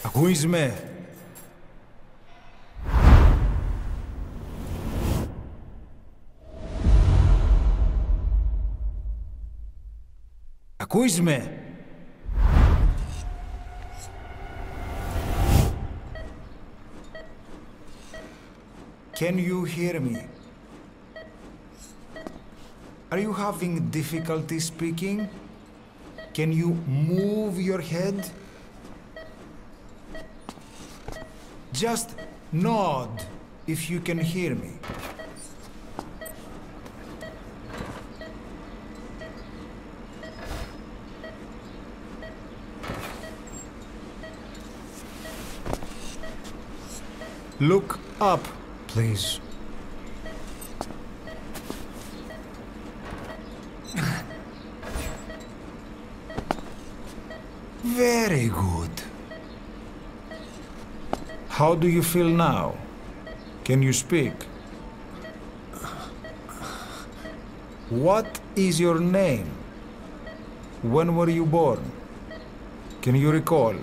Ακούεις με? Ακούεις με? Can you hear me? Are you having difficulty speaking? Can you move your head? Just nod if you can hear me. Look up, please. Very good. How do you feel now? Can you speak? What is your name? When were you born? Can you recall?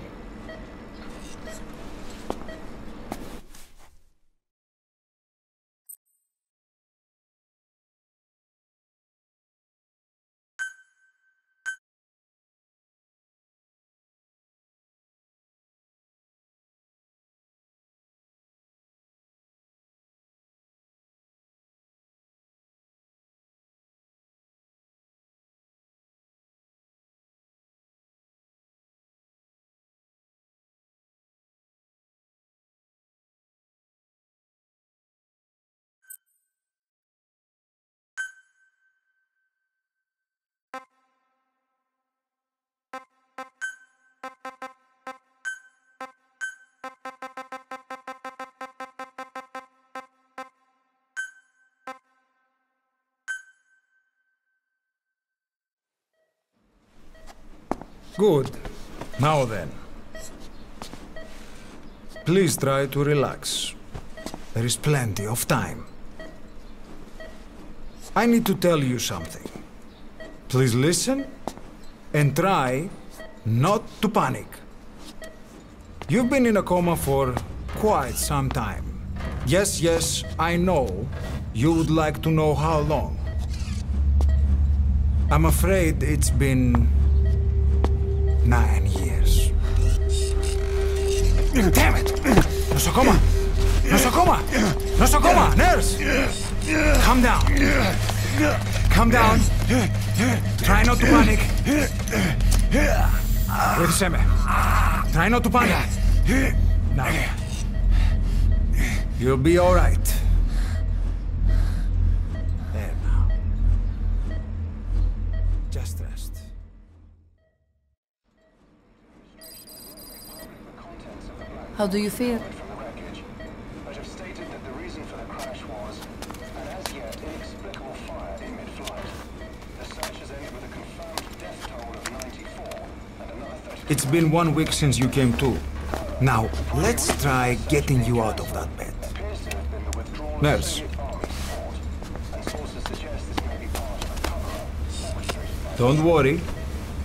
Good. Now then. Please try to relax. There is plenty of time. I need to tell you something. Please listen and try not to panic. You've been in a coma for quite some time. Yes, I know you would like to know how long. I'm afraid it's been 9 years. Damn it! Nosocoma! Nosocoma! Nosocoma! Nurse! Calm down. Calm down. Try not to panic. Βοήθησέ με. Try not to panic. Now. You'll be all right. There now. Just rest. How do you feel? It's been 1 week since you came to. Now, let's try getting you out of that bed. Nurse. Don't worry.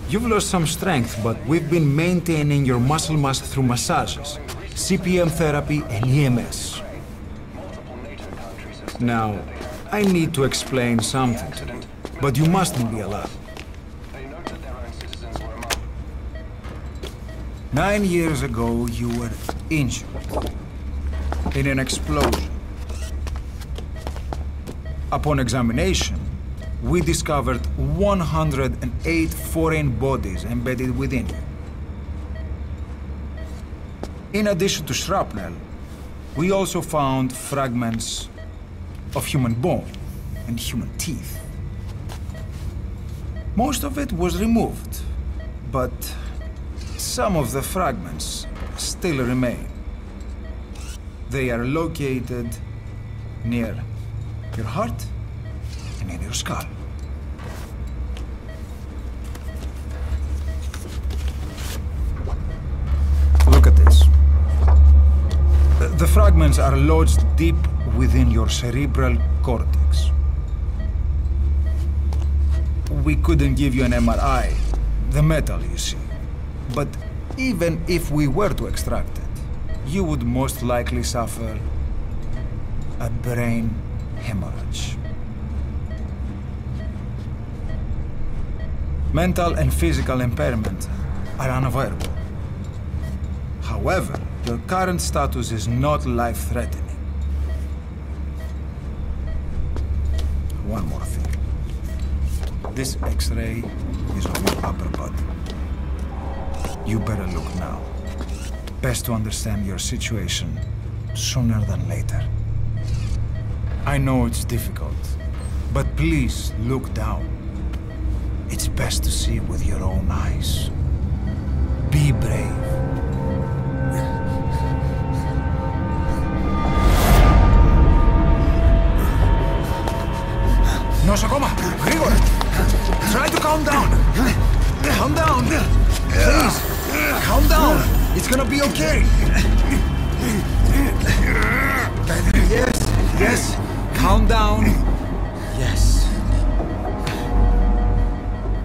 You've lost some strength, but we've been maintaining your muscle mass through massages. CPM therapy, and EMS. Now, I need to explain something to you, but you mustn't be alarmed. 9 years ago, you were injured in an explosion. Upon examination, we discovered 108 foreign bodies embedded within you. In addition to shrapnel, we also found fragments of human bone and human teeth. Most of it was removed, but some of the fragments still remain. They are located near your heart and in your skull. Look at this. The fragments are lodged deep within your cerebral cortex. We couldn't give you an MRI, the metal, you see. But even if we were to extract it, you would most likely suffer a brain hemorrhage. Mental and physical impairment are unavoidable. However, your current status is not life-threatening. One more thing. This X-ray is of your upper body. You better look now. Best to understand your situation sooner than later. I know it's difficult, but please look down. It's best to see with your own eyes. Be brave. Νοσοκόμα, γρήγορα! Try to calm down! Calm down! Please! Calm down! It's gonna be okay! Yes, yes! Calm down! Yes.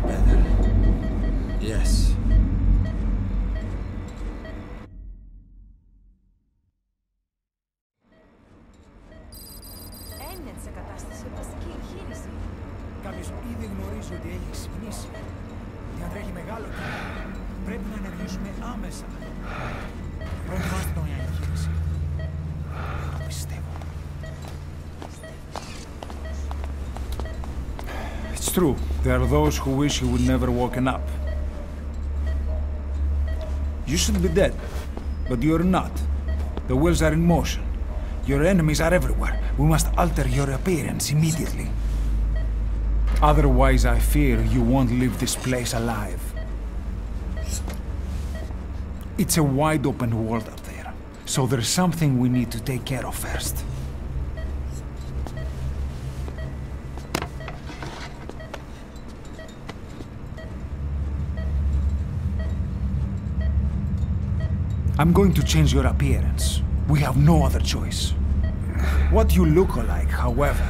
Better. Yes. Έμεινε σε κατάσταση οπαστική εγχείρηση. Κάποιος ήδη γνωρίζει ότι έχει ξυπνήσει. Διατρέχει μεγάλο κίνδυνο. Πρέπει να ενεργήσουμε άμεσα. Προετοιμάστε τον για εγχείρηση. Το πιστεύω. It's true. There are those who wish you would never woken up. You should be dead, but you're not. The wheels are in motion. Your enemies are everywhere. We must alter your appearance immediately. Otherwise, I fear you won't leave this place alive. It's a wide open world up there, so there's something we need to take care of first. I'm going to change your appearance. We have no other choice. What you look like, however,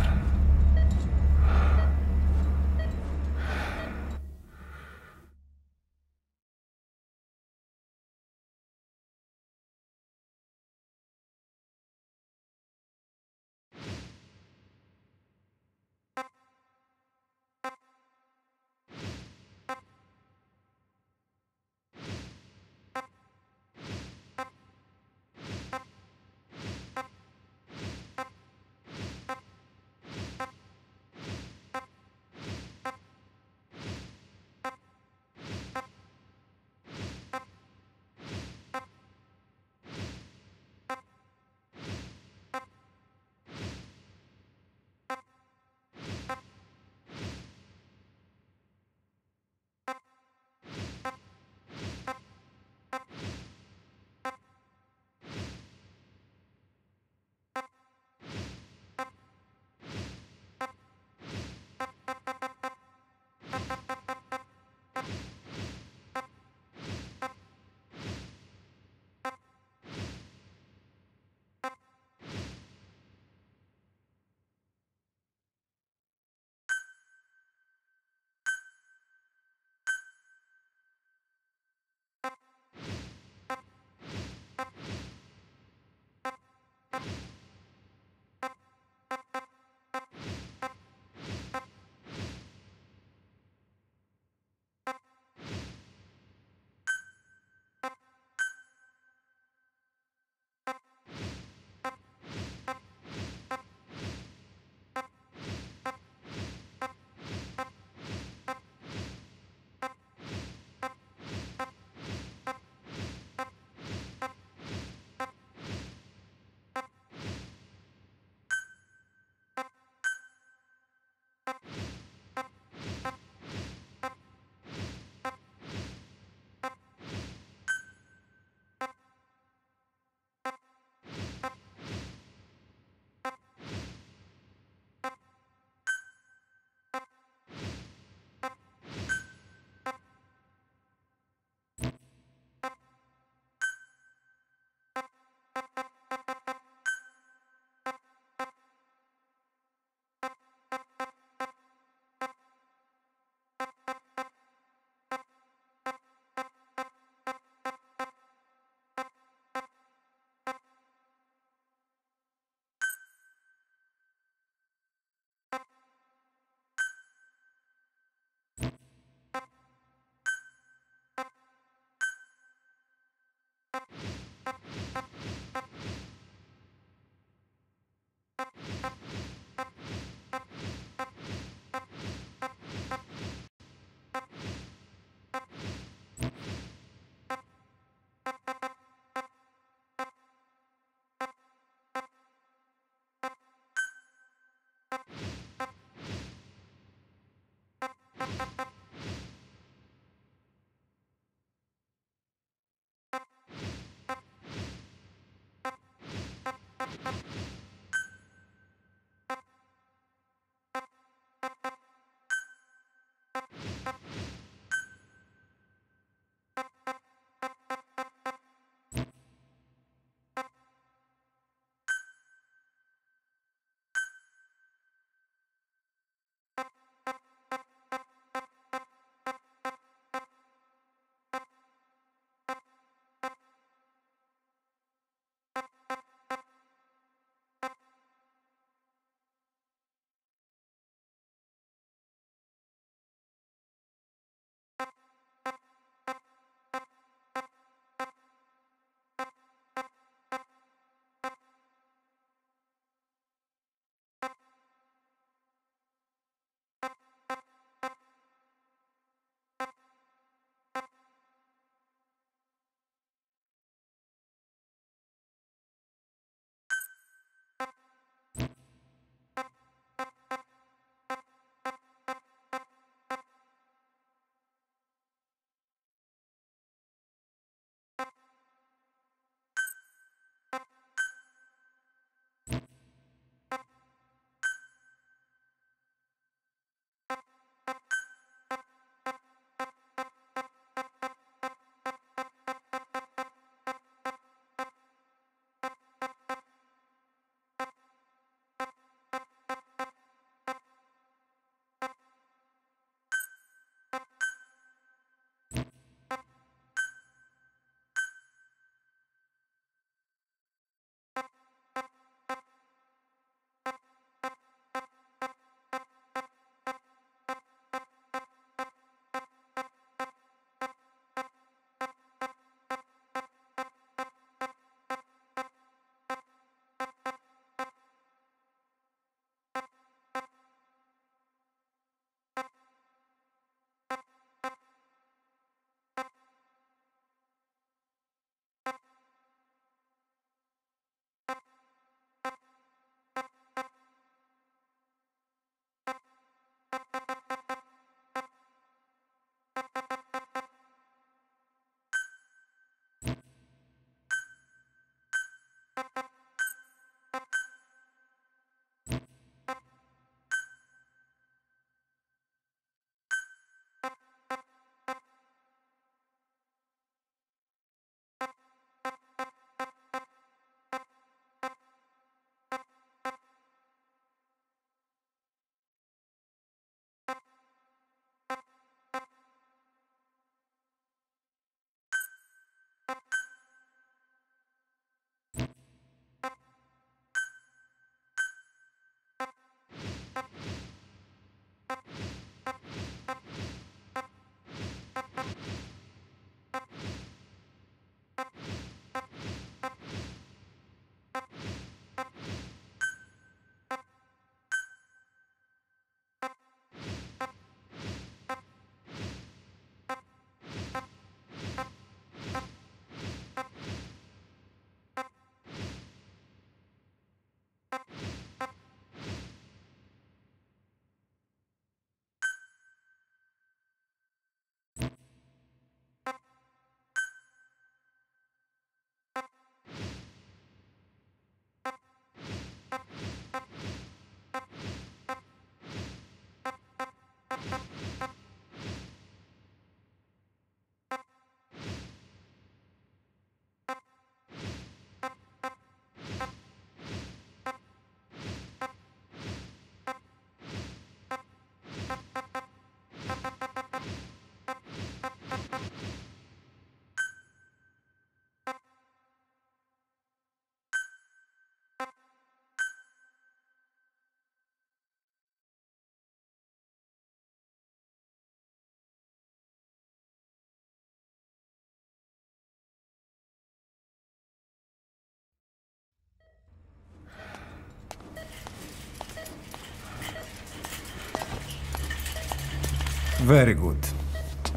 Very good.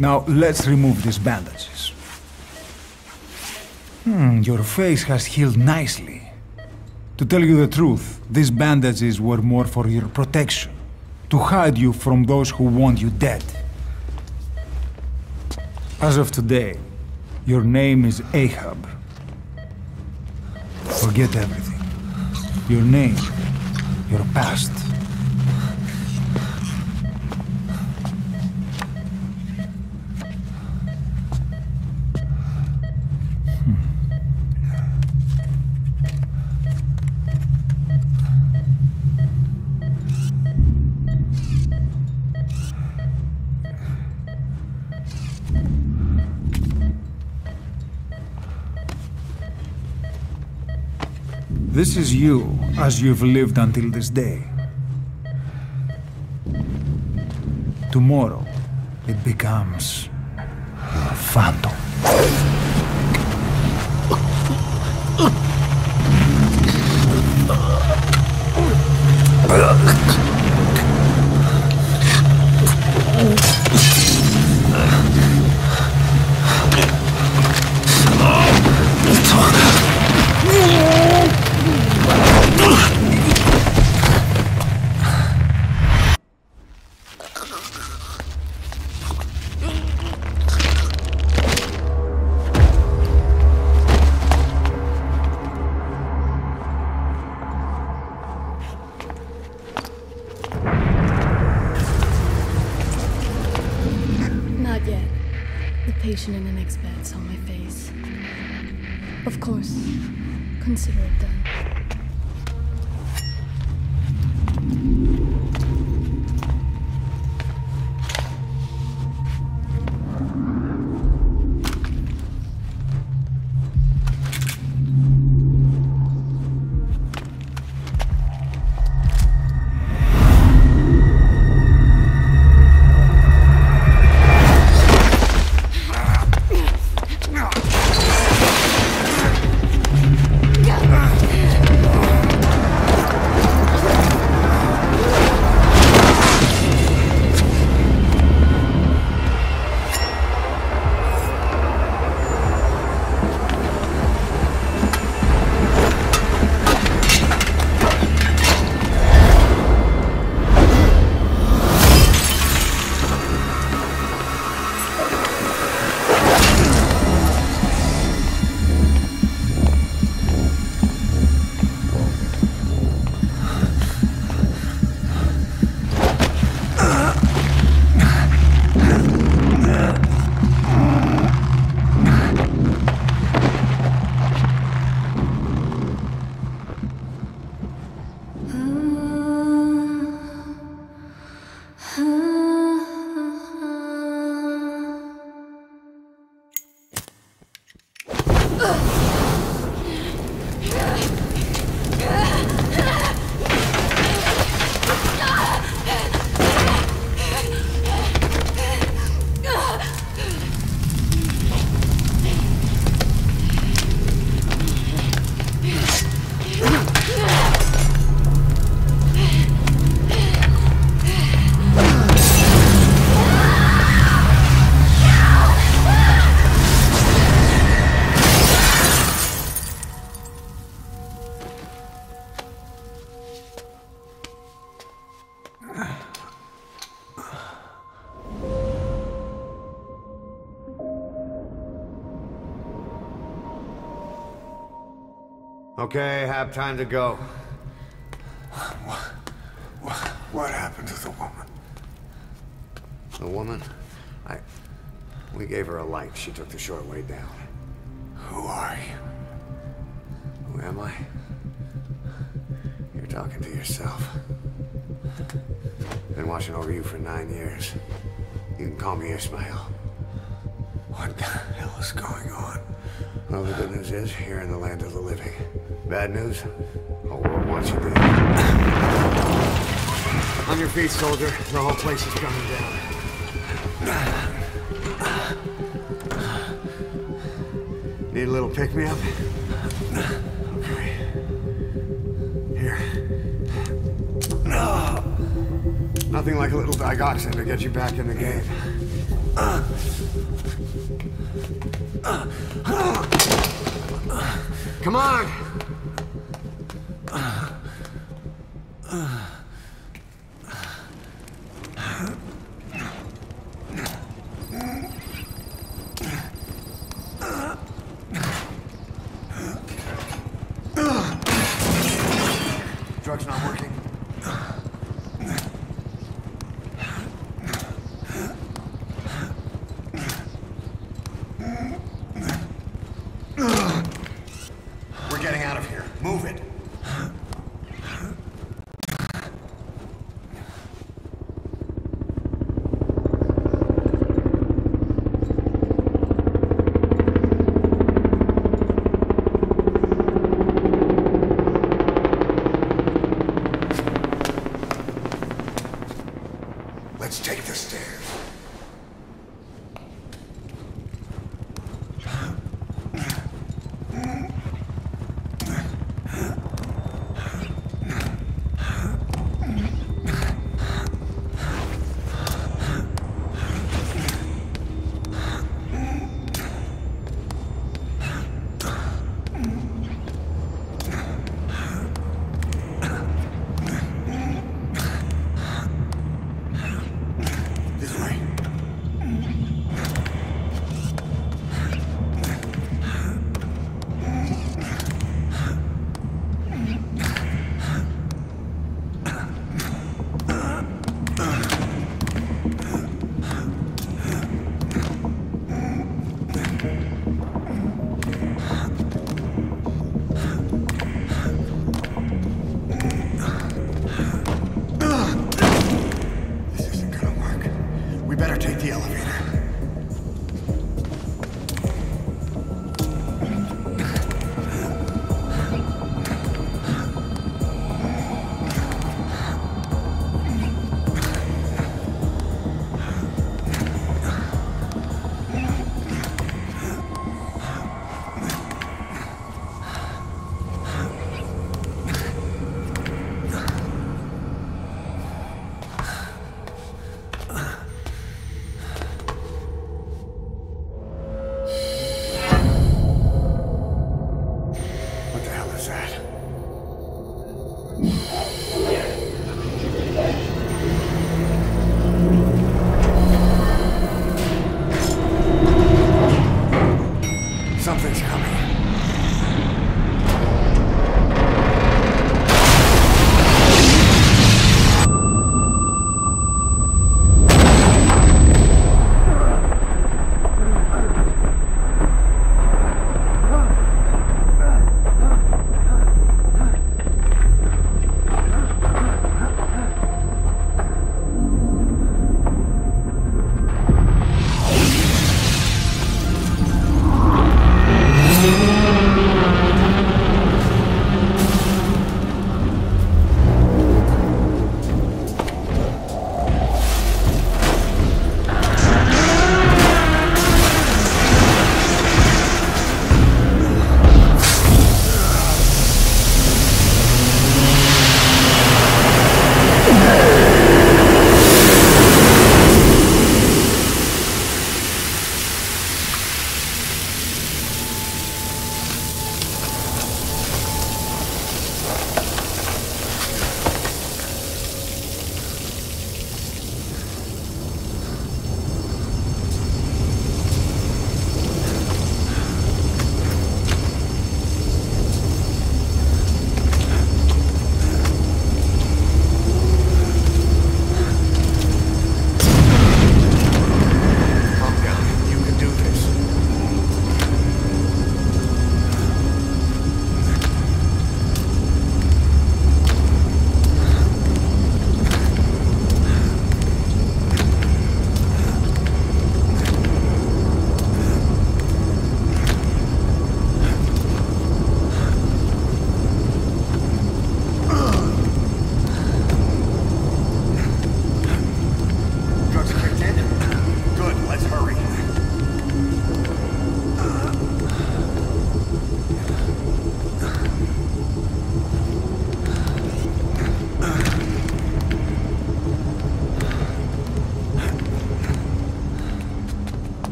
Now let's remove these bandages. Your face has healed nicely. To tell you the truth, these bandages were more for your protection. to hide you from those who want you dead. As of today, your name is Ahab. Forget everything. Your name, your past. This is you, as you've lived until this day. Tomorrow, it becomes your phantom. In the next bed saw my face. Of course, consider it done. Okay, have time to go. What happened to the woman? The woman? We gave her a light. She took the short way down. Who are you? Who am I? You're talking to yourself. Been watching over you for 9 years. You can call me Ismail. What the hell is going on? Well, the good news is, you're in the land of the living. Bad news? Whole world wants you dead. On your feet, soldier. The whole place is coming down. Need a little pick-me-up? Okay. Here. Nothing like a little digoxin to get you back in the game. Come on! drug's not working? We're getting out of here. Move it.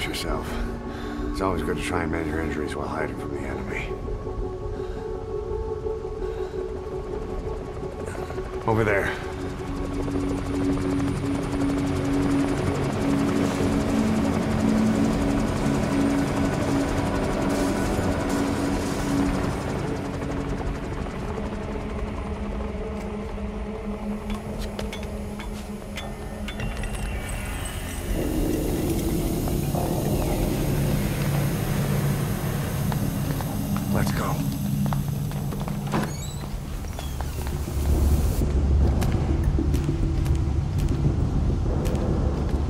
Brace yourself. It's always good to try and mend your injuries while hiding from the enemy. Over there. Let's go.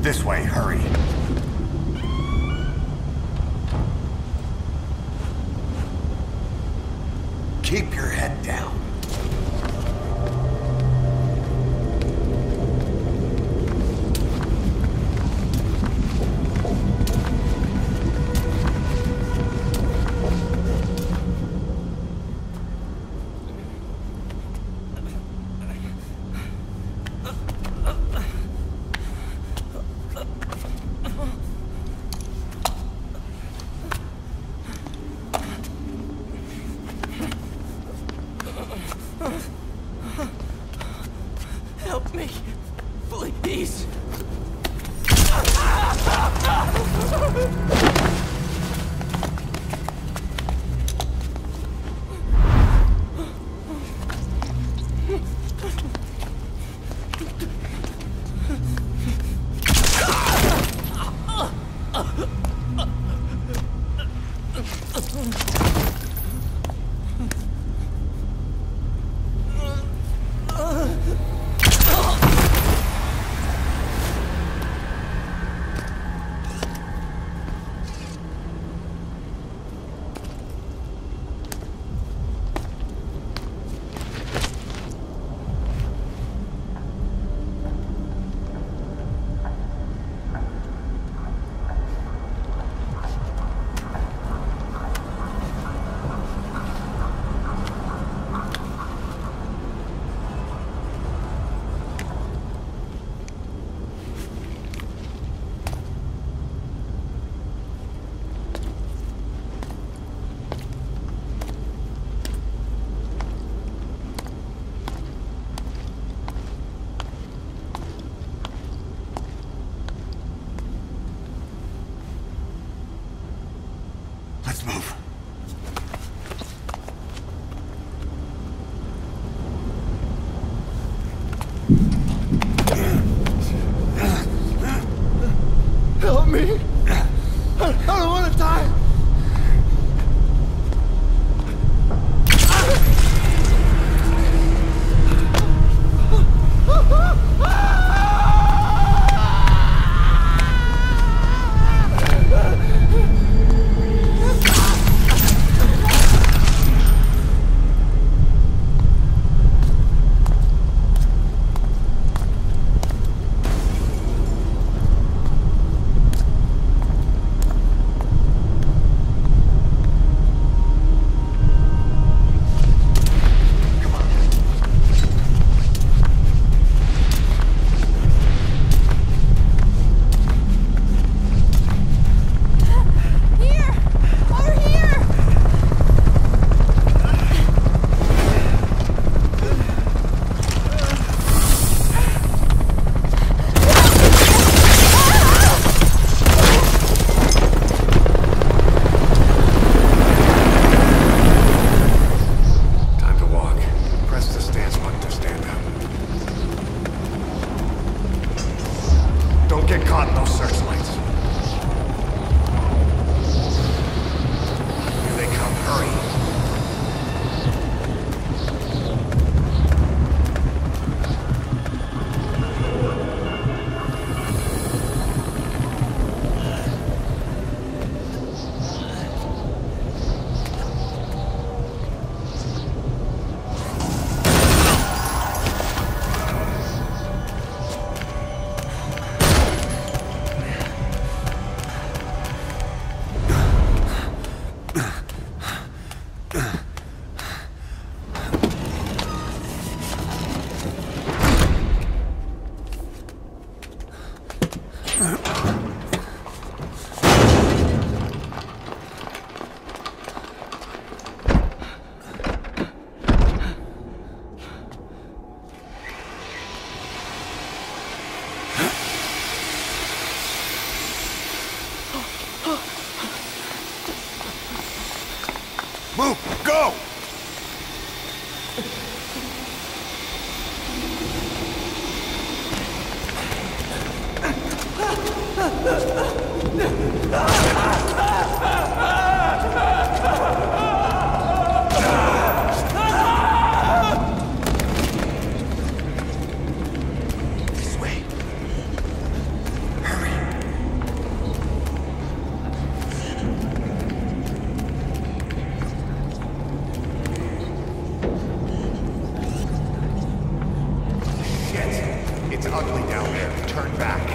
This way, hurry. Keep your head down. Move! Go! This way. Hurry. Shit! It's ugly down there. Turn back.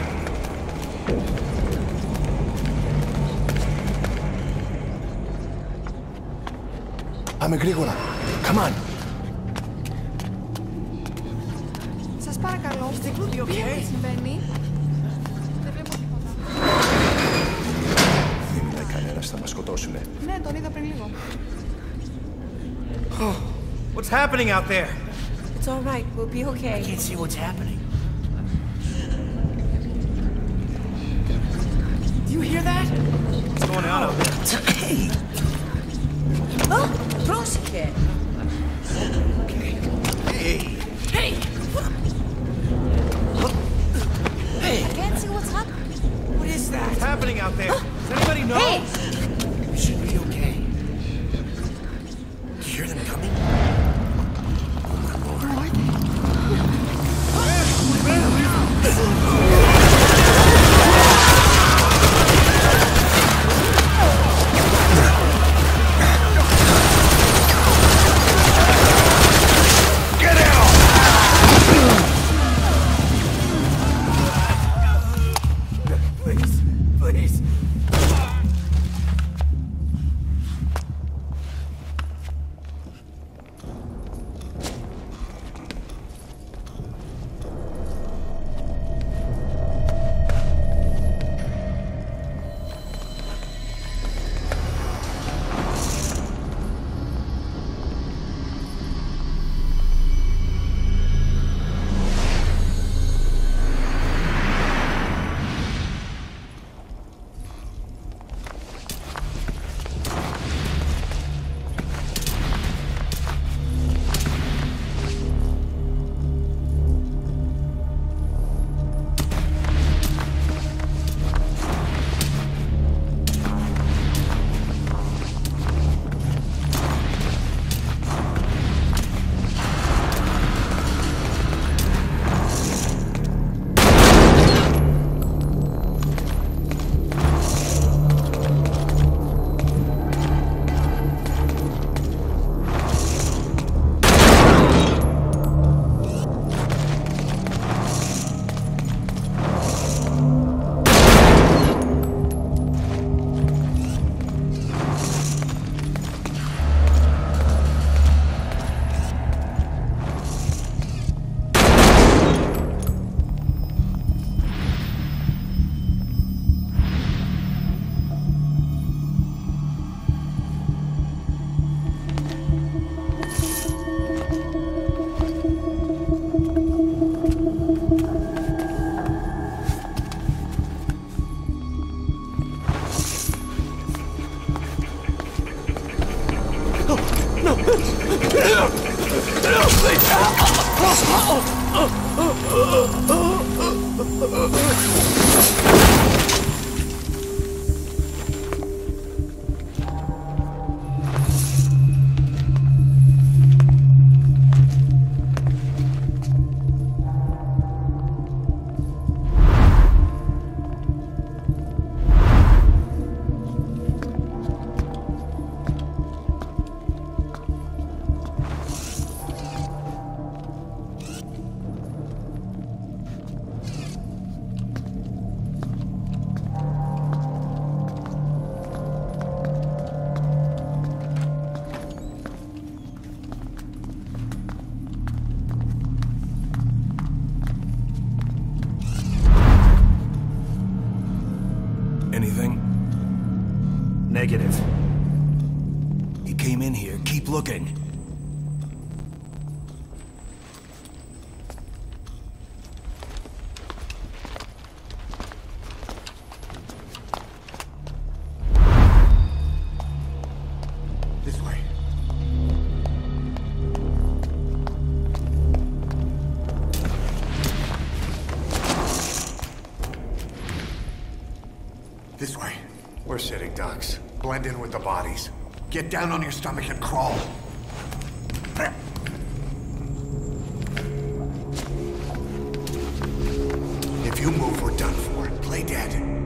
Πάμε γρήγορα. Come on. Σας παρακαλώ. Τι συμβαίνει? Δεν βλέπω τίποτα. Δεν μιλάει κανένας, θα μας σκοτώσουνε. Ναι, τον είδα πριν λίγο. What's happening out there? It's all right. We'll be okay. I can't see what's happening. Do you hear that? What's going on out there? Hey! Oh, πρόσεχε. Okay. Hey! Hey! Hey! I can't see what's happening. What is that? What's happening out there? Does anybody know? Hey! We should be okay. Do you hear them coming? Anything? Negative. He came in here. Keep looking. This way. ducks. Blend in with the bodies. Get down on your stomach and crawl. If you move, we're done for. Play dead.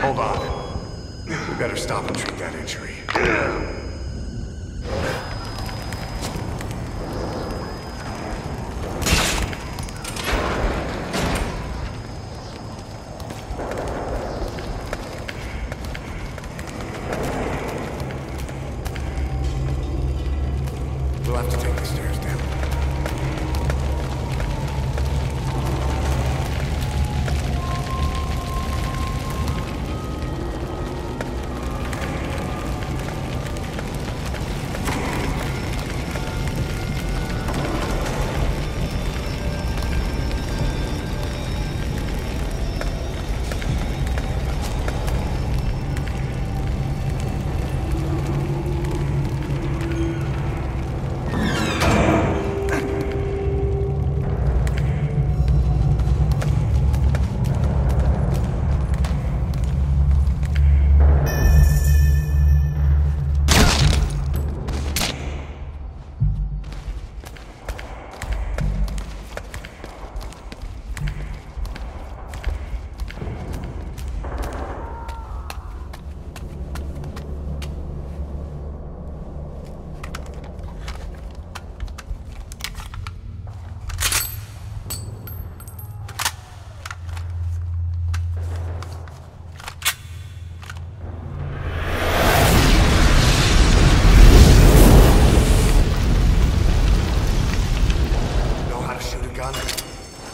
Hold on. We better stop and treat that injury. We'll have to take the stairs down.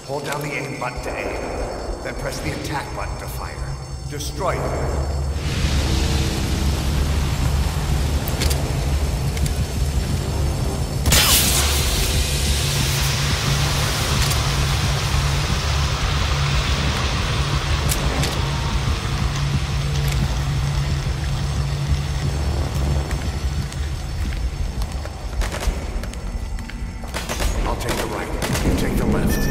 Hold down the aim button to aim, then press the attack button to fire. Destroy them. I'll take the right, you take the left.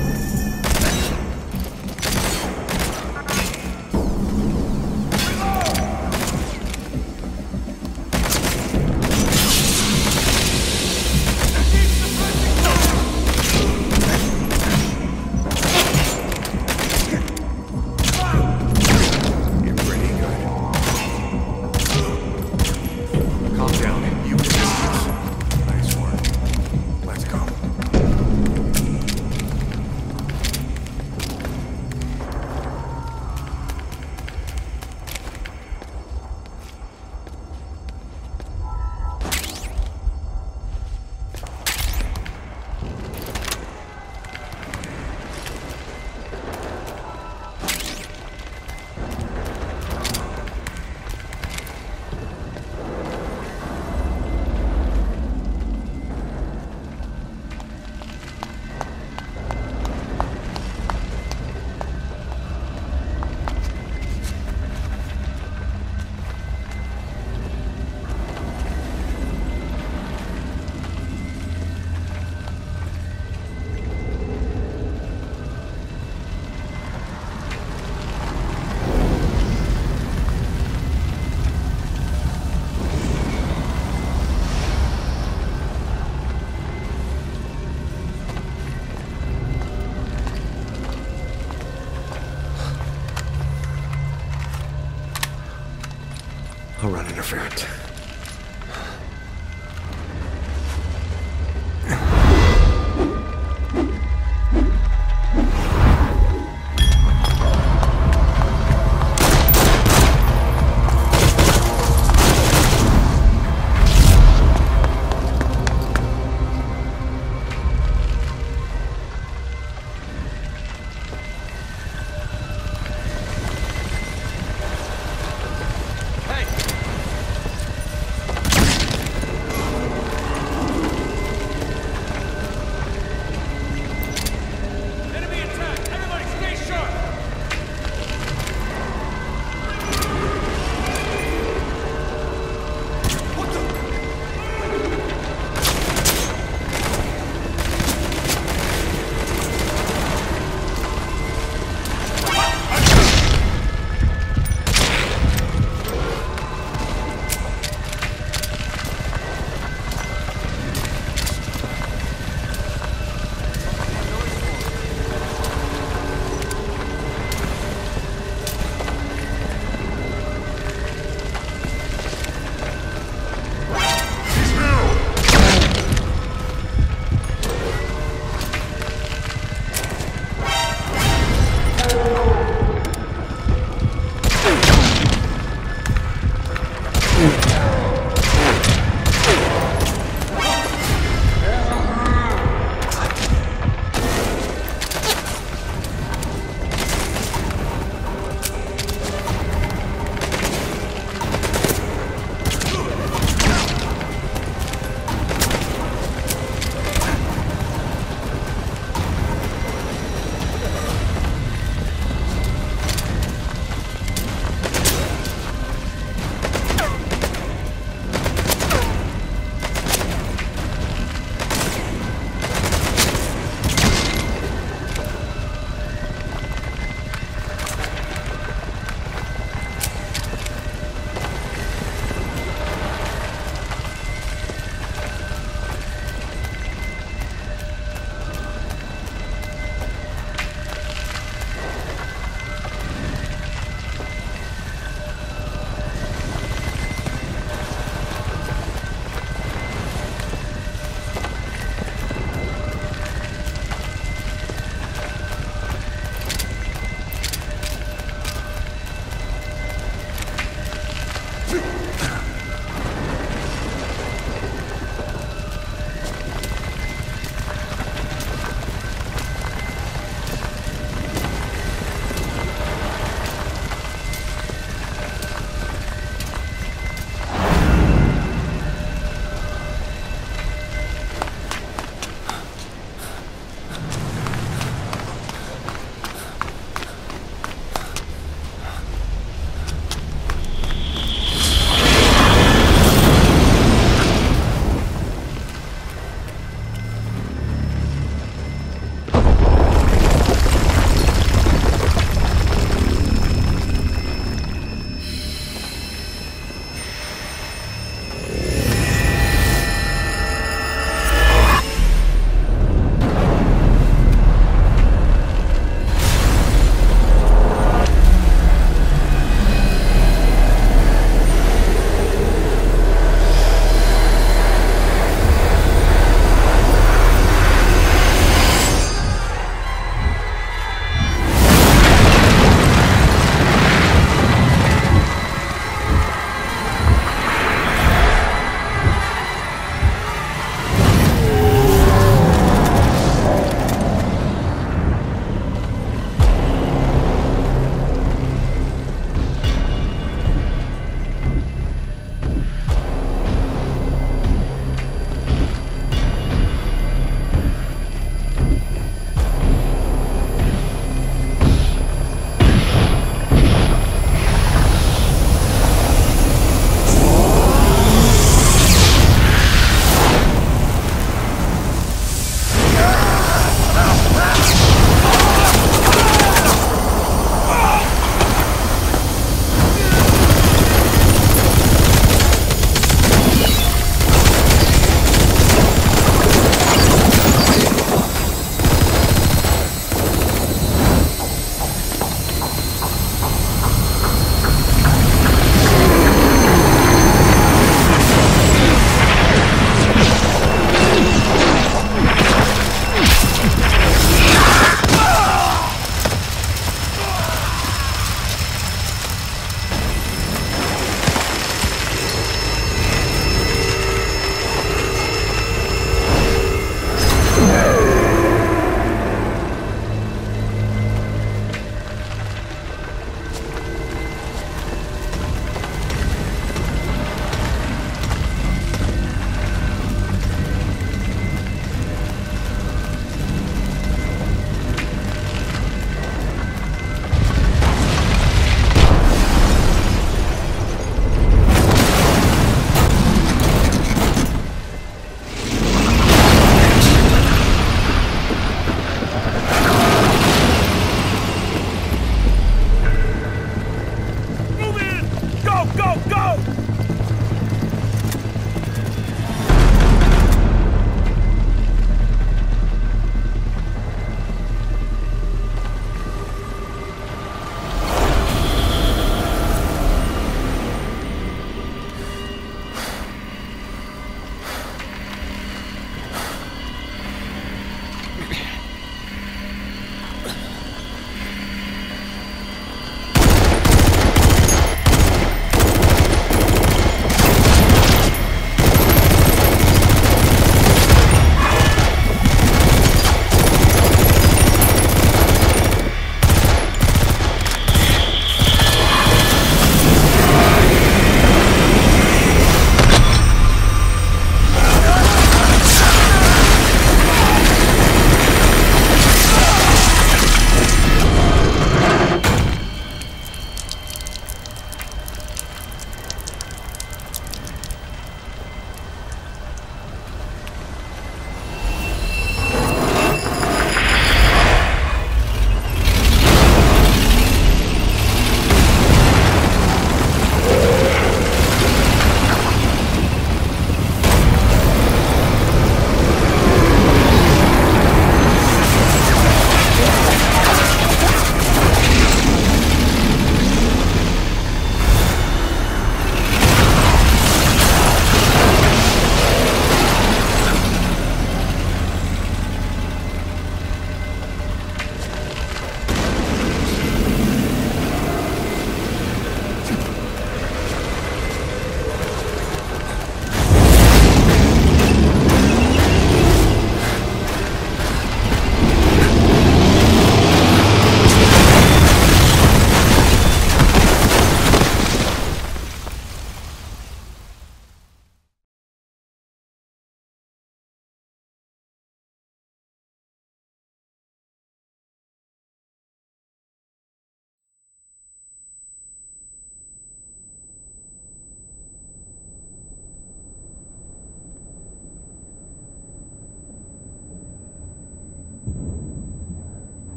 I'll run interference.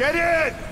Get in!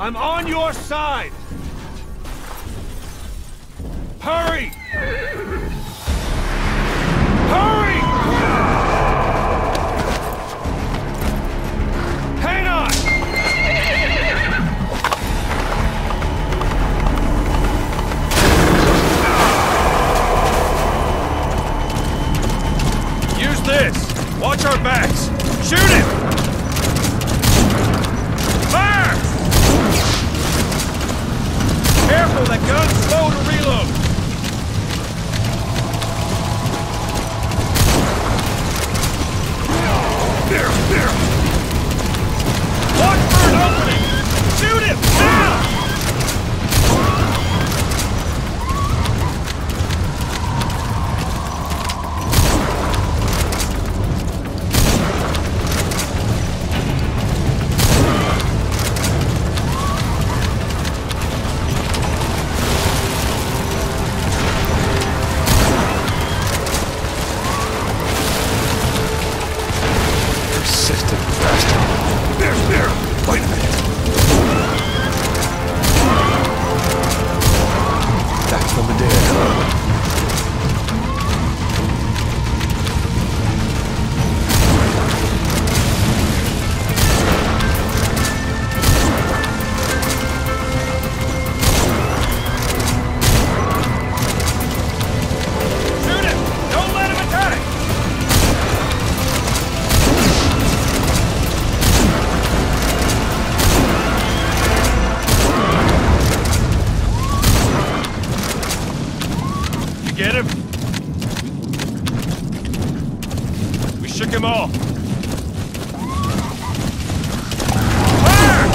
I'm on your side! Hurry! Hurry! Hang on! Use this! Watch our backs! Shoot him! Fire! Careful, that gun's slow to reload! Watch for an opening! Shoot him! Now! Get him? We shook him off. Fire!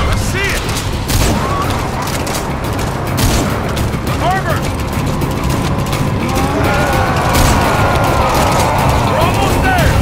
I see it! The harbor! We're almost there!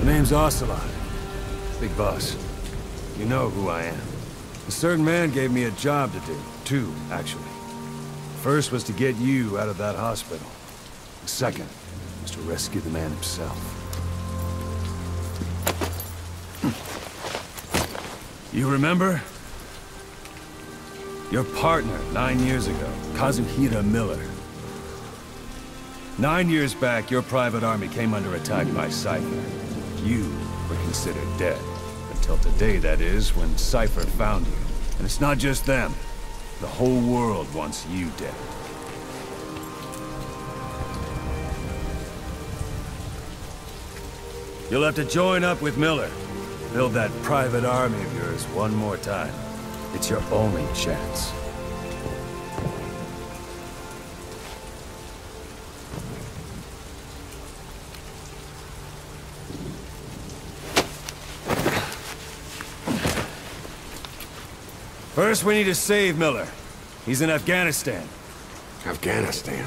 Name's Ocelot. Big boss. You know who I am. A certain man gave me a job to do. Two, actually. First was to get you out of that hospital. The second was to rescue the man himself. You remember? Your partner 9 years ago, Kazuhira Miller. 9 years back, your private army came under attack by Cypher. You were considered dead. Until today, that is, when Cypher found you. And it's not just them. The whole world wants you dead. You'll have to join up with Miller. Build that private army of yours one more time. It's your only chance. First, we need to save Miller. He's in Afghanistan. Afghanistan.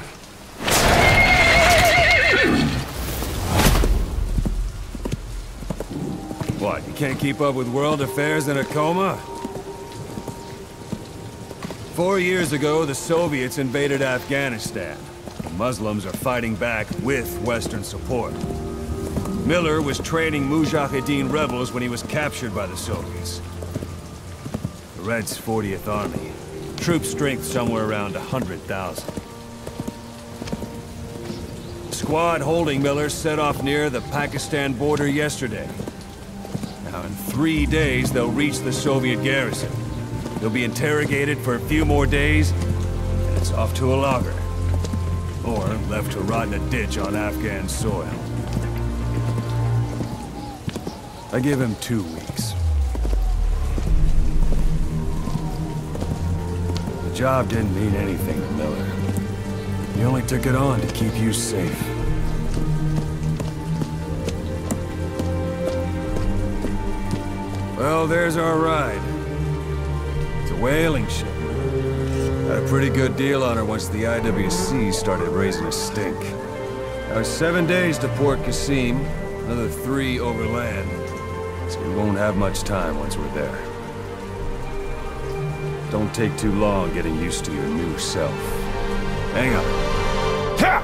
What, you can't keep up with world affairs in a coma? 4 years ago, the Soviets invaded Afghanistan. The Muslims are fighting back with Western support. Miller was training Mujahideen rebels when he was captured by the Soviets. The Red's 40th Army. Troop strength somewhere around 100,000. The squad holding Miller set off near the Pakistan border yesterday. Now, in 3 days, they'll reach the Soviet garrison. They'll be interrogated for a few more days, and it's off to a lager. Or left to rot in a ditch on Afghan soil. I give him 2 weeks. The job didn't mean anything to Miller. He only took it on to keep you safe. Well, there's our ride. It's a whaling ship. Had a pretty good deal on her once the IWC started raising a stink. Now, 7 days to Port Qasim, another 3 overland. So we won't have much time once we're there. Don't take too long getting used to your new self. Hang on. Ha!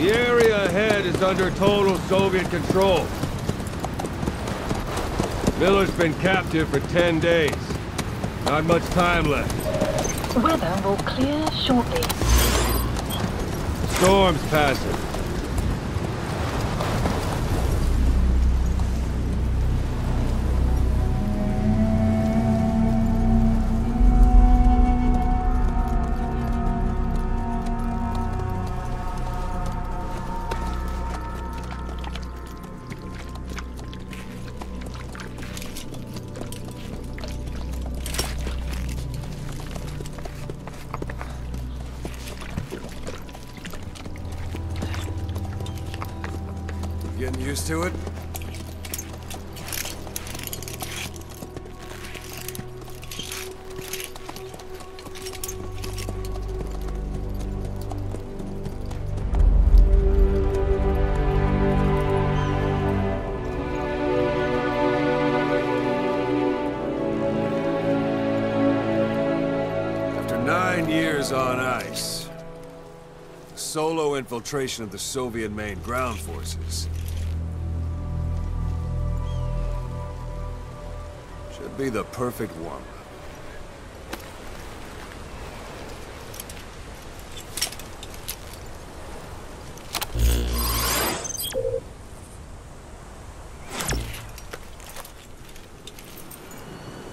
The area ahead is under total Soviet control. Miller's been captive for 10 days. Not much time left. Weather will clear shortly. Storm's passing. Getting used to it? After 9 years on ice, solo infiltration of the Soviet main ground forces should be the perfect one.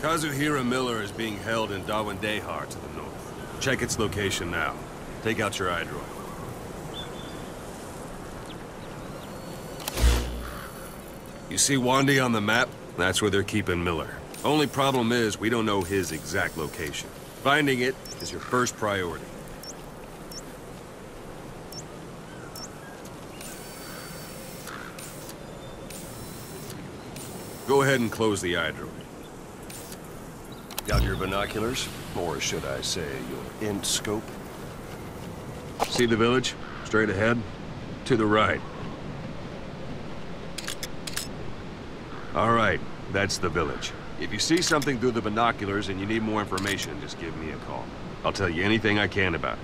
Kazuhira Miller is being held in Dawandehar to the north. Check its location now. Take out your iDroid. You see Wandi on the map? That's where they're keeping Miller. Only problem is, we don't know his exact location. Finding it is your first priority. Go ahead and close the iDroid. Got your binoculars? Or should I say, your int scope? See the village? Straight ahead? To the right. All right, that's the village. If you see something through the binoculars and you need more information, just give me a call. I'll tell you anything I can about it.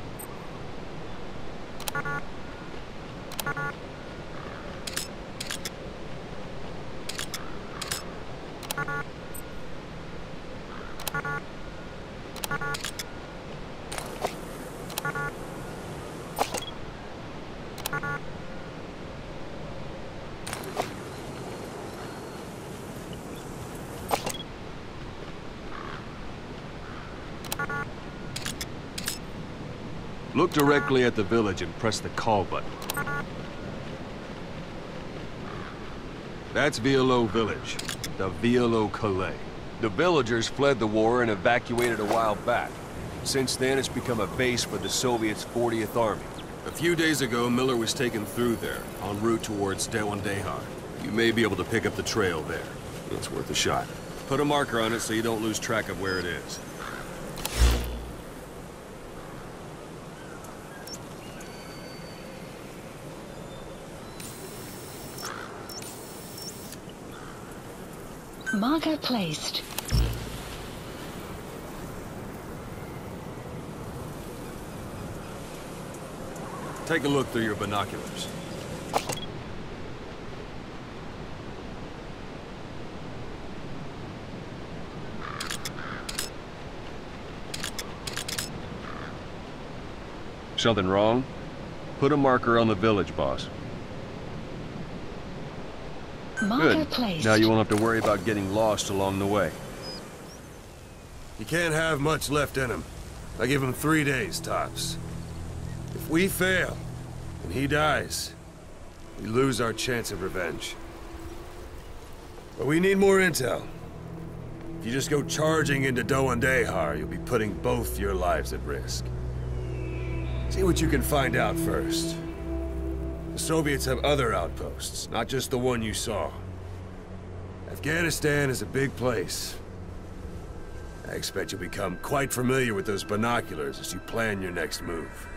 Look directly at the village and press the call button. That's Violo Village, the Violo Calais. The villagers fled the war and evacuated a while back. Since then, it's become a base for the Soviets' 40th Army. A few days ago, Miller was taken through there, en route towards Dawandehar. You may be able to pick up the trail there. It's worth a shot. Put a marker on it so you don't lose track of where it is. Marker placed. Take a look through your binoculars. Something wrong? Put a marker on the village, boss. Marker Good. placed. Now you won't have to worry about getting lost along the way. He can't have much left in him. I give him 3 days, tops. If we fail, and he dies, we lose our chance of revenge. But we need more intel. If you just go charging into Dawandehar, you'll be putting both your lives at risk. See what you can find out first. The Soviets have other outposts, not just the one you saw. Afghanistan is a big place. I expect you'll become quite familiar with those binoculars as you plan your next move.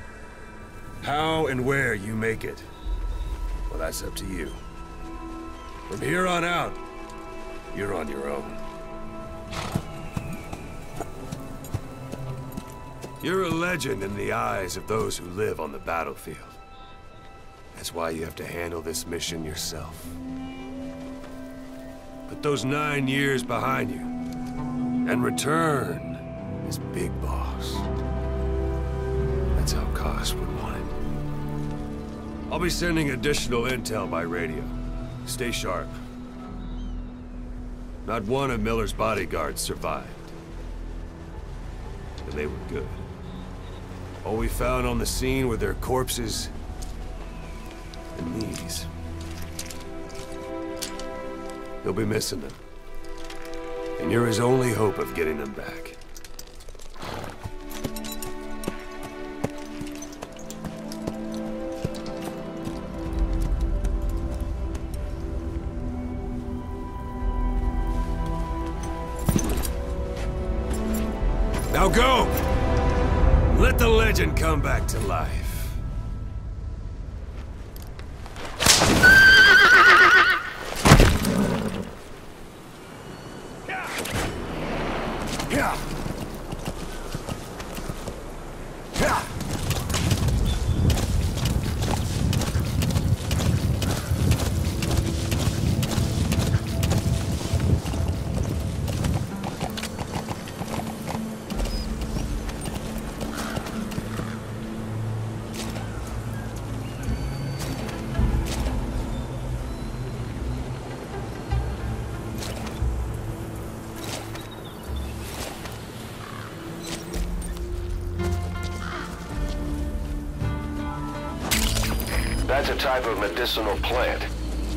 How and where you make it, well, that's up to you. From here on out, you're on your own. You're a legend in the eyes of those who live on the battlefield. That's why you have to handle this mission yourself. Put those 9 years behind you, and return as Big Boss. That's how Koss would want it. I'll be sending additional intel by radio. Stay sharp. Not one of Miller's bodyguards survived. And they were good. All we found on the scene were their corpses and these. You'll be missing them. And you're his only hope of getting them back. Now go! Let the legend come back to life. That's a type of medicinal plant.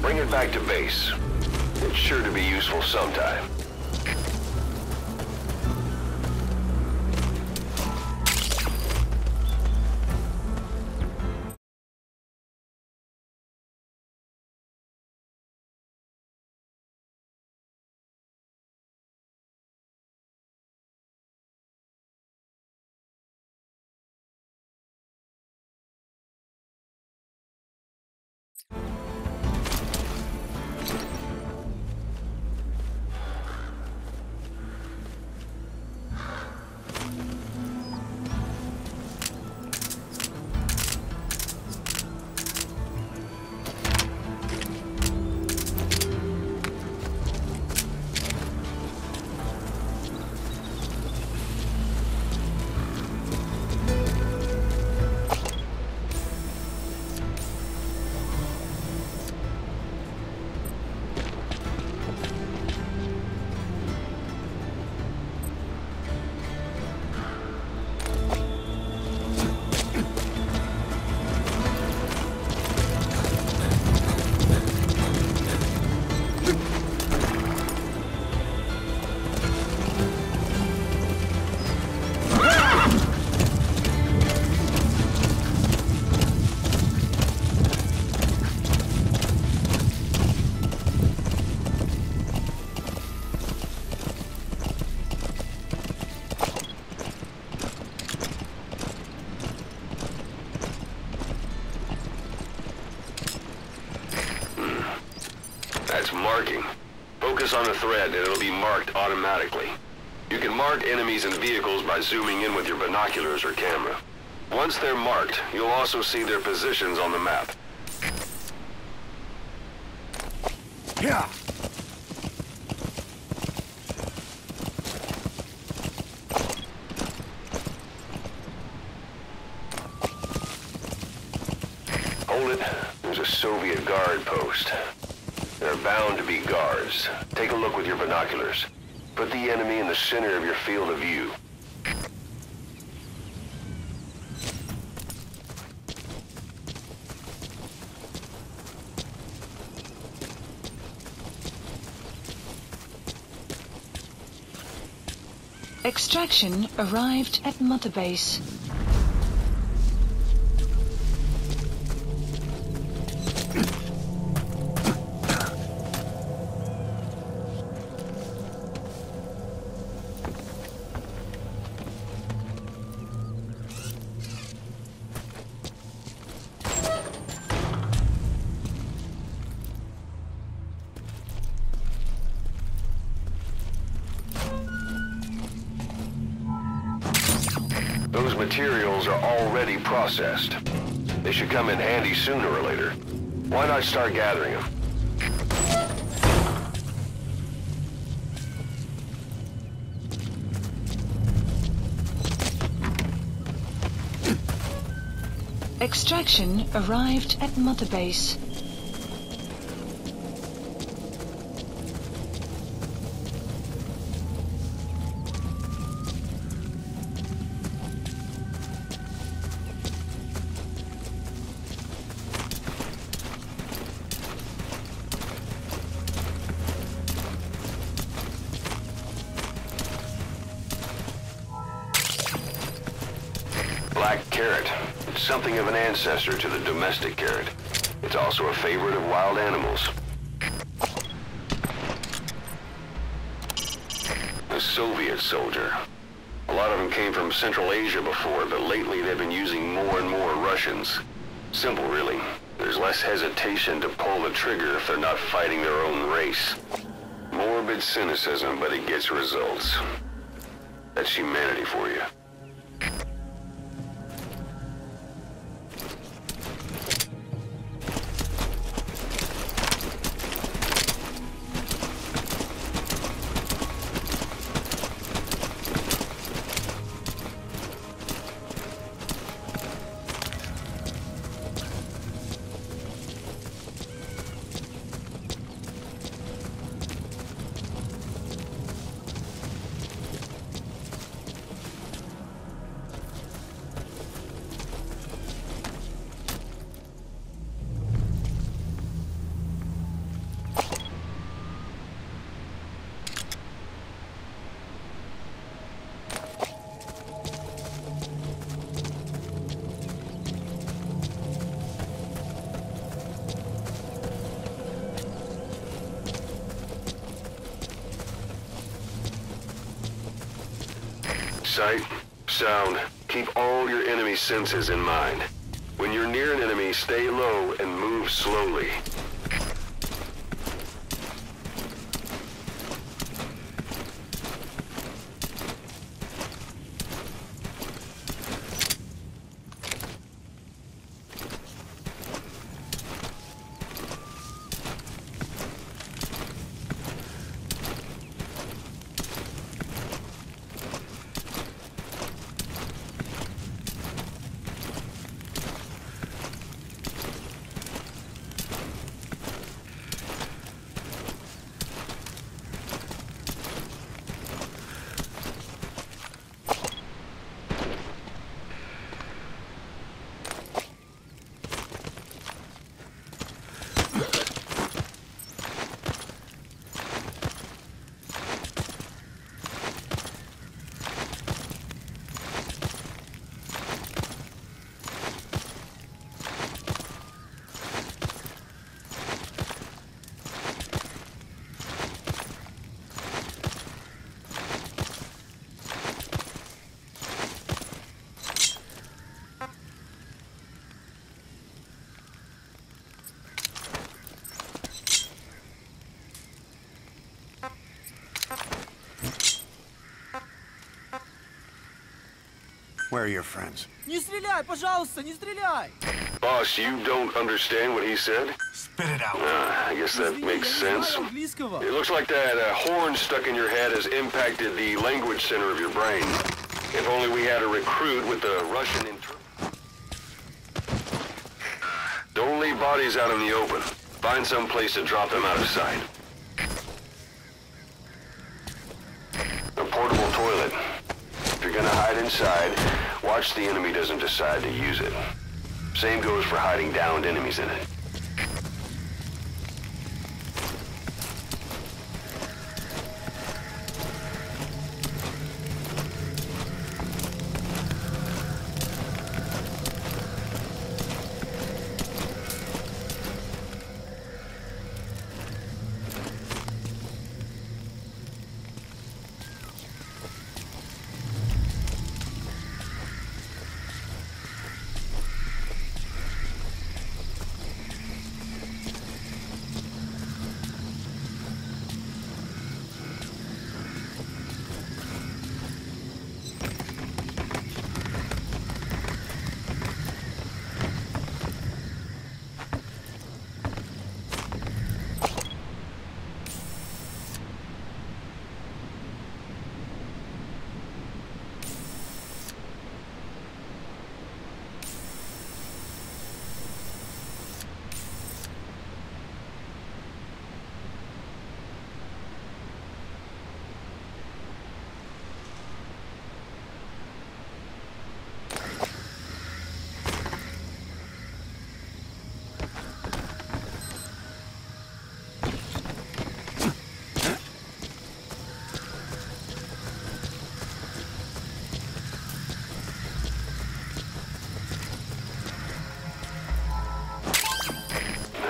Bring it back to base. It's sure to be useful sometime. That's marking. Focus on the thread and it'll be marked automatically. You can mark enemies and vehicles by zooming in with your binoculars or camera. Once they're marked, you'll also see their positions on the map. Yeah. Hold it. There's a Soviet guard post. There are bound to be guards. Take a look with your binoculars. Put the enemy in the center of your field of view. Extraction arrived at Mother Base. Those materials are already processed. They should come in handy sooner or later. Why not start gathering them? Extraction arrived at Mother Base. Black carrot. It's something of an ancestor to the domestic carrot. It's also a favorite of wild animals. A Soviet soldier. A lot of them came from Central Asia before, but lately they've been using more and more Russians. Simple, really. There's less hesitation to pull the trigger if they're not fighting their own race. Morbid cynicism, but it gets results. That's humanity for you. Sight, sound, keep all your enemy senses in mind. When you're near an enemy, stay low and move slowly. Where are your friends? Не стреляй, пожалуйста, не стреляй! Boss, you don't understand what he said? Spit it out. I guess that makes sense. It looks like that horn stuck in your head has impacted the language center of your brain. If only we had a recruit with the Russian interpreter. Don't leave bodies out in the open. Find some place to drop them out of sight. A portable toilet. If you're gonna hide inside, watch the enemy doesn't decide to use it. Same goes for hiding downed enemies in it.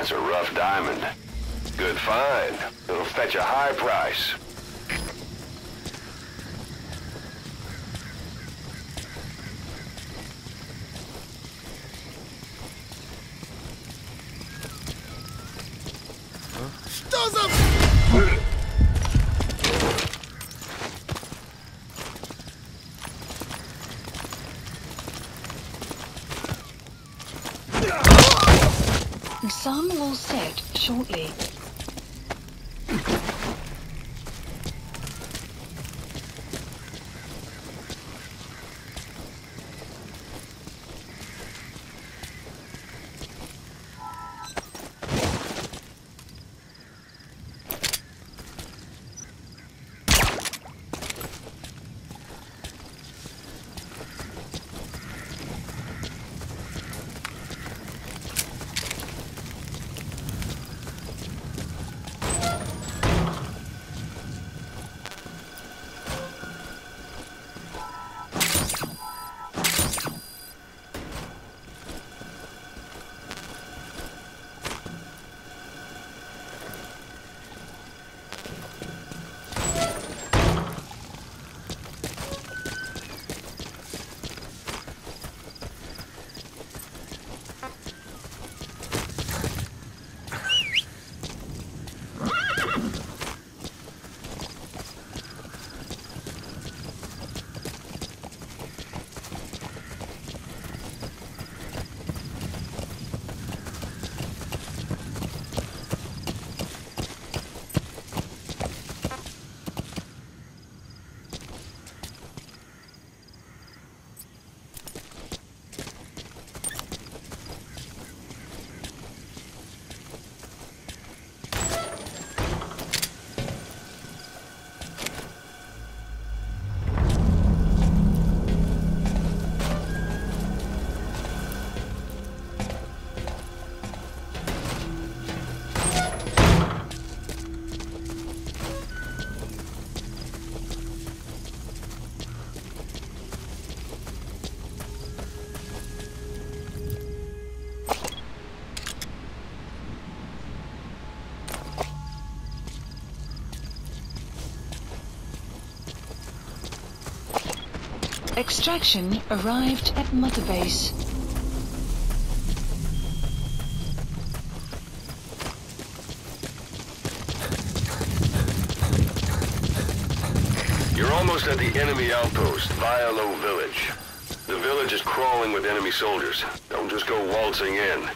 That's a rough diamond. Good find. It'll fetch a high price. Some will set shortly. Extraction arrived at Mother Base. You're almost at the enemy outpost, Violo Village. The village is crawling with enemy soldiers. Don't just go waltzing in.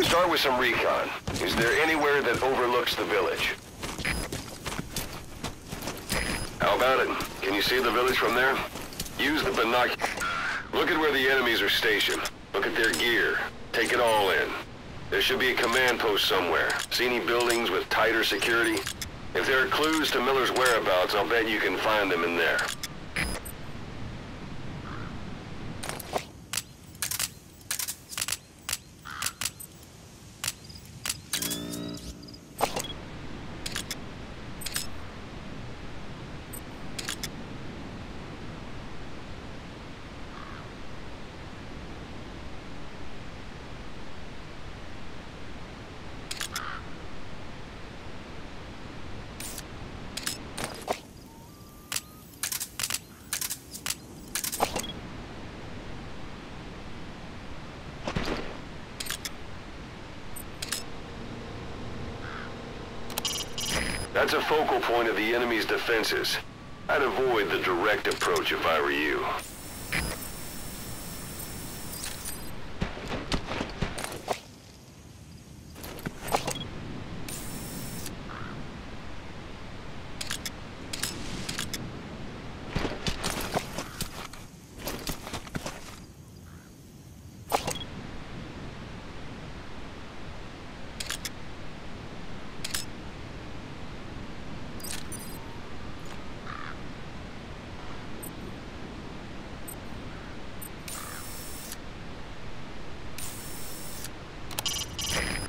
Start with some recon. Is there anywhere that overlooks the village? How about it? Can you see the village from there? Use the binoculars. Look at where the enemies are stationed. Look at their gear. Take it all in. There should be a command post somewhere. See any buildings with tighter security? If there are clues to Miller's whereabouts, I'll bet you can find them in there. That's a focal point of the enemy's defenses. I'd avoid the direct approach if I were you.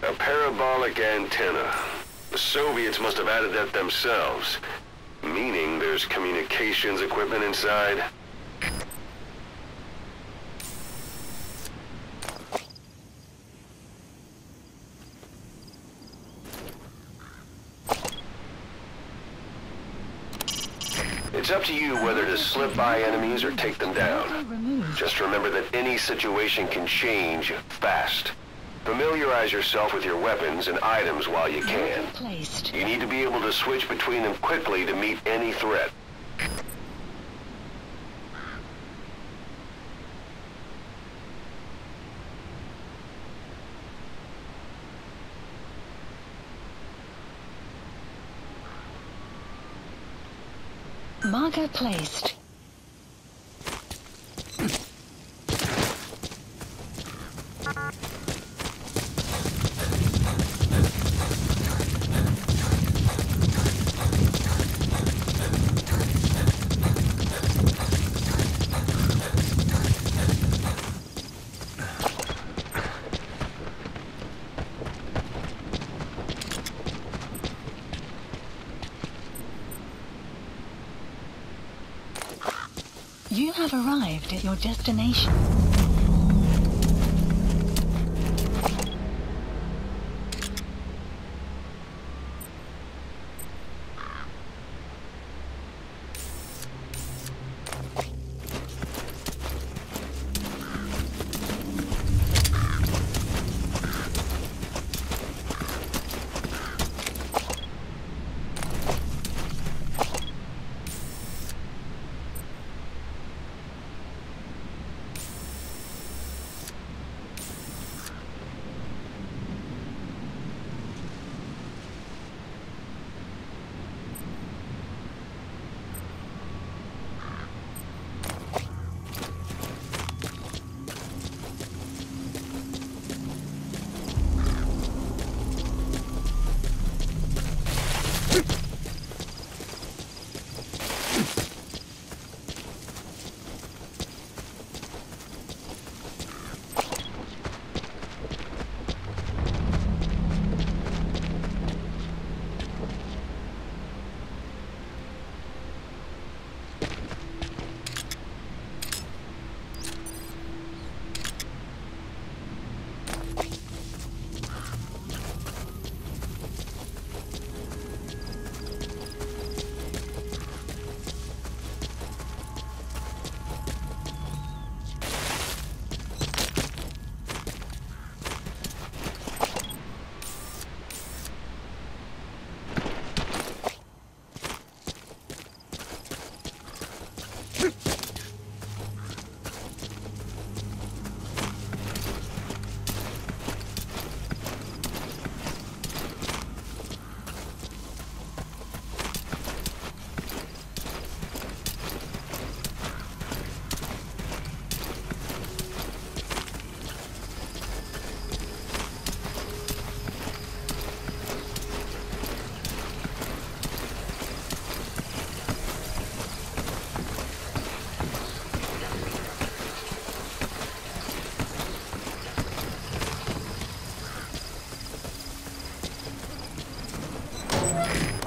A parabolic antenna. The Soviets must have added that themselves. Meaning there's communications equipment inside. It's up to you whether to slip by enemies or take them down. Just remember that any situation can change fast. Familiarize yourself with your weapons and items while you can. You need to be able to switch between them quickly to meet any threat. Marker placed. You have arrived at your destination.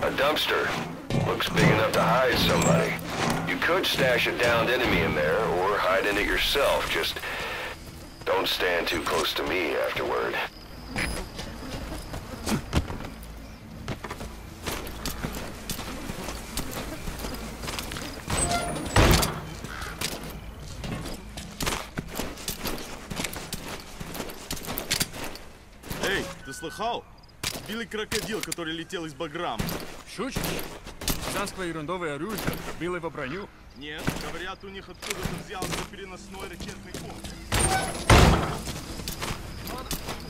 A dumpster. Looks big enough to hide somebody. You could stash a downed enemy in there, or hide in it yourself. Just don't stand too close to me afterward. Эй, ты слыхал? Белый крокодил, который летел из Баграма. Шутишь? Цанское ерундовое оружие, белое во броню. Нет, говорят, у них откуда-то взялся переносной ракетный комплекс.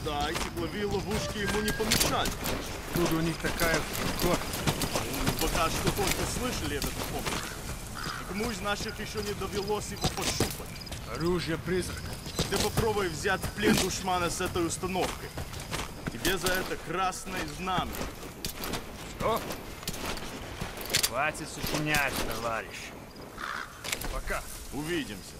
Да, и тепловые ловушки ему не помешали. Тут у них такая горка. Пока что только слышали этот комплекс. Никому из наших еще не довелось его пощупать. Оружие-призрак. Ты попробуй взять в плен душмана с этой установкой. Тебе за это красное знамя. Что? Хватит сочинять, товарищ. Пока. Увидимся.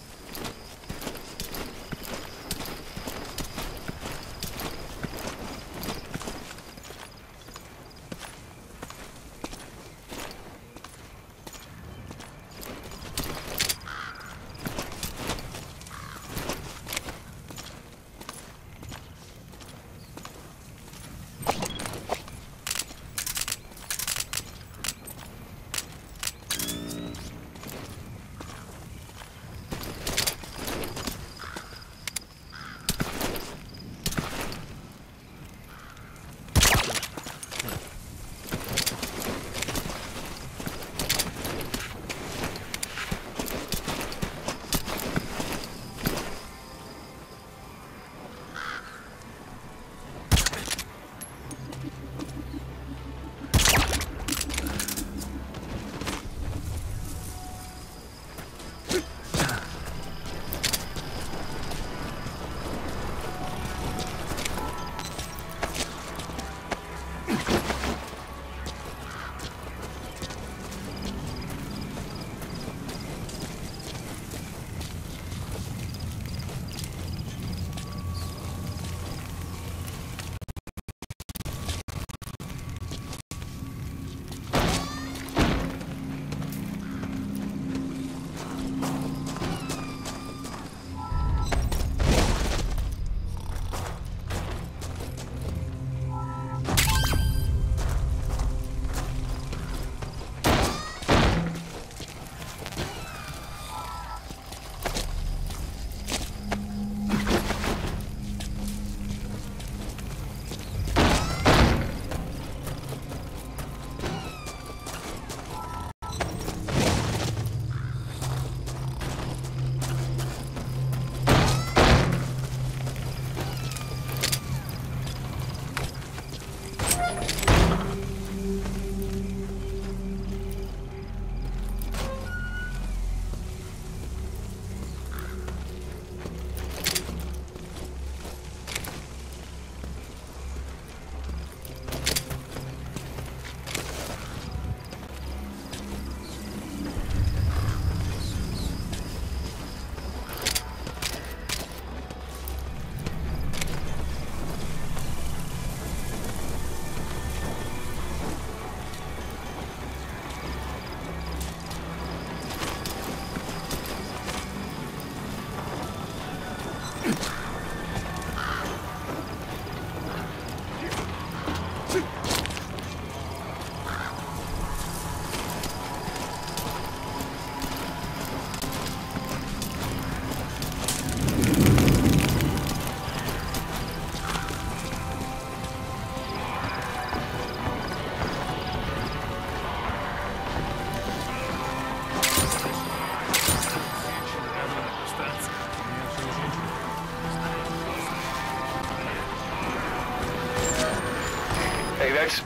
Hey, that's...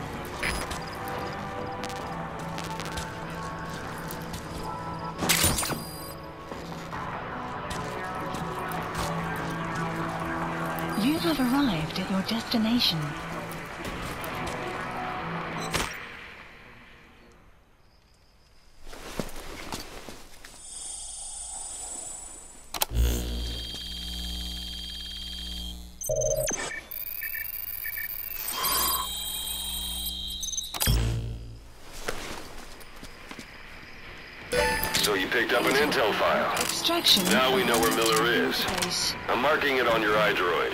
You have arrived at your destination. So you picked up an intel file. Extraction. Now we know where Miller is. Place. I'm marking it on your iDroid.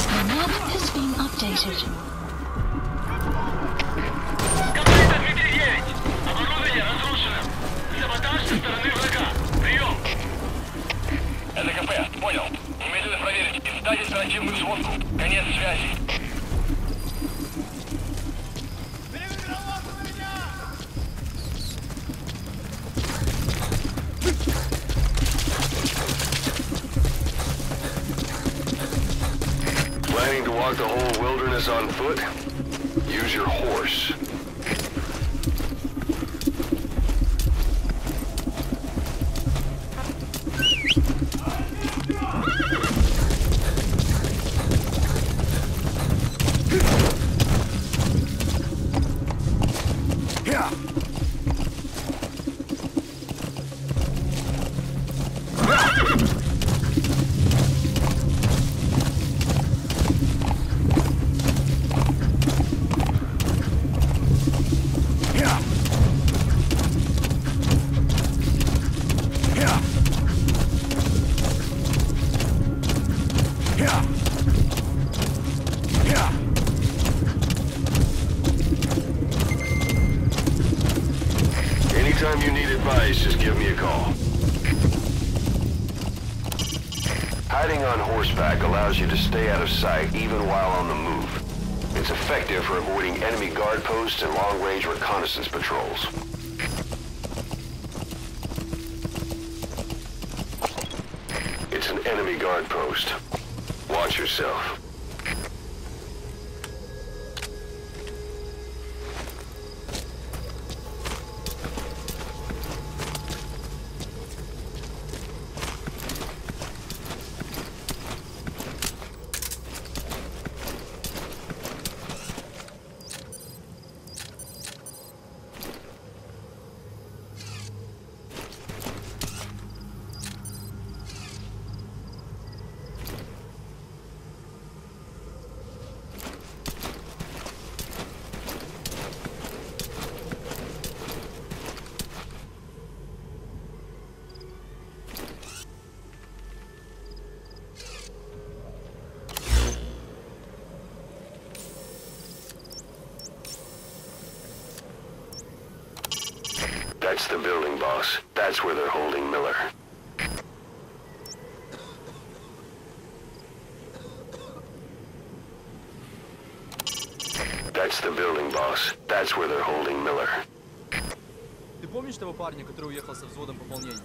The map has been updated. Оборудование разрушено. Саботаж со стороны врага. Прием. Это КП. Понял. Немедленно проверить. Издать оперативную сводку. Конец связи. Planning to walk the whole wilderness on foot? Use your horse. Anytime you need advice, just give me a call. Hiding on horseback allows you to stay out of sight even while on the move. It's effective for avoiding enemy guard posts and long-range reconnaissance patrols. It's an enemy guard post. Watch yourself. That's the building, boss. That's where they're holding Miller. That's the building, boss. That's where they're holding Miller. Ты помнишь того парня, который уехал со взводом пополнения?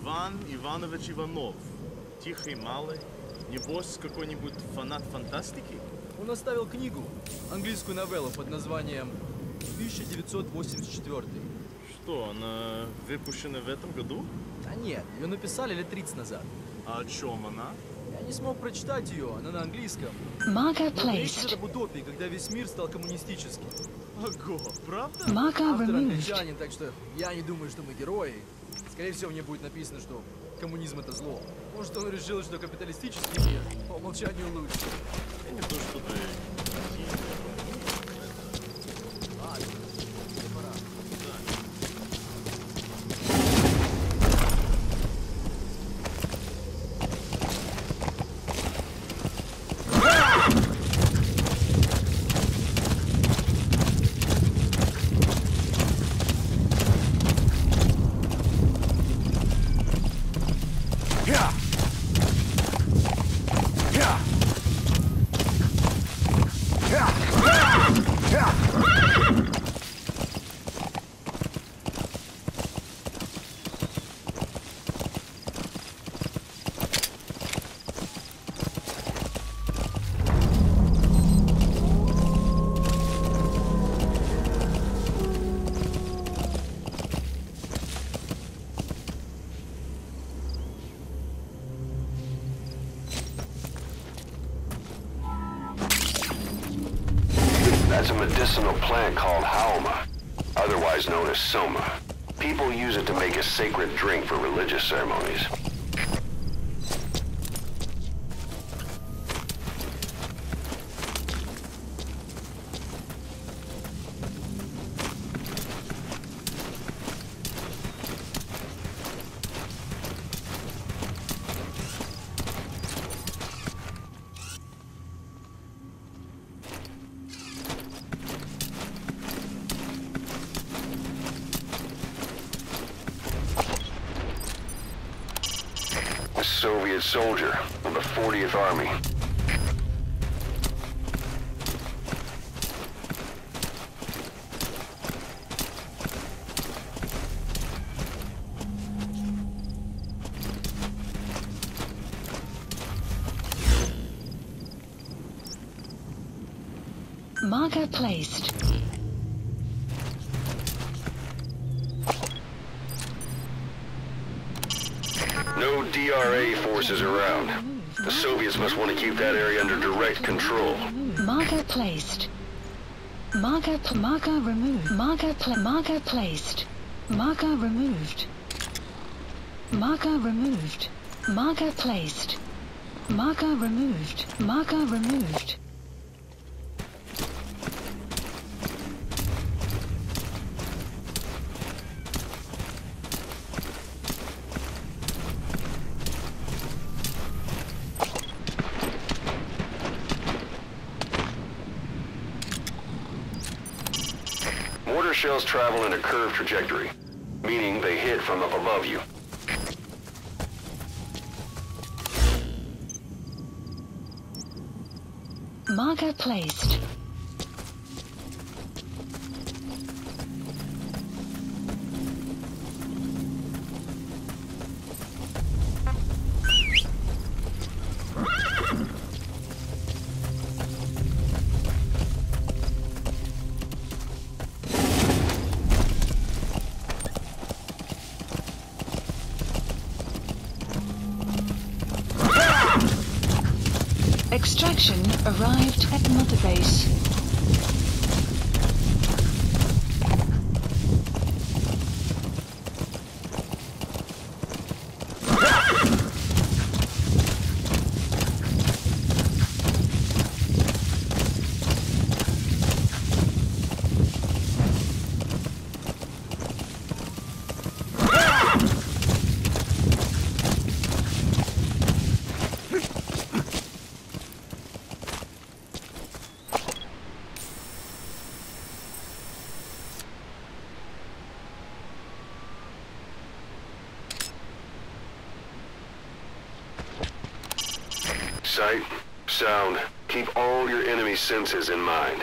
Иван Иванович Иванов. Тихий, малый. Небось, какой-нибудь фанат фантастики? Он оставил книгу, английскую новеллу под названием 1984. Что, она выпущена в этом году? А нет, ее написали лет 30 назад. А о чем она? Я не смог прочитать ее, она на английском. Marker Речь идет placed. об утопии, когда весь мир стал коммунистическим. Ого, правда? Marker Автор removed. англичанин, так что я не думаю, что мы герои. Скорее всего, мне будет написано, что коммунизм это зло. Может, он решил, что капиталистический мир по умолчанию лучше. Я не то чтобы... That's a medicinal plant called haoma, otherwise known as soma. People use it to make a sacred drink for religious ceremonies. A Soviet soldier of the 40th Army. Marker placed. No DRA forces around. The Soviets must want to keep that area under direct control. Marker placed. Marker removed. Marker placed. Marker removed. Marker removed. Marker placed. Marker removed. Marker removed. Mortar shells travel in a curved trajectory, meaning they hit from up above you. Marker placed. Extraction arrived at Mother Base. Sight, sound, keep all your enemy senses in mind.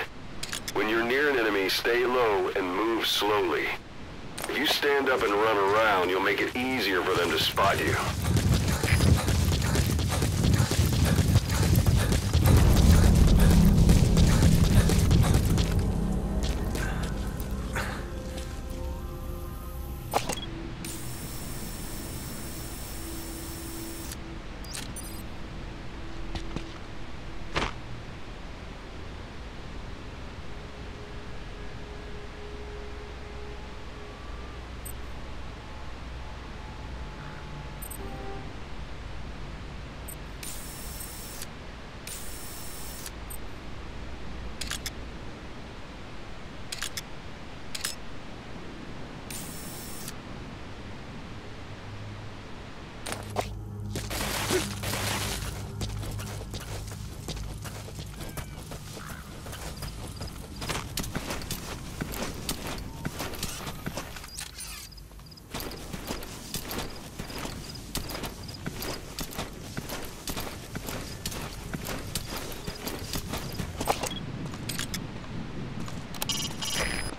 When you're near an enemy, stay low and move slowly. If you stand up and run around, you'll make it easier for them to spot you.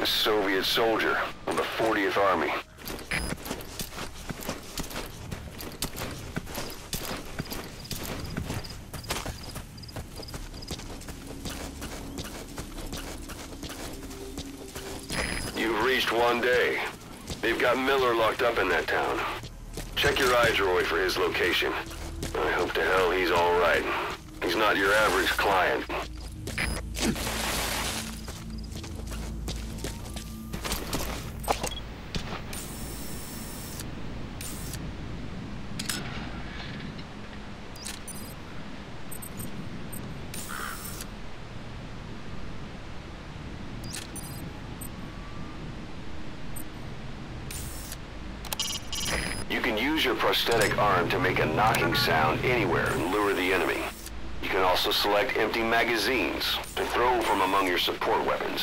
Soviet soldier of the 40th Army. You've reached one day. They've got Miller locked up in that town. Check your iDroid for his location. I hope to hell he's all right. He's not your average client. Use your prosthetic arm to make a knocking sound anywhere and lure the enemy. You can also select empty magazines to throw from among your support weapons.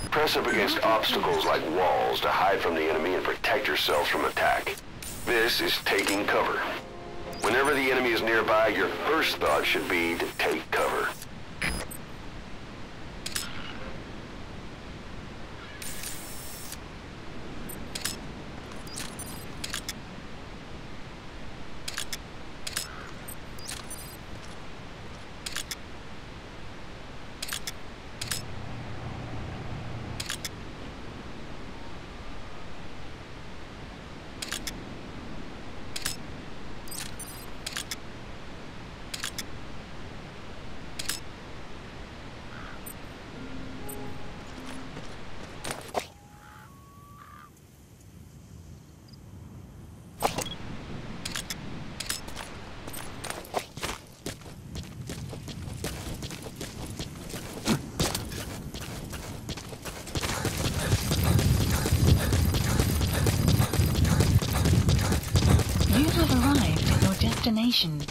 Press up against obstacles like walls to hide from the enemy and protect yourselves from attack. This is taking cover. Whenever the enemy is nearby, your first thought should be to take cover. You have arrived at your destination.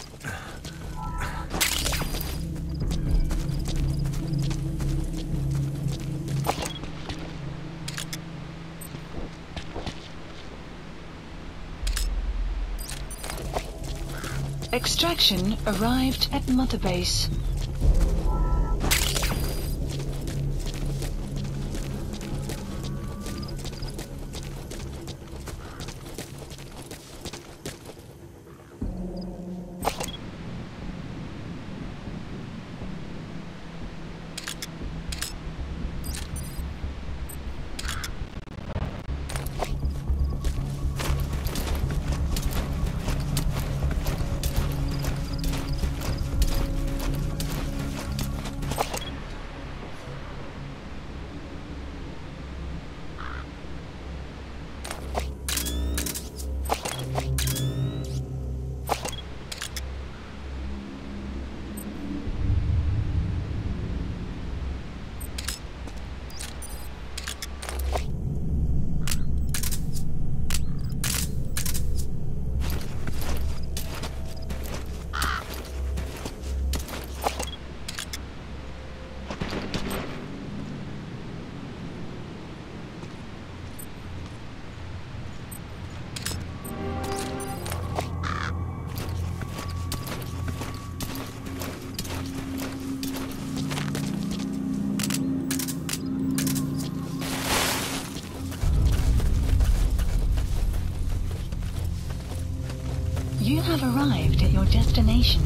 Extraction arrived at Mother Base. You have arrived at your destination.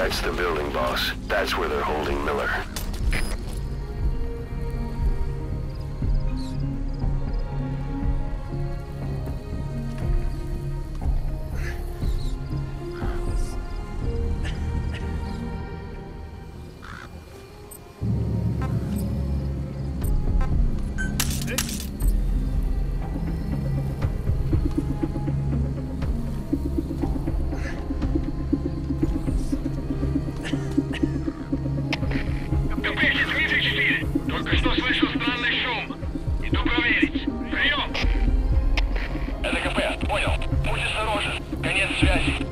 That's the building, boss. That's where they're holding Miller. Только что слышал странный шум. Иду проверить. Прием! Это КП, понял. Будь осторожен. Конец связи.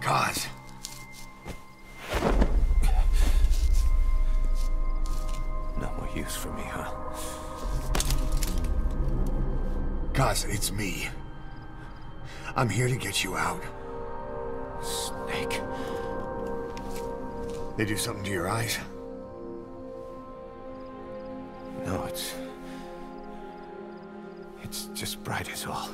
God. No more use for me, huh? Gaz, it's me. I'm here to get you out. Snake. They do something to your eyes? No, it's just bright as all.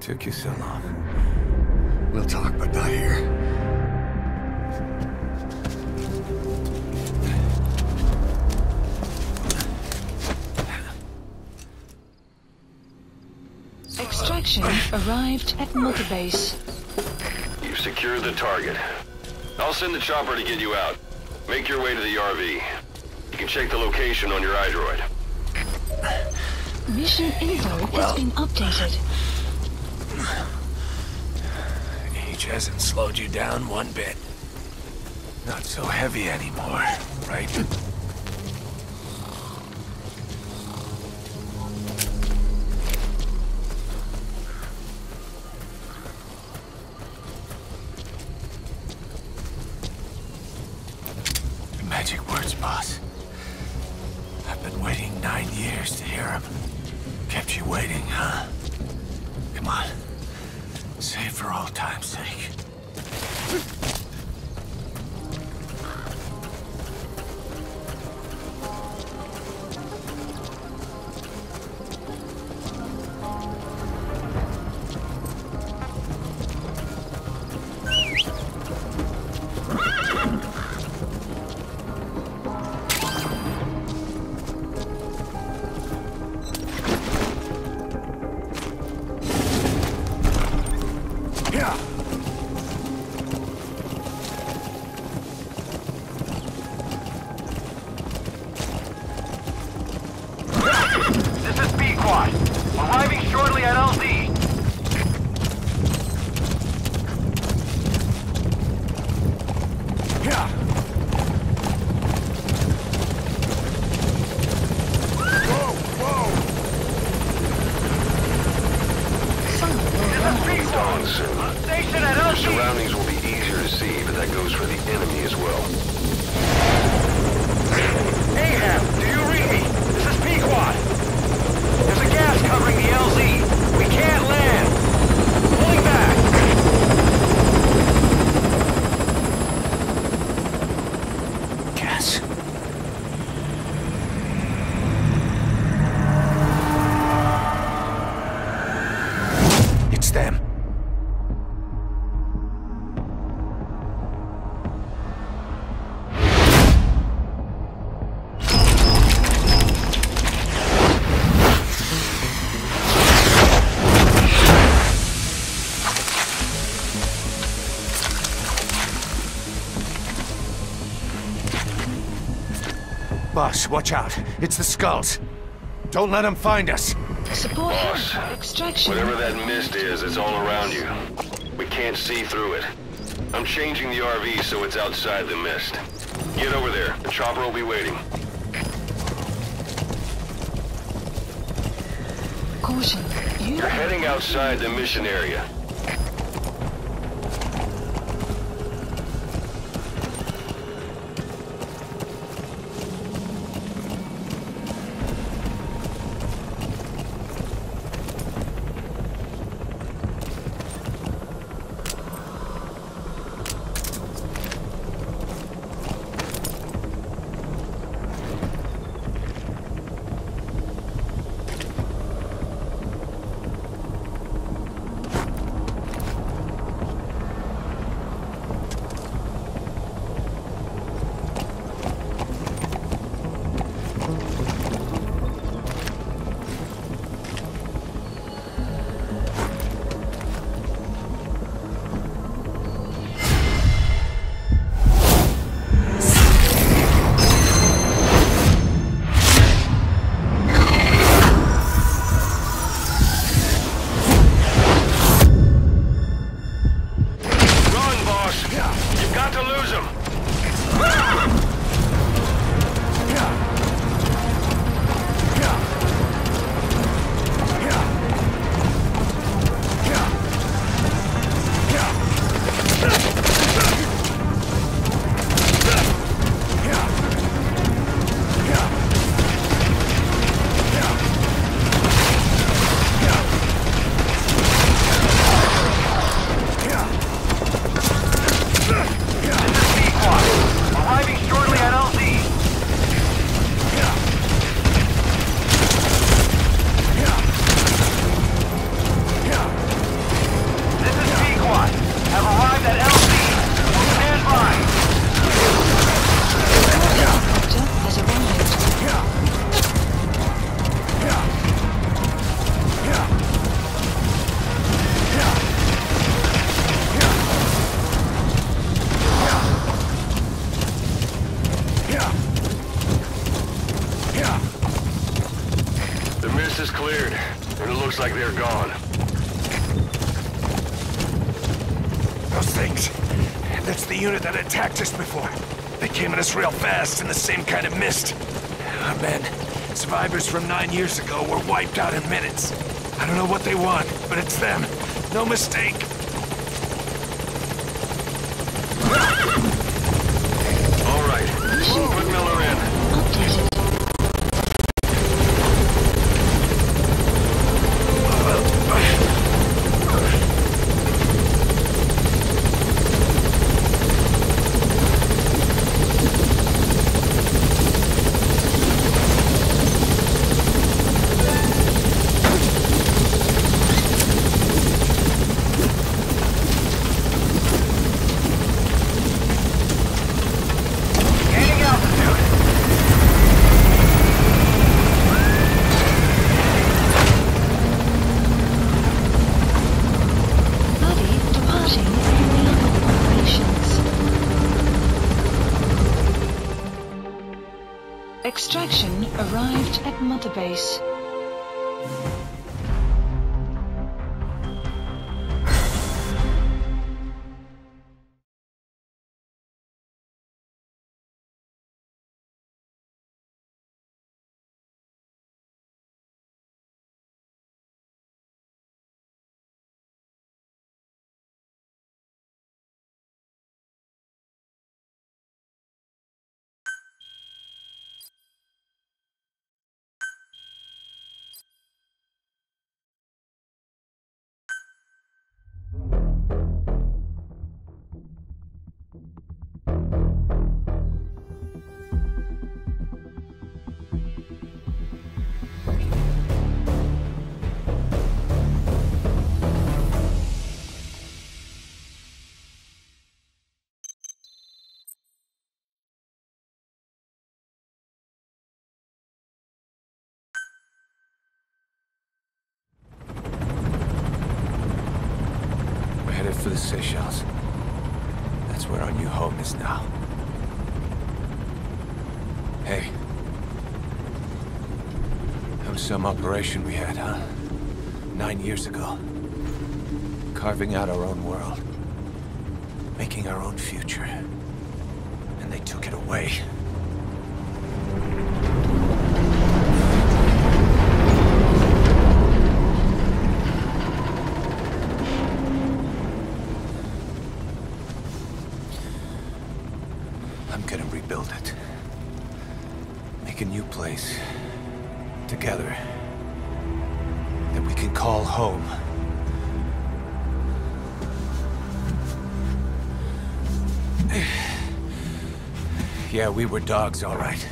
Took you so long. We'll talk, but not here. Extraction arrived at Mother Base. You've secured the target. I'll send the chopper to get you out. Make your way to the RV. You can check the location on your iDroid. Mission info has been updated. Age hasn't slowed you down one bit. Not so heavy anymore, right? Magic words, boss. I've been waiting 9 years to hear them. Kept you waiting, huh? Come on. Say it for all time's sake. Arriving shortly at LZ. Station at LZ. Your surroundings will be easier to see, but that goes for the enemy as well. Ahab, do you read me? This is Pequod. There's a gas covering the LZ. We can't land. Pulling back. Boss, watch out. It's the skulls. Don't let them find us. Support Boss, extraction. whatever that mist is, it's all around you. We can't see through it. I'm changing the RV so it's outside the mist. Get over there. The chopper will be waiting. Caution. You're heading outside the mission area. Is cleared, and it looks like they're gone. Those things. That's the unit that attacked us before. They came at us real fast in the same kind of mist. Oh, man. Survivors from 9 years ago were wiped out in minutes. I don't know what they want, but it's them. No mistake. All right. Put Miller in. Updated. Extraction arrived at Mother Base. For the Seychelles. That's where our new home is now. Hey, was some operation we had, huh? 9 years ago. Carving out our own world. Making our own future. And they took it away. I'm gonna rebuild it. Make a new place. Together. That we can call home. Yeah, we were dogs, all right.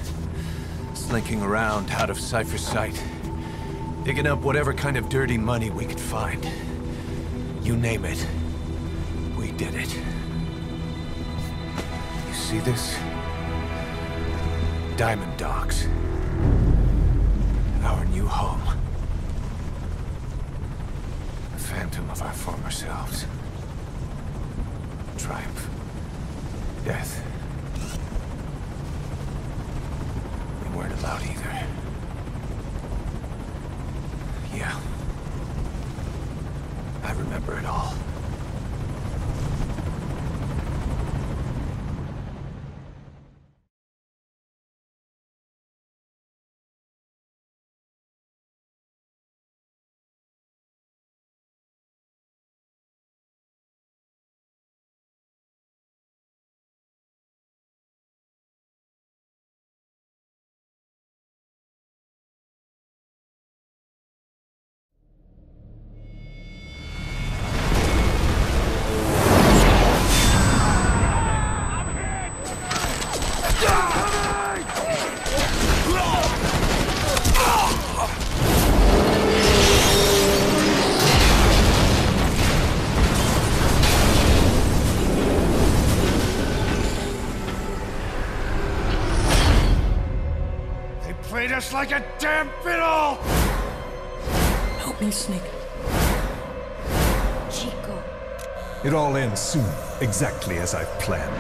Slinking around out of Cypher's sight. Digging up whatever kind of dirty money we could find. You name it. We did it. You see this? Diamond Dogs. Our new home. A phantom of our former selves. Triumph. Death. We weren't allowed either. Yeah. I remember it all. Just like a damn fiddle! Help me, Snake. Chico. It all ends soon, exactly as I've planned.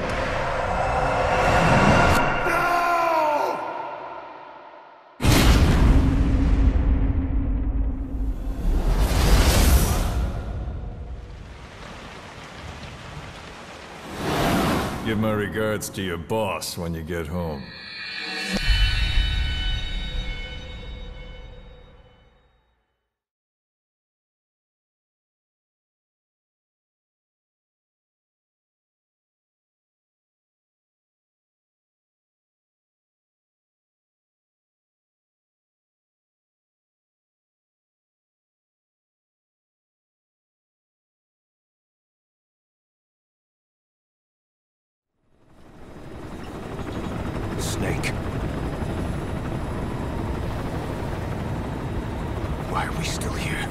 Give my regards to your boss when you get home. Snake. Why are we still here?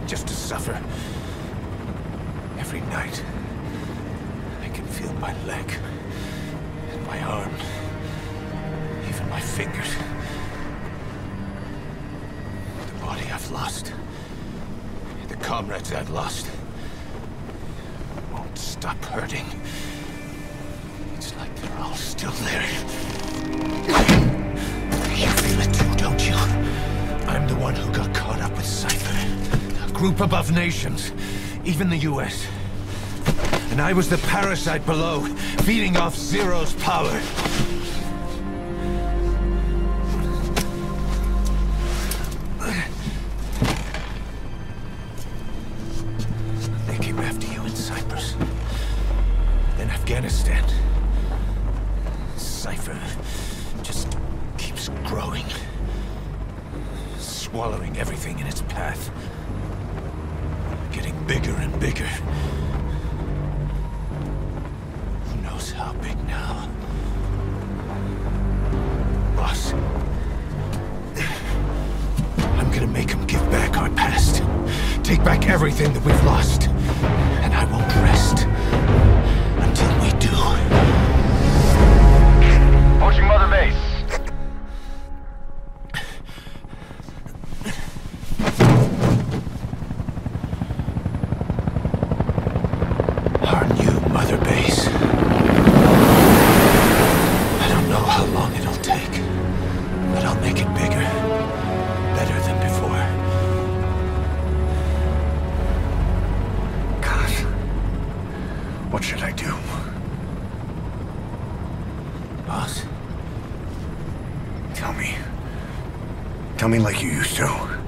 Just to suffer? Every night, I can feel my leg, and my arm, even my fingers. The body I've lost, the comrades I've lost, won't stop hurting. It's like they're all still there. You feel it too, don't you? I'm the one who got caught up with Cypher. A group above nations, even the US. And I was the parasite below, feeding off Zero's power. They came after you in Cyprus. Then Afghanistan. Cypher just keeps growing. Swallowing everything in its path. Getting bigger and bigger. Who knows how big now? Boss. I'm gonna make him give back our past. Take back everything that we've lost. And I won't rest until we do. Approaching Mother Base. Our new Mother Base. I don't know how long it'll take, but I'll make it bigger. What should I do? Boss? Tell me. Tell me like you used to.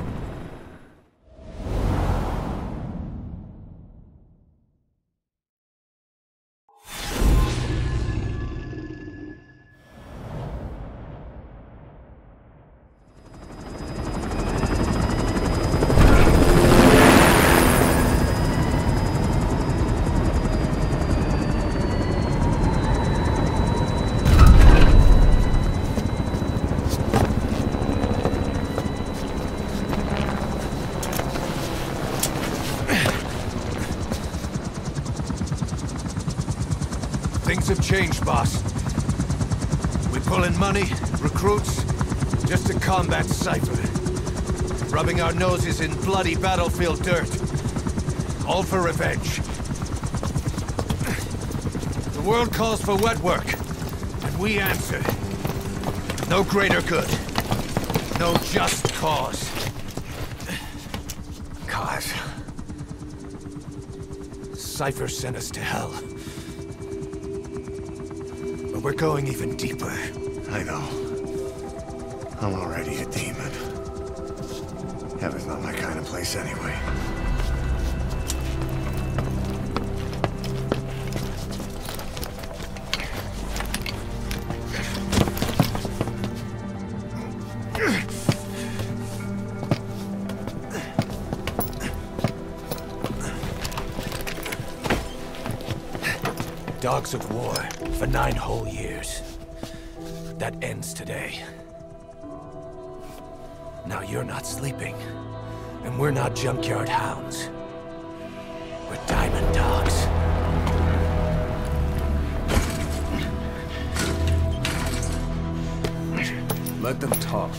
Things have changed, boss. We pull in money, recruits, just to combat Cypher. Rubbing our noses in bloody battlefield dirt. All for revenge. The world calls for wet work, and we answer. No greater good. No just cause. Cause. Cypher sent us to hell. We're going even deeper. I know. I'm already a demon. Heaven's not my kind of place anyway. Dogs of war for 9 whole years. That ends today. Now you're not sleeping, and we're not junkyard hounds. We're diamond dogs. Let them talk.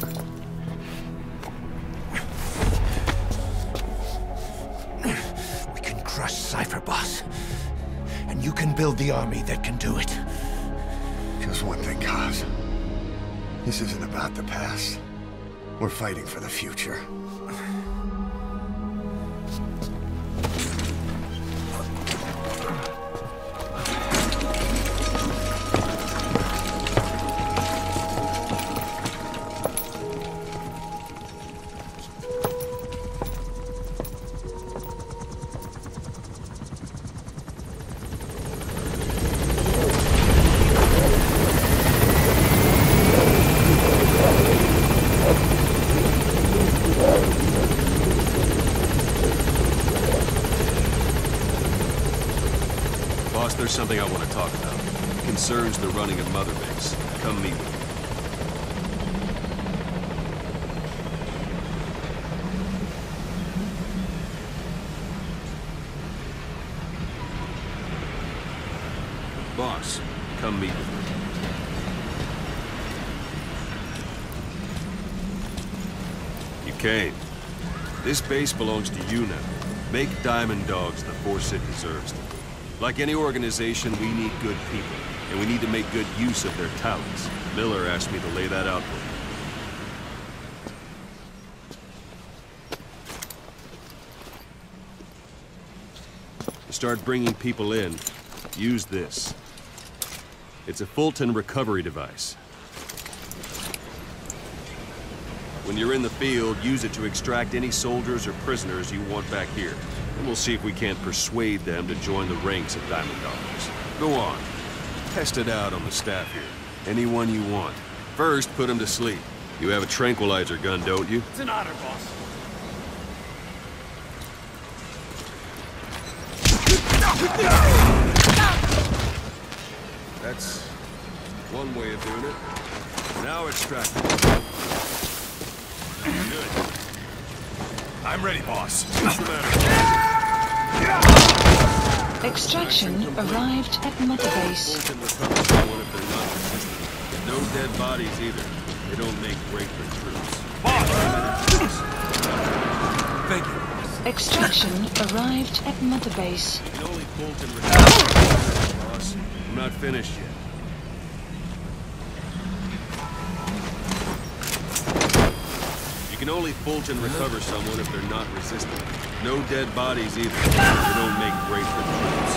We can crush Cypher, boss. And you can build the army that can do it. Just one thing, Kaz. This isn't about the past. We're fighting for the future. Boss, there's something I want to talk about. It concerns the running of Mother Base. Come meet with me. Boss, come meet with me. You came. This base belongs to you now. Make Diamond Dogs the force it deserves. Like any organization, we need good people, and we need to make good use of their talents. Miller asked me to lay that out for you. To start bringing people in, use this. It's a Fulton recovery device. When you're in the field, use it to extract any soldiers or prisoners you want back here. And we'll see if we can't persuade them to join the ranks of Diamond Dogs. Go on. Test it out on the staff here. Anyone you want. First, put them to sleep. You have a tranquilizer gun, don't you? It's an honor, boss. That's one way of doing it. Now extract it. Good. I'm ready, boss. What's the matter? Extraction arrived at Mother Base. No dead bodies either. They don't make great recruits. Thank you. Extraction arrived at Mother Base. You can only bolt and recover, boss. I'm not finished yet. You can only bolt and recover someone if they're not resistant. No dead bodies either. They don't make great recruits.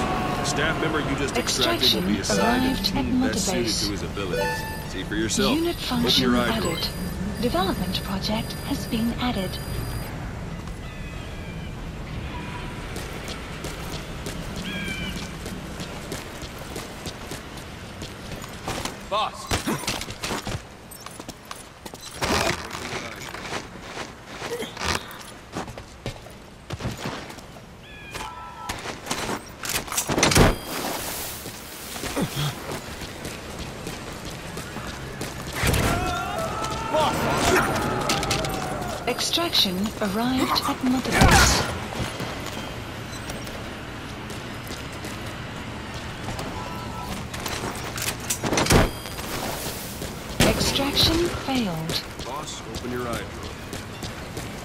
staff member you just extracted will be assigned a team best suited to his abilities. See for yourself. Unit Open function your eye added. droid. Development project has been added. Boss! Extraction arrived at Mother Base. Extraction failed. Boss, open your eye droid.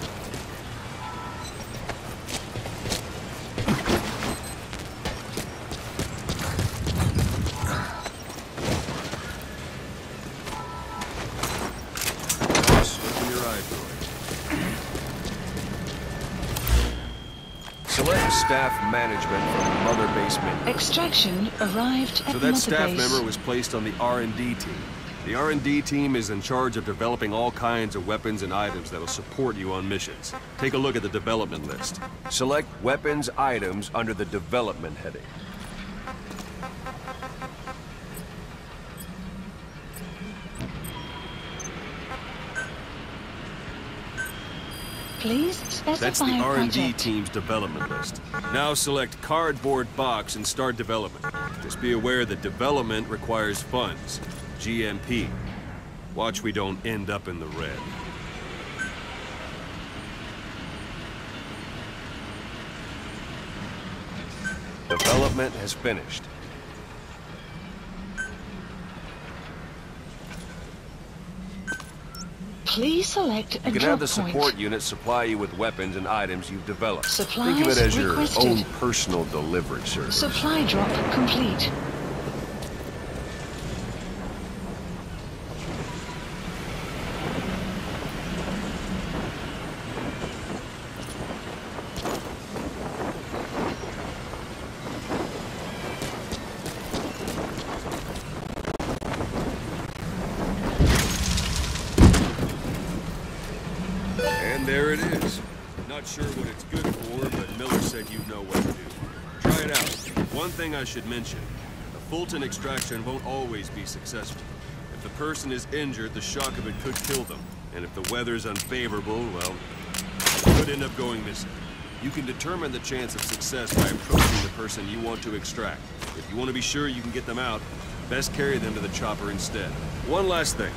Boss, open your eye droid. Select staff management from Mother Base menu. Extraction arrived at So that Mother staff Base. member was placed on the R&D team. The R&D team is in charge of developing all kinds of weapons and items that'll support you on missions. Take a look at the development list. Select weapons items under the development heading. Please specify That's the R&D project. team's development list. Now select cardboard box and start development. Just be aware that development requires funds. GMP. Watch we don't end up in the red. Development has finished. Please select a You can drop have the point. support unit supply you with weapons and items you've developed. Supplies Think of it as your requested. own personal delivery service. Supply drop complete. And there it is. Not sure what it's good for, but Miller said you know what to do. Try it out. One thing I should mention. A Fulton extraction won't always be successful. If the person is injured, the shock of it could kill them. And if the weather's unfavorable, well, it could end up going missing. You can determine the chance of success by approaching the person you want to extract. If you want to be sure you can get them out, best carry them to the chopper instead. One last thing.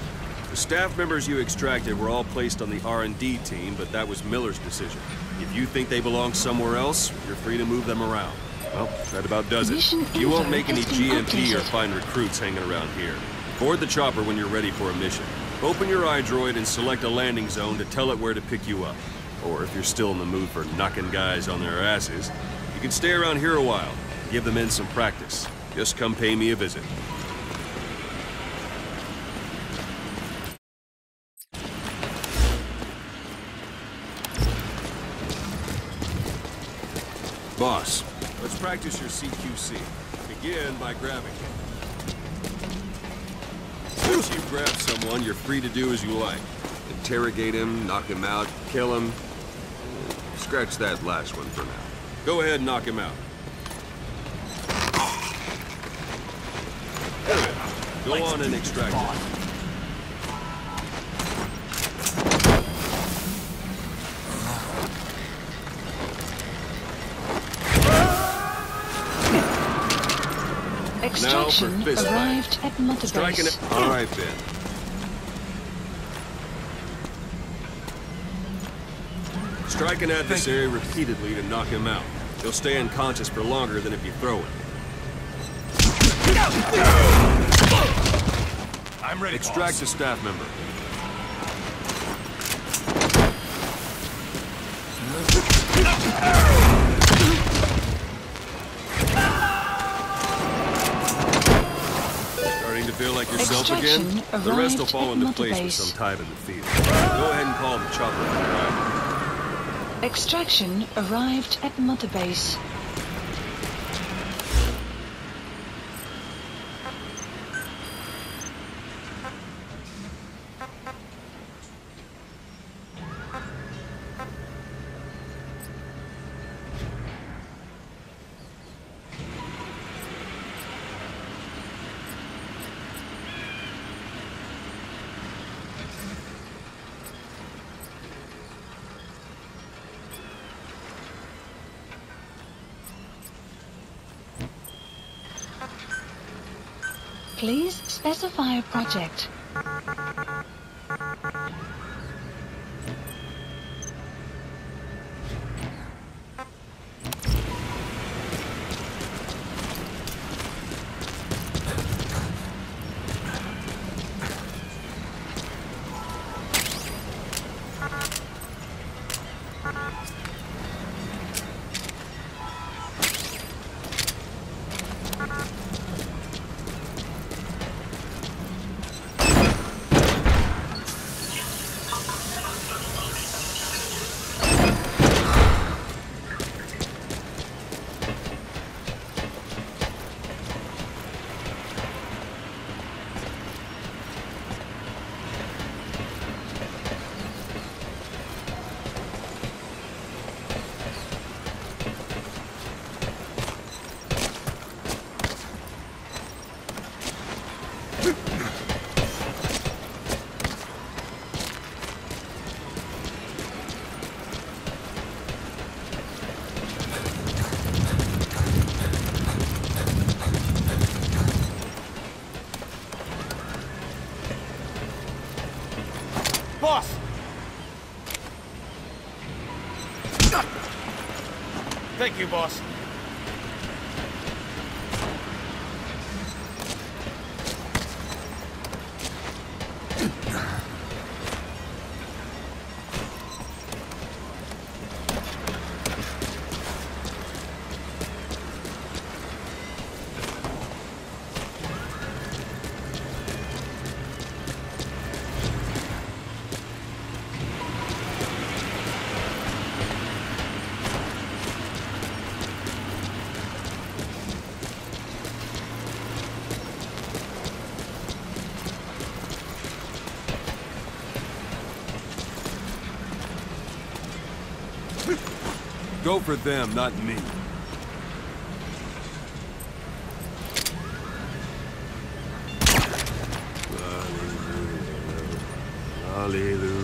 The staff members you extracted were all placed on the R&D team, but that was Miller's decision. If you think they belong somewhere else, you're free to move them around. Well, that about does it. Mission You won't info make any has been GMP or updated. find recruits hanging around here. Board the chopper when you're ready for a mission. Open your eye droid and select a landing zone to tell it where to pick you up. Or if you're still in the mood for knocking guys on their asses, you can stay around here a while, give the men some practice. Just come pay me a visit. Boss, let's practice your CQC. Begin by grabbing him. Once you've grabbed someone, you're free to do as you like. Interrogate him, knock him out, kill him. Scratch that last one for now. Go ahead and knock him out. Good. Go on and extract him. Extraction Now for fist fight. arrived at Mother Striking Base. it. All right, Ben. Strike an adversary repeatedly to knock him out. He'll stay unconscious for longer than if you throw him. I'm ready, Extract boss. a staff member. Starting to feel like yourself again? Extraction The rest will arrived fall at into Mother place with Base. some time in the field. Go ahead and call the chopper when you're out. Extraction arrived at Mother Base. Please specify a project. Boss! Thank you, boss. Go for them, not me. Hallelujah.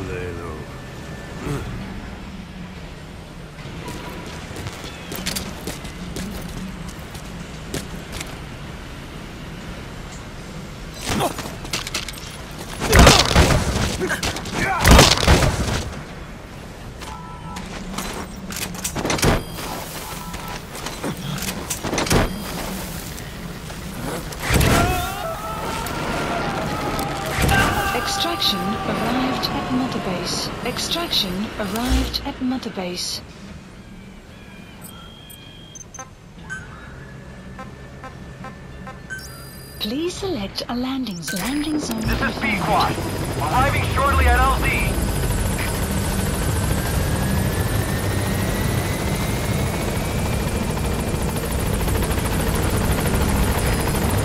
Extraction arrived at Mother Base. Extraction arrived at Mother Base. Please select a landing zone. This is B-Quad. Arriving shortly at LZ.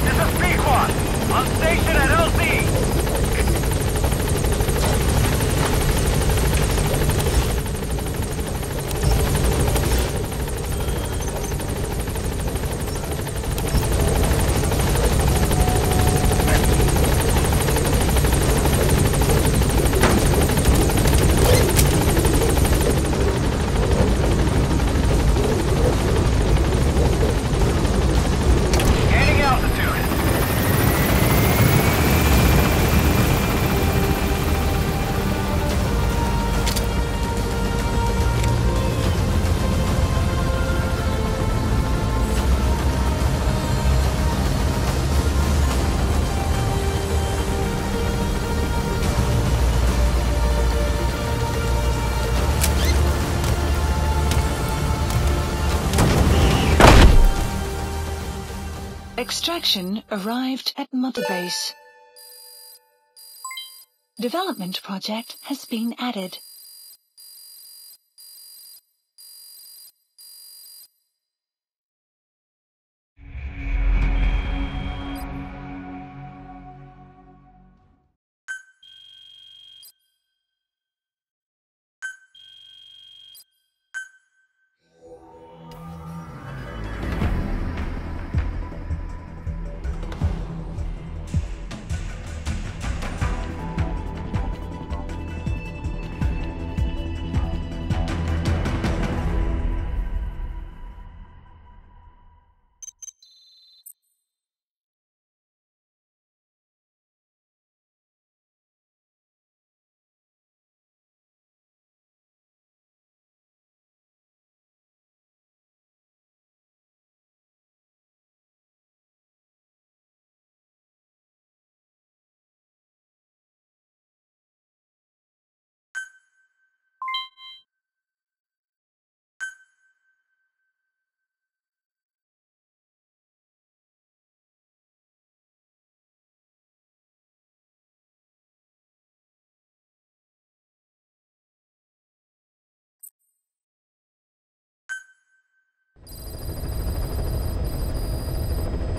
This is B-Quad. On station at LZ. Extraction arrived at Mother Base. Development project has been added.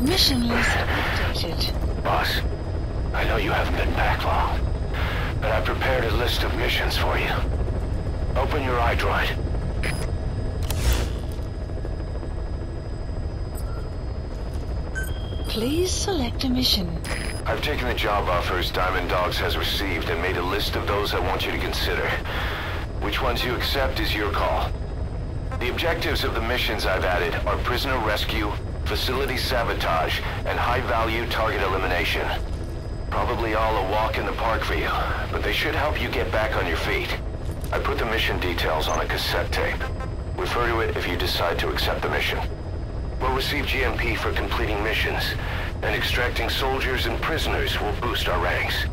Mission list updated. Boss, I know you haven't been back long, but I've prepared a list of missions for you. Open your iDroid. Please select a mission. I've taken the job offers Diamond Dogs has received and made a list of those I want you to consider. Which ones you accept is your call. The objectives of the missions I've added are prisoner rescue, facility sabotage, and high-value target elimination. Probably all a walk in the park for you, but they should help you get back on your feet. I put the mission details on a cassette tape. Refer to it if you decide to accept the mission. We'll receive GMP for completing missions, and extracting soldiers and prisoners will boost our ranks.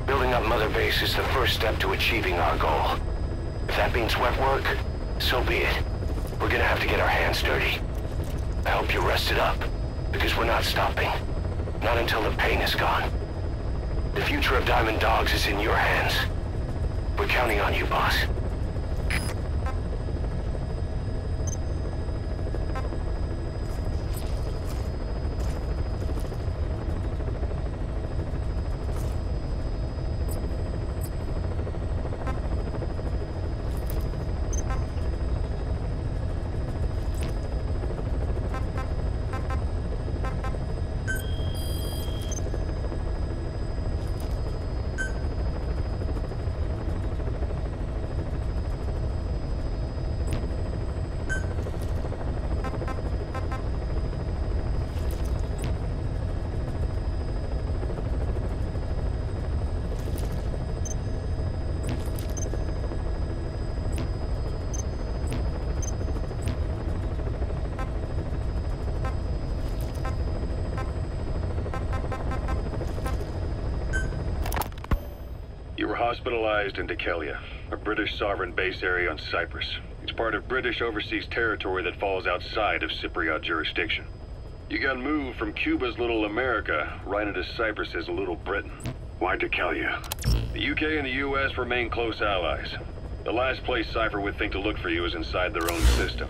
Building up Mother Base is the first step to achieving our goal. If that means wet work, so be it. We're gonna have to get our hands dirty. I hope you're rested up, because we're not stopping. Not until the pain is gone. The future of Diamond Dogs is in your hands. We're counting on you, boss. You were hospitalized in Decalia, a British sovereign base area on Cyprus. It's part of British overseas territory that falls outside of Cypriot jurisdiction. You got moved from Cuba's Little America right into Cyprus's Little Britain. Why Decalia? The UK and the US remain close allies. The last place Cypher would think to look for you is inside their own system.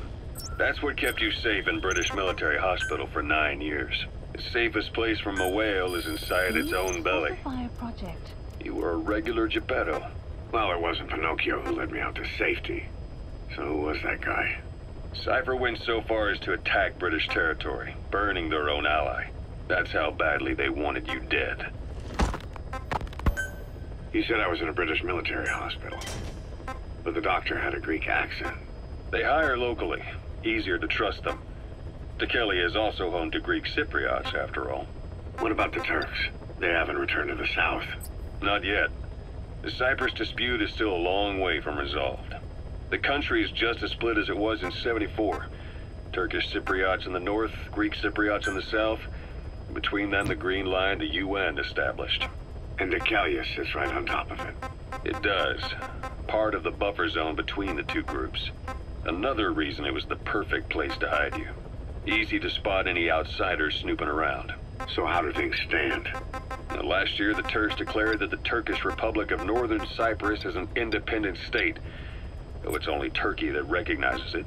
That's what kept you safe in British military hospital for 9 years. The safest place from a whale is inside its own belly. Project. You were a regular Geppetto. Well, it wasn't Pinocchio who led me out to safety. So who was that guy? Cypher went so far as to attack British territory, burning their own ally. That's how badly they wanted you dead. He said I was in a British military hospital. But the doctor had a Greek accent. They hire locally. Easier to trust them. Decalia is also home to Greek Cypriots, after all. What about the Turks? They haven't returned to the south. Not yet. The Cyprus dispute is still a long way from resolved. The country is just as split as it was in '74. Turkish Cypriots in the north, Greek Cypriots in the south. Between them, the Green Line, the UN established. And Decalia sits right on top of it. It does. Part of the buffer zone between the two groups. Another reason it was the perfect place to hide you. Easy to spot any outsiders snooping around. So how do things stand? Now, last year, the Turks declared that the Turkish Republic of Northern Cyprus is an independent state, though it's only Turkey that recognizes it.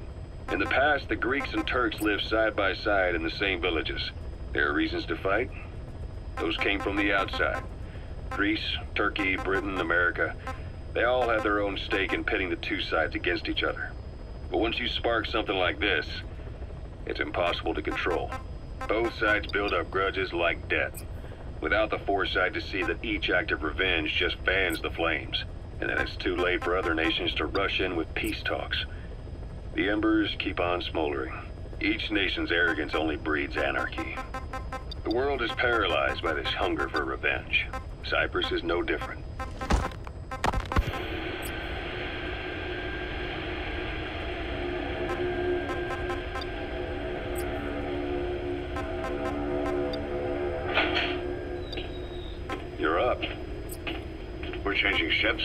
In the past, the Greeks and Turks lived side by side in the same villages. There are reasons to fight. Those came from the outside. Greece, Turkey, Britain, America, they all have their own stake in pitting the two sides against each other. But once you spark something like this, it's impossible to control. Both sides build up grudges like debt, without the foresight to see that each act of revenge just fans the flames, and then it's too late for other nations to rush in with peace talks. The embers keep on smoldering. Each nation's arrogance only breeds anarchy. The world is paralyzed by this hunger for revenge. Cyprus is no different. You're up. We're changing ships?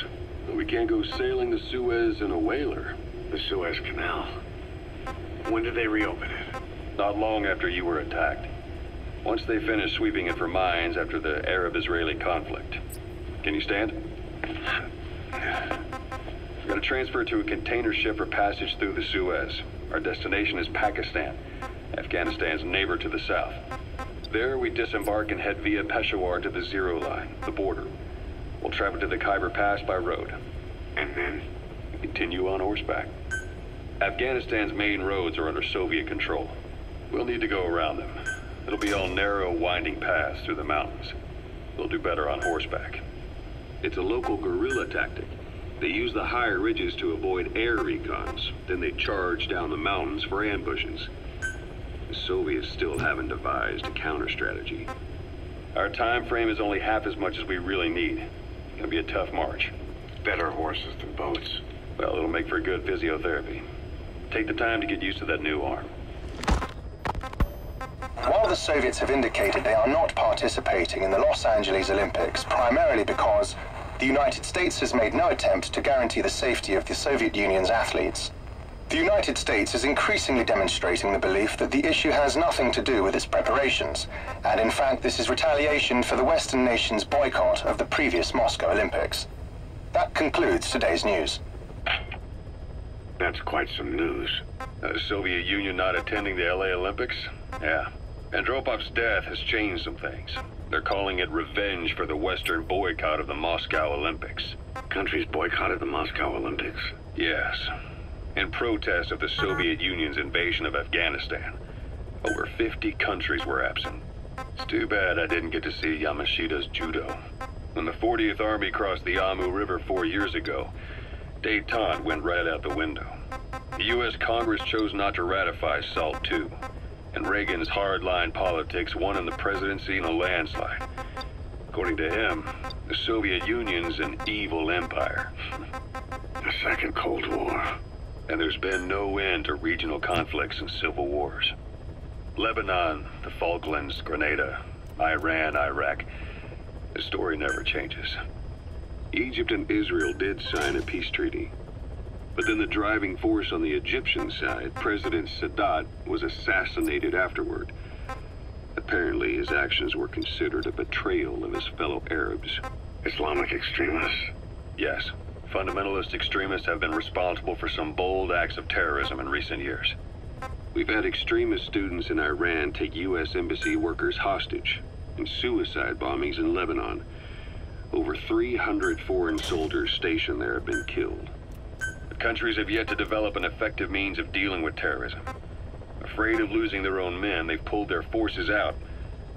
We can't go sailing the Suez in a whaler. The Suez Canal. When did they reopen it? Not long after you were attacked. Once they finished sweeping it for mines after the Arab-Israeli conflict. Can you stand? We're gonna transfer to a container ship for passage through the Suez. Our destination is Pakistan, Afghanistan's neighbor to the south. There, we disembark and head via Peshawar to the Zero Line, the border. We'll travel to the Khyber Pass by road. And then? We continue on horseback. Afghanistan's main roads are under Soviet control. We'll need to go around them. It'll be all narrow, winding paths through the mountains. We'll do better on horseback. It's a local guerrilla tactic. They use the higher ridges to avoid air recons. Then they charge down the mountains for ambushes. The Soviets still haven't devised a counter-strategy. Our time frame is only half as much as we really need. It's gonna be a tough march. Better horses than boats. Well, it'll make for good physiotherapy. Take the time to get used to that new arm. While the Soviets have indicated they are not participating in the Los Angeles Olympics, primarily because the United States has made no attempt to guarantee the safety of the Soviet Union's athletes, the United States is increasingly demonstrating the belief that the issue has nothing to do with its preparations, and in fact this is retaliation for the Western nations' boycott of the previous Moscow Olympics. That concludes today's news. That's quite some news. The Soviet Union not attending the LA Olympics? Yeah. Andropov's death has changed some things. They're calling it revenge for the Western boycott of the Moscow Olympics. Countries boycotted the Moscow Olympics? Yes. In protest of the Soviet Union's invasion of Afghanistan. Over 50 countries were absent. It's too bad I didn't get to see Yamashita's judo. When the 40th Army crossed the Amu River 4 years ago, détente went right out the window. The U.S. Congress chose not to ratify SALT II, and Reagan's hardline politics won in the presidency in a landslide. According to him, the Soviet Union's an evil empire. The Second Cold War. And there's been no end to regional conflicts and civil wars. Lebanon, the Falklands, Grenada, Iran, Iraq. The story never changes. Egypt and Israel did sign a peace treaty. But then the driving force on the Egyptian side, President Sadat, was assassinated afterward. Apparently, his actions were considered a betrayal of his fellow Arabs. Islamic extremists? Yes. Fundamentalist extremists have been responsible for some bold acts of terrorism in recent years. We've had extremist students in Iran take U.S. embassy workers hostage, and suicide bombings in Lebanon. Over 300 foreign soldiers stationed there have been killed. The countries have yet to develop an effective means of dealing with terrorism. Afraid of losing their own men, they've pulled their forces out,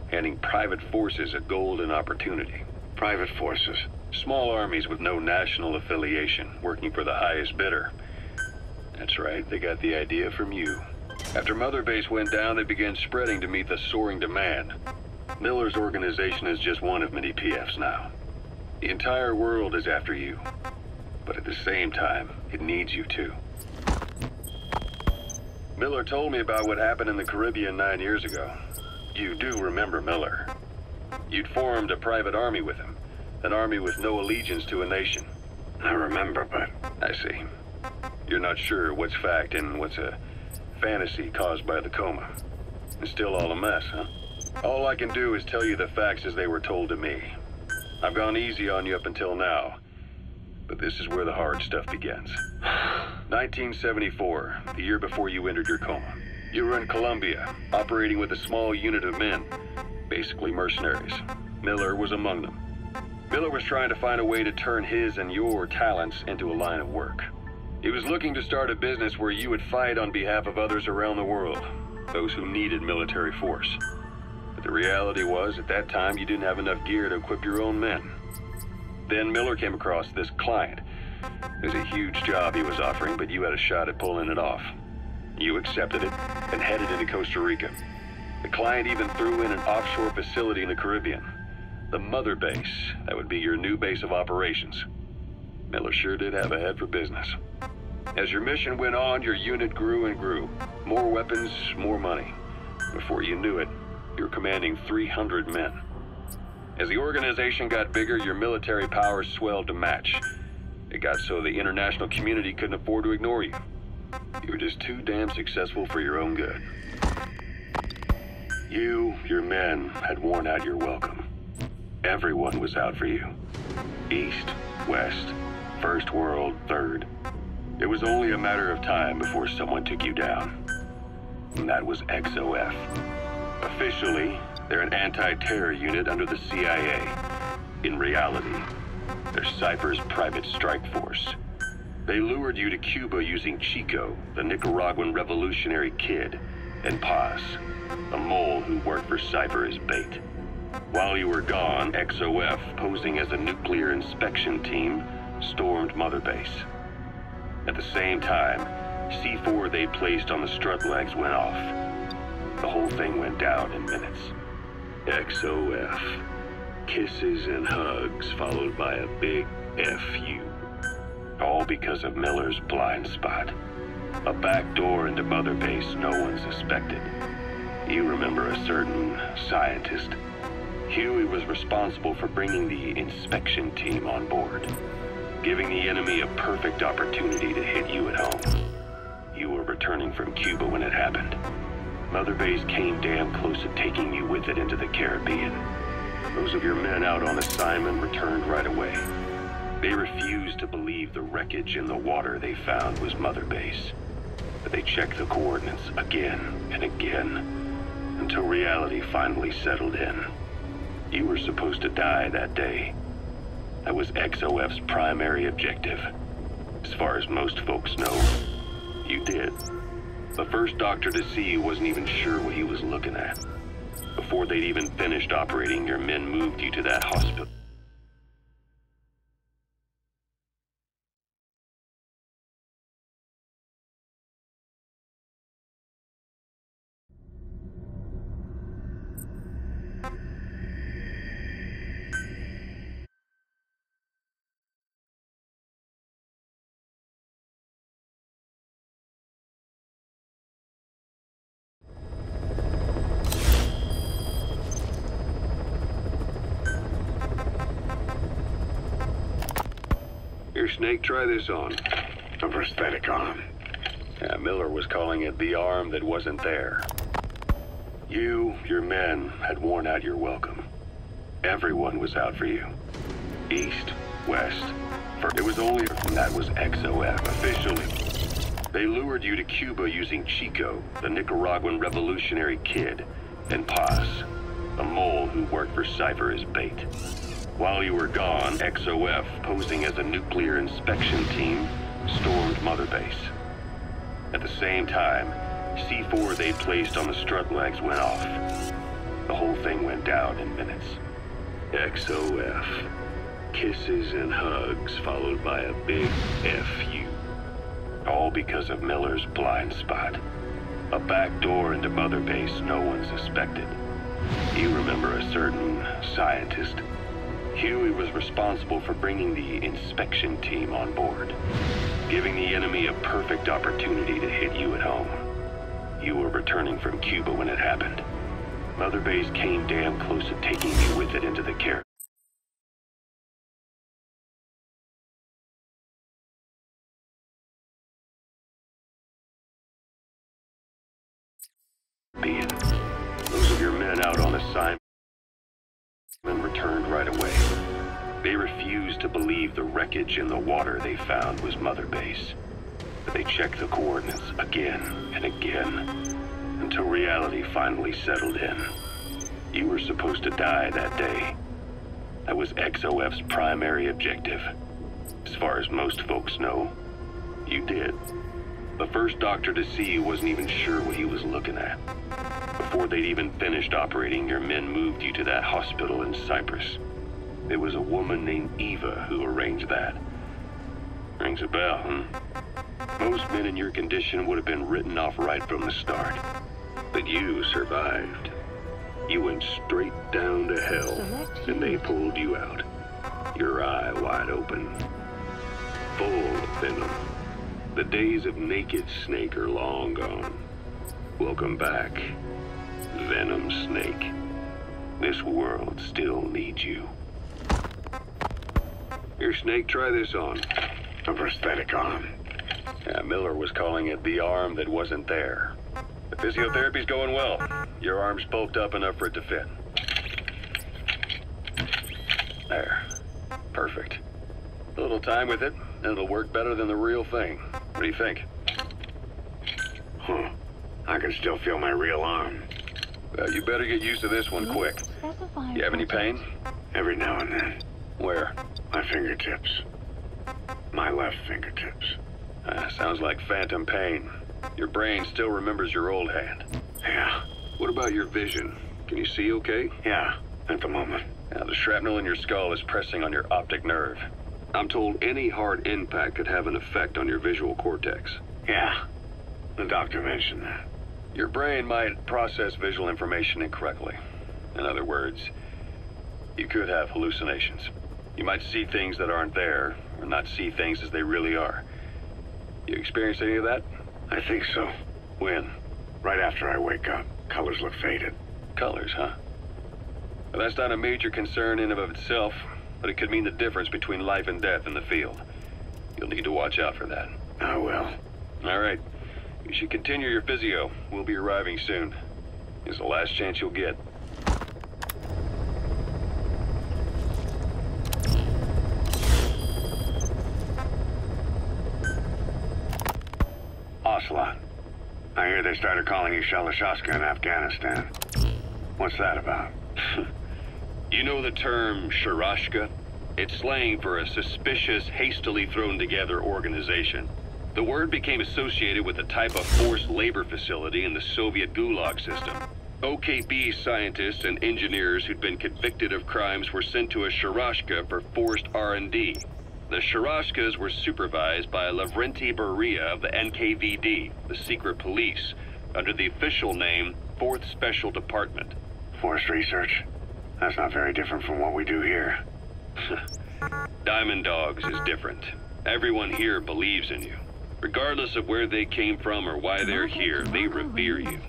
handing private forces a golden opportunity. Private forces? Small armies with no national affiliation, working for the highest bidder. That's right, they got the idea from you. After Mother Base went down, they began spreading to meet the soaring demand. Miller's organization is just one of many PFs now. The entire world is after you. But at the same time, it needs you too. Miller told me about what happened in the Caribbean 9 years ago. You do remember Miller. You'd formed a private army with him. An army with no allegiance to a nation. I remember, but... I see. You're not sure what's fact and what's a fantasy caused by the coma. It's still all a mess, huh? All I can do is tell you the facts as they were told to me. I've gone easy on you up until now. But this is where the hard stuff begins. 1974, the year before you entered your coma. You were in Colombia, operating with a small unit of men. Basically mercenaries. Miller was among them. Miller was trying to find a way to turn his and your talents into a line of work. He was looking to start a business where you would fight on behalf of others around the world, those who needed military force. But the reality was, at that time, you didn't have enough gear to equip your own men. Then Miller came across this client. It was a huge job he was offering, but you had a shot at pulling it off. You accepted it and headed into Costa Rica. The client even threw in an offshore facility in the Caribbean. The Mother Base, that would be your new base of operations. Miller sure did have a head for business. As your mission went on, your unit grew and grew. More weapons, more money. Before you knew it, you were commanding 300 men. As the organization got bigger, your military powers swelled to match. It got so the international community couldn't afford to ignore you. You were just too damn successful for your own good. You, your men, had worn out your welcome. Everyone was out for you. East, West, First World, Third. It was only a matter of time before someone took you down. And that was XOF. Officially, They're an anti-terror unit under the CIA. In reality, they're Cypher's private strike force. They lured you to Cuba using Chico, the Nicaraguan revolutionary kid, and Paz, a mole who worked for Cypher as bait. While you were gone, XOF, posing as a nuclear inspection team, stormed Mother Base. At the same time, C4 they placed on the strut legs went off. The whole thing went down in minutes. XOF. Kisses and hugs, followed by a big FU. All because of Miller's blind spot. A back door into Mother Base no one suspected. You remember a certain scientist. Huey was responsible for bringing the inspection team on board, giving the enemy a perfect opportunity to hit you at home. You were returning from Cuba when it happened. Mother Base came damn close to taking you with it into the Caribbean. Those of your men out on assignment returned right away. They refused to believe the wreckage in the water they found was Mother Base. But they checked the coordinates again and again, until reality finally settled in. You were supposed to die that day. That was XOF's primary objective. As far as most folks know, you did. The first doctor to see you wasn't even sure what he was looking at. Before they'd even finished operating, your men moved you to that hospital. Here, Snake, try this on. A prosthetic arm. Yeah, Miller was calling it the arm that wasn't there. You, your men, had worn out your welcome. Everyone was out for you. East, west, it was only, that was XOF, officially. They lured you to Cuba using Chico, the Nicaraguan revolutionary kid, and Paz, a mole who worked for Cypher as bait. While you were gone, XOF, posing as a nuclear inspection team, stormed Mother Base. At the same time, C4 they placed on the strut legs went off. The whole thing went down in minutes. XOF. Kisses and hugs, followed by a big FU. All because of Miller's blind spot. A back door into Mother Base no one suspected. You remember a certain scientist. Huey was responsible for bringing the inspection team on board, giving the enemy a perfect opportunity to hit you at home. You were returning from Cuba when it happened. Mother Base came damn close to taking you with it into the Caribbean. Those of your men out on assignment returned right away. They refused to believe the wreckage in the water they found was Mother Base. But they checked the coordinates again and again, until reality finally settled in. You were supposed to die that day. That was XOF's primary objective. As far as most folks know, you did. The first doctor to see you wasn't even sure what he was looking at. Before they'd even finished operating, your men moved you to that hospital in Cyprus. It was a woman named Eva who arranged that. Rings a bell, huh? Most men in your condition would have been written off right from the start. But you survived. You went straight down to hell, and they pulled you out. Your eye wide open. Full of venom. The days of naked Snake are long gone. Welcome back, Venom Snake. This world still needs you. Here, Snake, try this on. A prosthetic arm. Yeah, Miller was calling it the arm that wasn't there. The physiotherapy's going well. Your arm's bulked up enough for it to fit. There. Perfect. A little time with it, and it'll work better than the real thing. What do you think? Huh. I can still feel my real arm. Well, you better get used to this one quick. You have any pain? Every now and then. Where? My fingertips. My left fingertips. Sounds like phantom pain. Your brain still remembers your old hand. Yeah. What about your vision? Can you see okay? Yeah, at the moment. Now, the shrapnel in your skull is pressing on your optic nerve. I'm told any hard impact could have an effect on your visual cortex. Yeah, the doctor mentioned that. Your brain might process visual information incorrectly. In other words, you could have hallucinations. You might see things that aren't there, or not see things as they really are. You experience any of that? I think so. When? Right after I wake up. Colors look faded. Colors, huh? Well, that's not a major concern in and of itself, but it could mean the difference between life and death in the field. You'll need to watch out for that. I will. All right. You should continue your physio. We'll be arriving soon. It's the last chance you'll get. Ocelot. I hear they started calling you Shalashaska in Afghanistan. What's that about? You know the term Sharashka? It's slang for a suspicious, hastily thrown together organization. The word became associated with a type of forced labor facility in the Soviet Gulag system. OKB scientists and engineers who'd been convicted of crimes were sent to a Sharashka for forced R&D. The Sharashkas were supervised by Lavrenti Beria of the NKVD, the secret police, under the official name 4th Special Department. Forced research? That's not very different from what we do here. Diamond Dogs is different. Everyone here believes in you. Regardless of where they came from or why they're here, they revere you.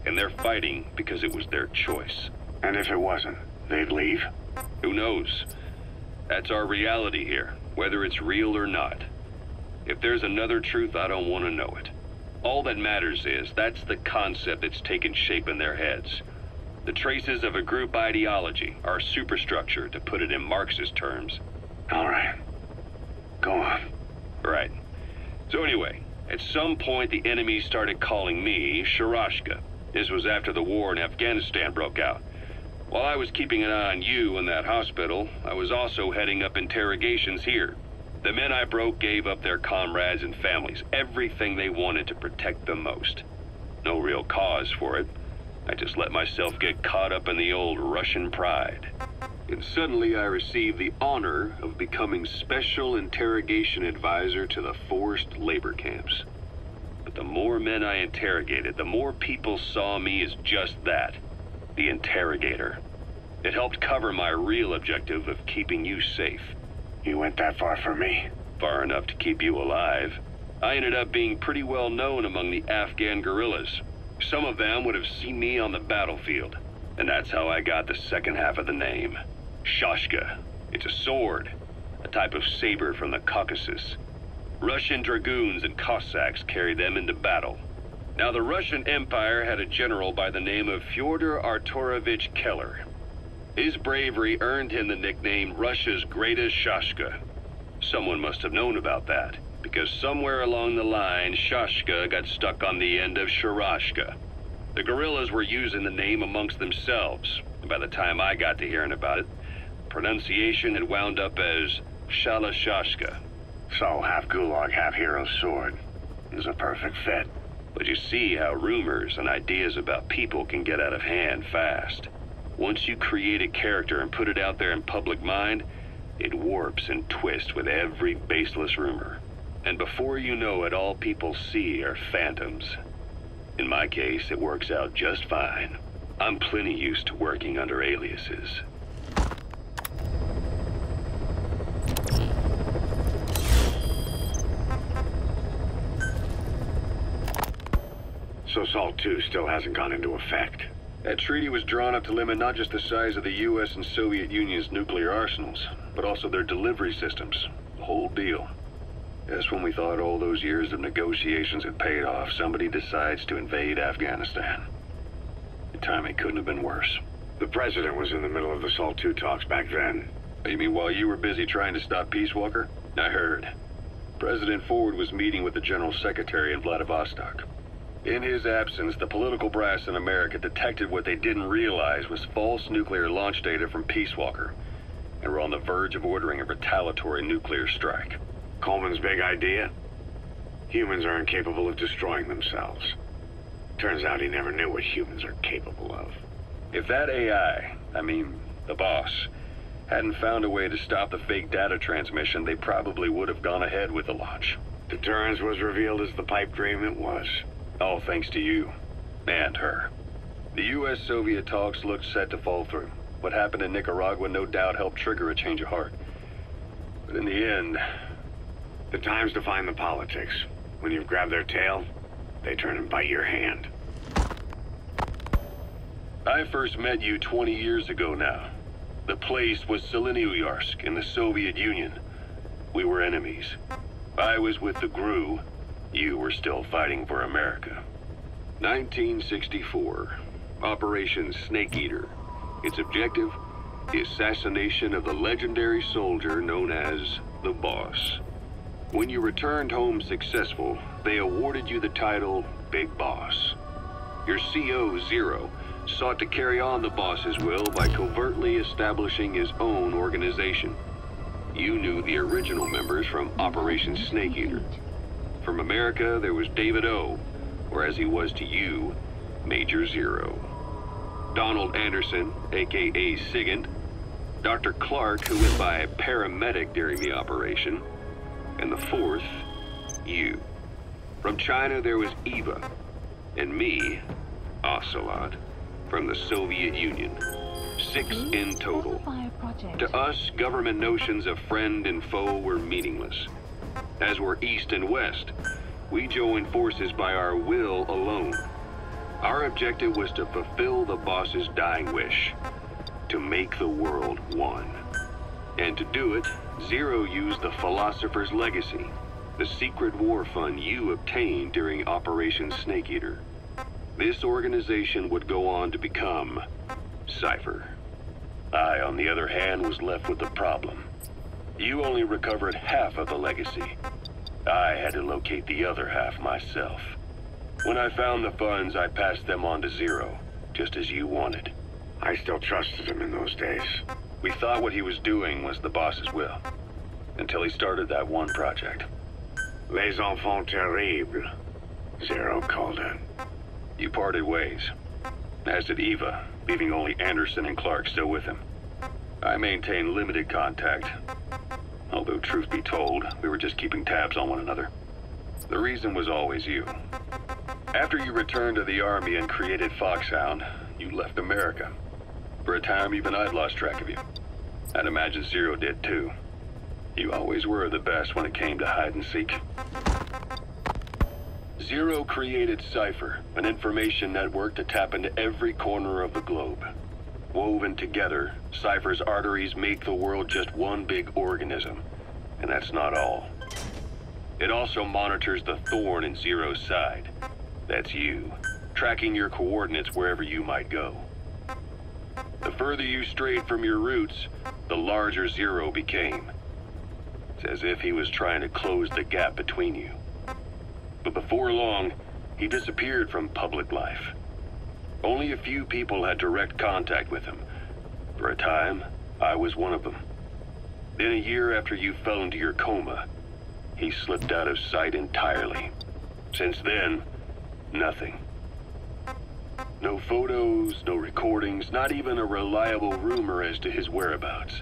And they're fighting because it was their choice. And if it wasn't, they'd leave? Who knows? That's our reality here, whether it's real or not. If there's another truth, I don't want to know it. All that matters is that's the concept that's taken shape in their heads. The traces of a group ideology, our superstructure, to put it in Marxist terms. All right. Go on. Right. So anyway, at some point the enemy started calling me Sharashka. This was after the war in Afghanistan broke out. While I was keeping an eye on you in that hospital, I was also heading up interrogations here. The men I broke gave up their comrades and families, everything they wanted to protect them most. No real cause for it. I just let myself get caught up in the old Russian pride. And suddenly I received the honor of becoming Special Interrogation Advisor to the forced labor camps. But the more men I interrogated, the more people saw me as just that, the interrogator. It helped cover my real objective of keeping you safe. You went that far for me? Far enough to keep you alive. I ended up being pretty well known among the Afghan guerrillas. Some of them would have seen me on the battlefield, and that's how I got the second half of the name. Shashka. It's a sword, a type of saber from the Caucasus. Russian dragoons and Cossacks carried them into battle. Now, the Russian Empire had a general by the name of Fyodor Arturovich Keller. His bravery earned him the nickname Russia's Greatest Shashka. Someone must have known about that, because somewhere along the line, Shashka got stuck on the end of Sharashka. The guerrillas were using the name amongst themselves, and by the time I got to hearing about it, pronunciation had wound up as Shalashashka. So, half Gulag, half Hero Sword. Is a perfect fit. But you see how rumors and ideas about people can get out of hand fast. Once you create a character and put it out there in public mind, it warps and twists with every baseless rumor. And before you know it, all people see are phantoms. In my case, it works out just fine. I'm plenty used to working under aliases. So SALT II still hasn't gone into effect. That treaty was drawn up to limit not just the size of the U.S. and Soviet Union's nuclear arsenals, but also their delivery systems. The whole deal. Just when we thought all those years of negotiations had paid off, somebody decides to invade Afghanistan. The timing couldn't have been worse. The president was in the middle of the SALT II talks back then. You mean while you were busy trying to stop Peace Walker? I heard. President Ford was meeting with the General Secretary in Vladivostok. In his absence, the political brass in America detected what they didn't realize was false nuclear launch data from Peace Walker, and were on the verge of ordering a retaliatory nuclear strike. Coleman's big idea? Humans are incapable of destroying themselves. Turns out he never knew what humans are capable of. If that AI, I mean, the boss, hadn't found a way to stop the fake data transmission, they probably would have gone ahead with the launch. Deterrence was revealed as the pipe dream it was. All thanks to you. And her. The U.S.-Soviet talks looked set to fall through. What happened in Nicaragua no doubt helped trigger a change of heart. But in the end... The time's to find the politics. When you've grabbed their tail, they turn and bite your hand. I first met you 20 years ago now. The place was Selenouyarsk in the Soviet Union. We were enemies. I was with the GRU. You were still fighting for America. 1964. Operation Snake Eater. Its objective? The assassination of the legendary soldier known as the Boss. When you returned home successful, they awarded you the title Big Boss. Your CO, Zero, sought to carry on the boss's will by covertly establishing his own organization. You knew the original members from Operation Snake Eater. From America, there was David O, or as he was to you, Major Zero. Donald Anderson, aka Sigint, Dr. Clark, who went by paramedic during the operation, and the fourth, you. From China, there was Eva, and me, Ocelot, from the Soviet Union. 6 in total. To us, government notions of friend and foe were meaningless. As were East and West, we joined forces by our will alone. Our objective was to fulfill the boss's dying wish, to make the world one. And to do it, Zero used the Philosopher's Legacy, the secret war fund you obtained during Operation Snake Eater. This organization would go on to become Cypher. I, on the other hand, was left with the problem. You only recovered half of the legacy. I had to locate the other half myself. When I found the funds, I passed them on to Zero, just as you wanted. I still trusted him in those days. We thought what he was doing was the boss's will, until he started that one project. Les enfants terribles, Zero called it. You parted ways, as did Eva, leaving only Anderson and Clark still with him. I maintained limited contact, although truth be told, we were just keeping tabs on one another. The reason was always you. After you returned to the Army and created Foxhound, you left America. For a time, even I'd lost track of you. I'd imagine Zero did too. You always were the best when it came to hide and seek. Zero created Cypher, an information network to tap into every corner of the globe. Woven together, Cypher's arteries make the world just one big organism. And that's not all. It also monitors the thorn in Zero's side. That's you, tracking your coordinates wherever you might go. The further you strayed from your roots, the larger Zero became. It's as if he was trying to close the gap between you. But before long, he disappeared from public life. Only a few people had direct contact with him. For a time, I was one of them. Then a year after you fell into your coma, he slipped out of sight entirely. Since then, nothing. No photos, no recordings, not even a reliable rumor as to his whereabouts.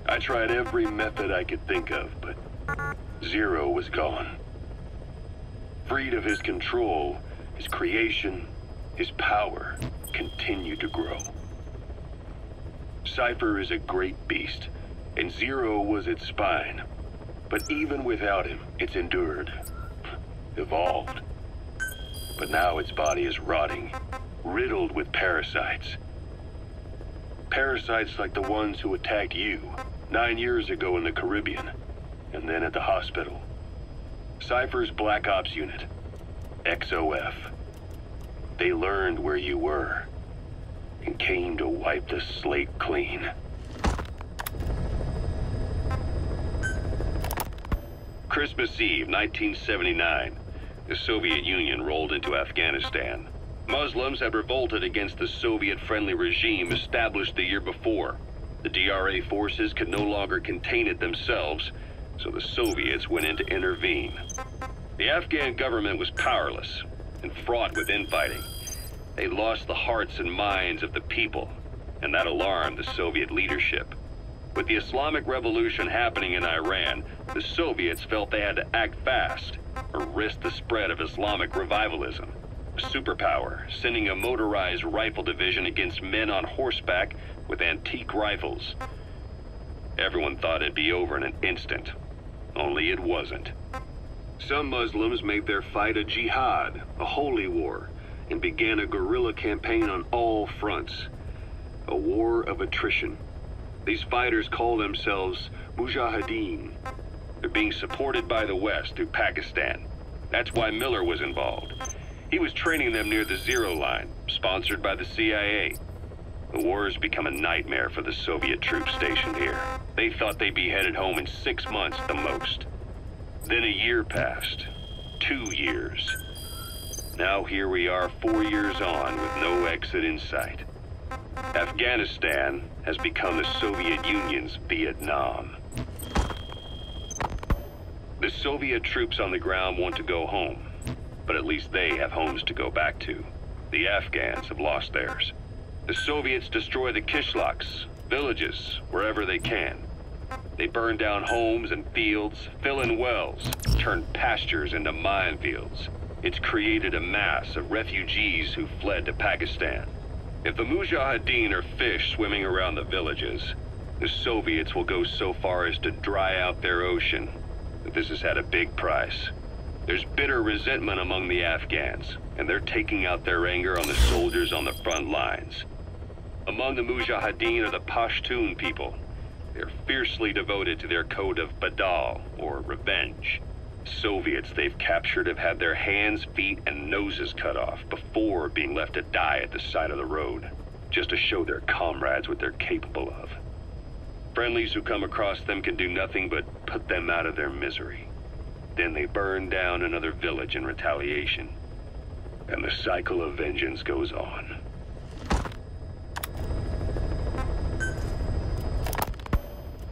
I tried every method I could think of, but Zero was gone. Freed of his control, his creation, his power continued to grow. Cypher is a great beast, and Zero was its spine. But even without him, it's endured, evolved. But now its body is rotting, riddled with parasites. Parasites like the ones who attacked you 9 years ago in the Caribbean, and then at the hospital. Cypher's Black Ops Unit, XOF. They learned where you were, and came to wipe the slate clean. Christmas Eve, 1979. the Soviet Union rolled into Afghanistan. Muslims had revolted against the Soviet-friendly regime established the year before. The DRA forces could no longer contain it themselves, so the Soviets went in to intervene. The Afghan government was powerless and fraught with infighting. They lost the hearts and minds of the people, and that alarmed the Soviet leadership. With the Islamic Revolution happening in Iran, the Soviets felt they had to act fast or risk the spread of Islamic revivalism. A superpower, sending a motorized rifle division against men on horseback with antique rifles. Everyone thought it'd be over in an instant, only it wasn't. Some Muslims made their fight a jihad, a holy war, and began a guerrilla campaign on all fronts. A war of attrition. These fighters call themselves Mujahideen. They're being supported by the West through Pakistan. That's why Miller was involved. He was training them near the Zero Line, sponsored by the CIA. The war has become a nightmare for the Soviet troops stationed here. They thought they'd be headed home in 6 months at the most. Then a year passed. 2 years. Now here we are 4 years on with no exit in sight. Afghanistan has become the Soviet Union's Vietnam. The Soviet troops on the ground want to go home, but at least they have homes to go back to. The Afghans have lost theirs. The Soviets destroy the kishlaks, villages, wherever they can. They burn down homes and fields, fill in wells, turn pastures into minefields. It's created a mass of refugees who fled to Pakistan. If the Mujahideen are fish swimming around the villages, the Soviets will go so far as to dry out their ocean. But this has had a big price. There's bitter resentment among the Afghans, and they're taking out their anger on the soldiers on the front lines. Among the Mujahideen are the Pashtun people. They're fiercely devoted to their code of Badal, or revenge. Soviets they've captured have had their hands, feet, and noses cut off before being left to die at the side of the road, just to show their comrades what they're capable of. Friendlies who come across them can do nothing but put them out of their misery. Then they burn down another village in retaliation. And the cycle of vengeance goes on.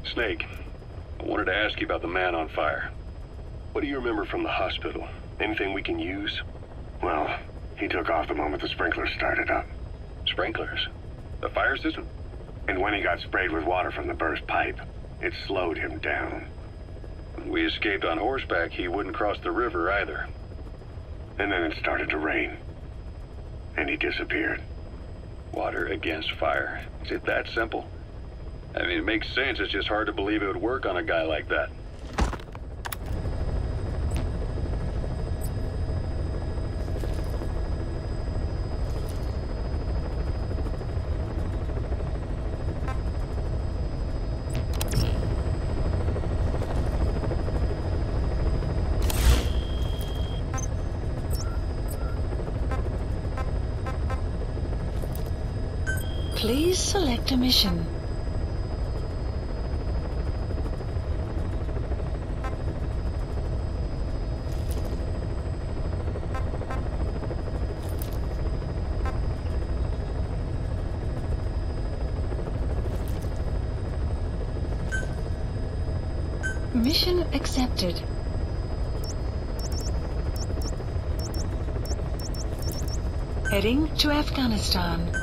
Snake, I wanted to ask you about the man on fire. What do you remember from the hospital? Anything we can use? Well, he took off the moment the sprinklers started up. Sprinklers? The fire system? And when he got sprayed with water from the burst pipe, it slowed him down. When we escaped on horseback, he wouldn't cross the river either. And then it started to rain. And he disappeared. Water against fire. Is it that simple? I mean, it makes sense. It's just hard to believe it would work on a guy like that. Please select a mission. Mission accepted. Heading to Afghanistan.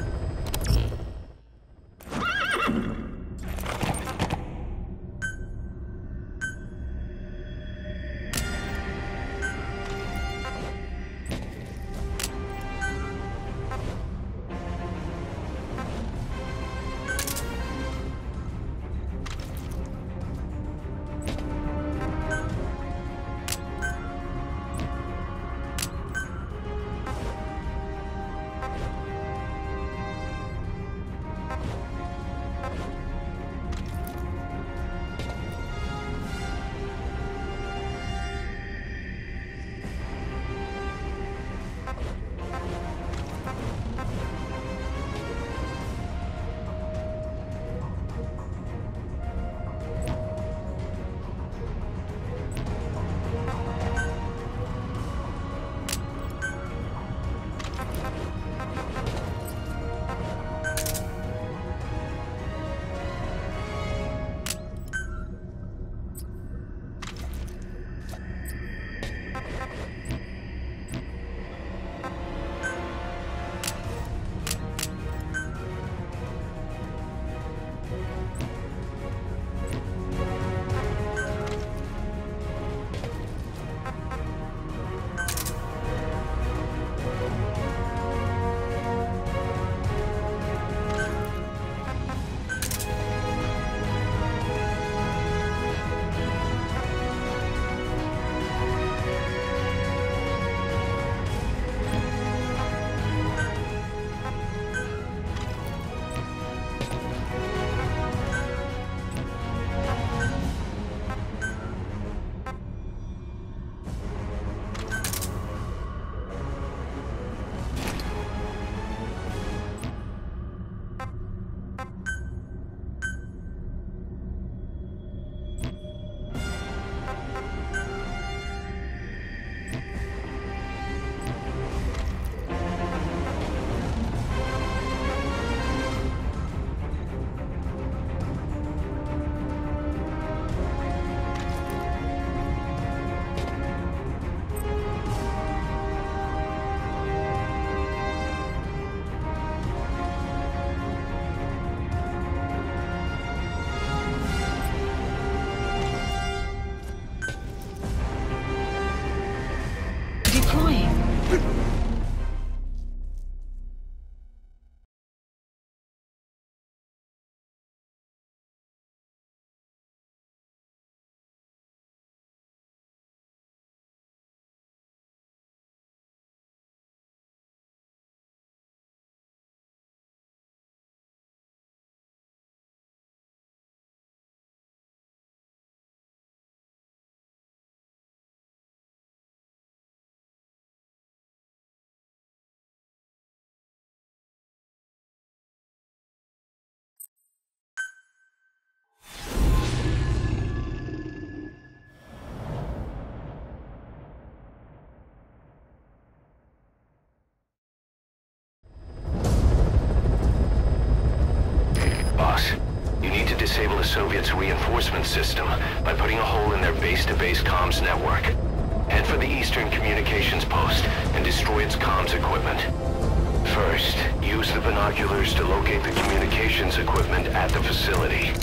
Soviets' reinforcement system by putting a hole in their base-to-base comms network. Head for the eastern communications post and destroy its comms equipment. First, use the binoculars to locate the communications equipment at the facility.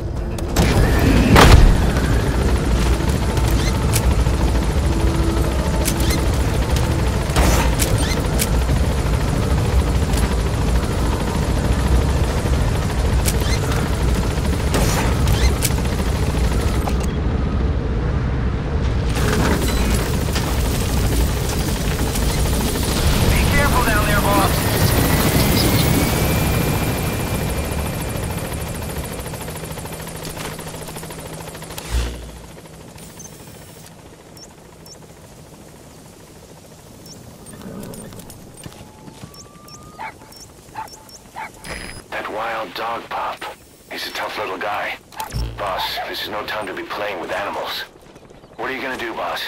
Dog Pop. He's a tough little guy. Boss, this is no time to be playing with animals. What are you gonna do, boss?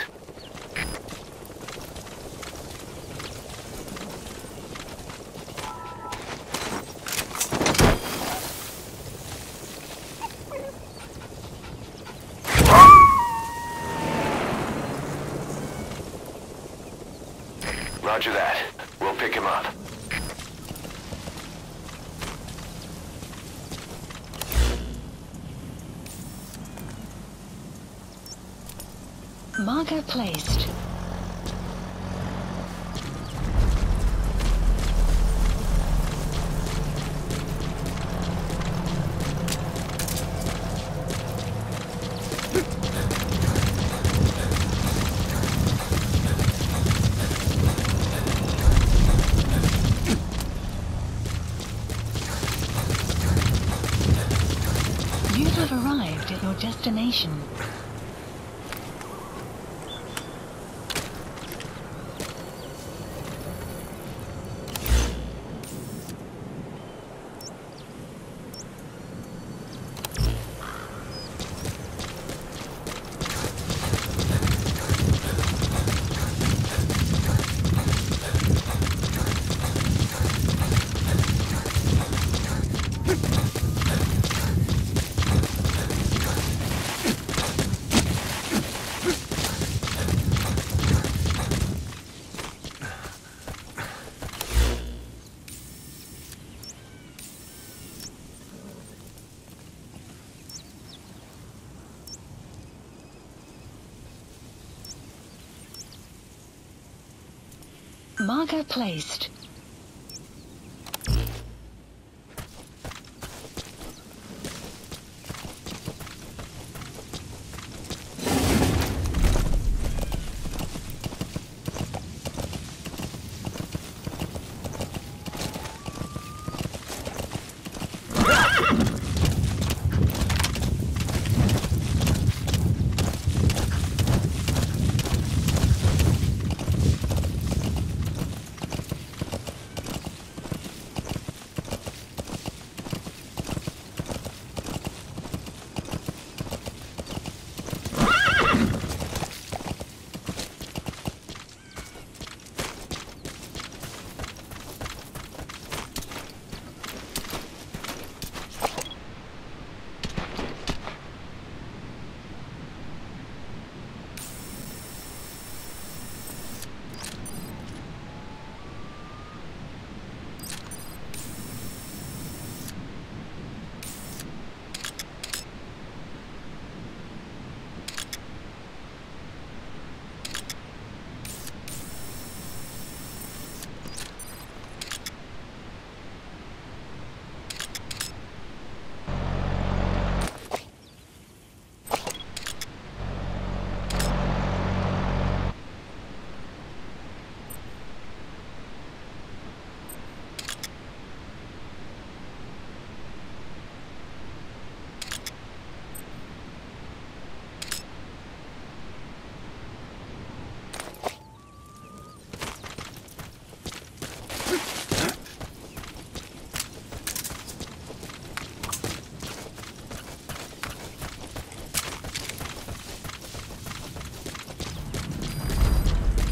Roger that. We'll pick him up. Marker placed. You have arrived at your destination. Marker placed.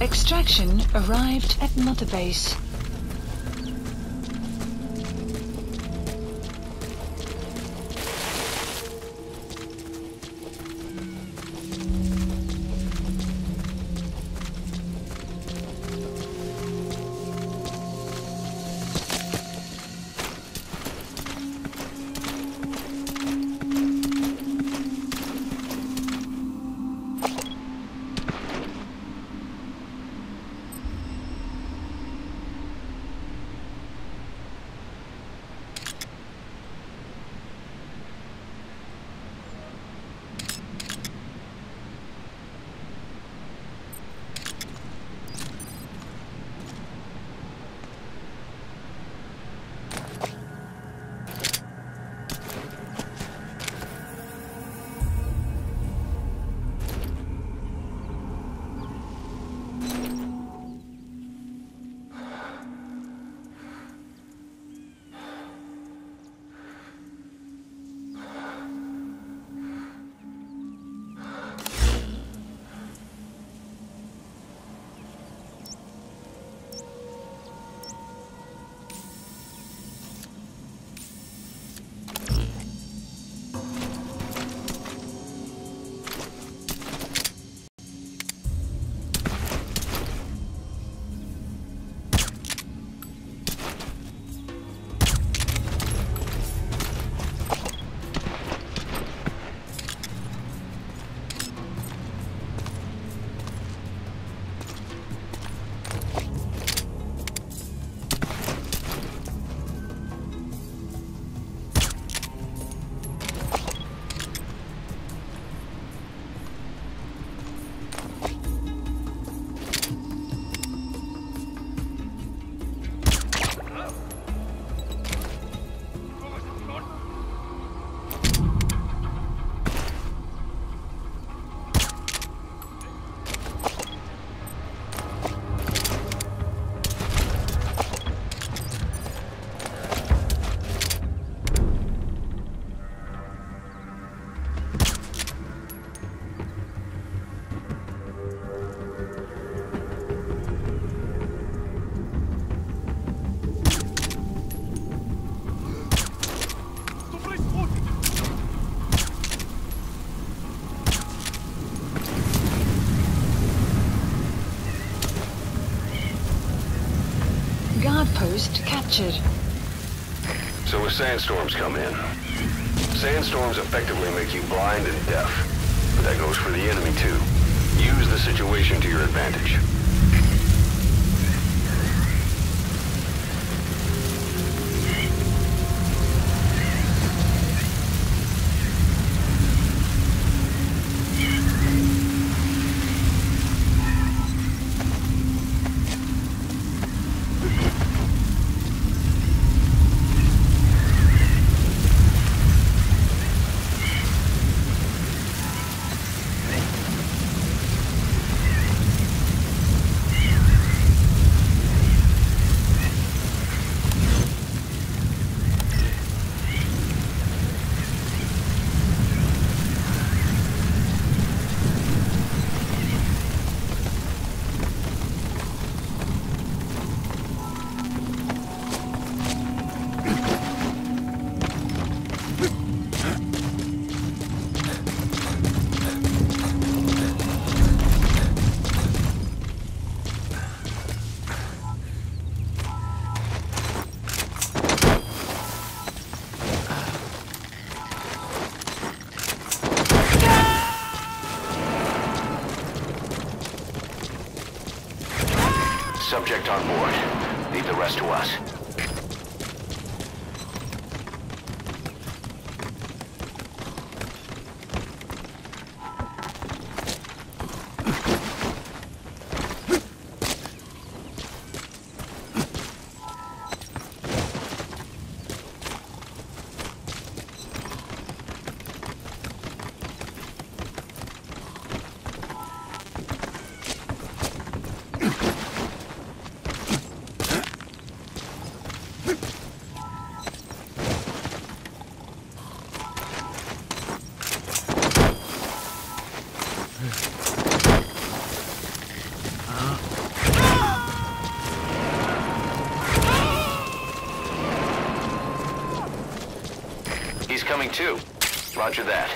Extraction arrived at Mother Base. captured. So if sandstorms come in, sandstorms effectively make you blind and deaf. But that goes for the enemy too. Use the situation to your advantage. Subject on board. Leave the rest to us. He's coming too. Roger that.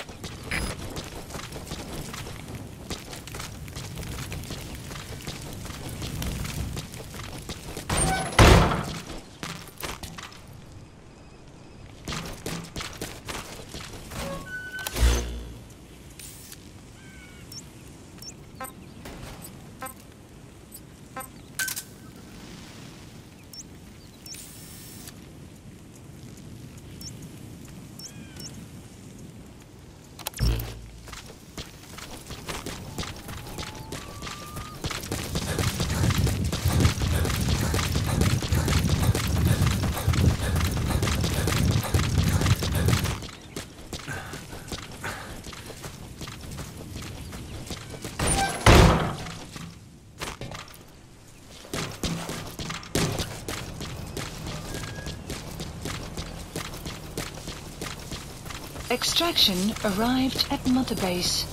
Extraction arrived at Mother Base.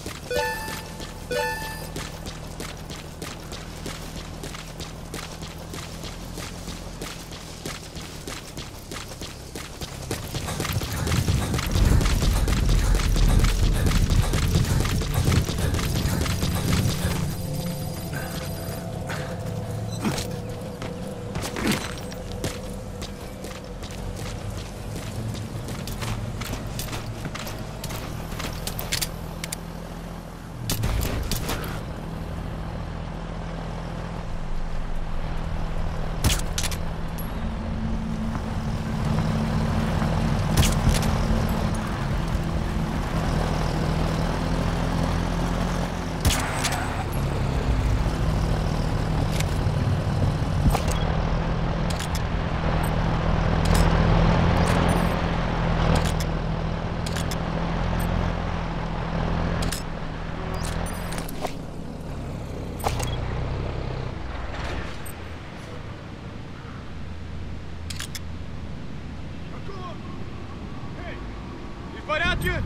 В порядке?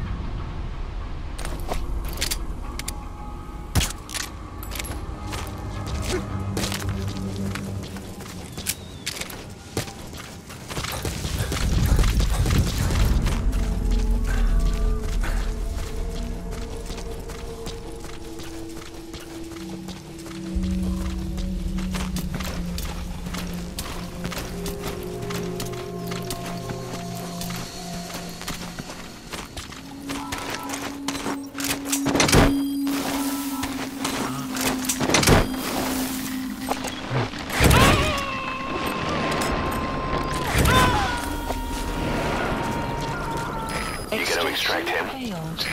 You gonna extract him? Failed.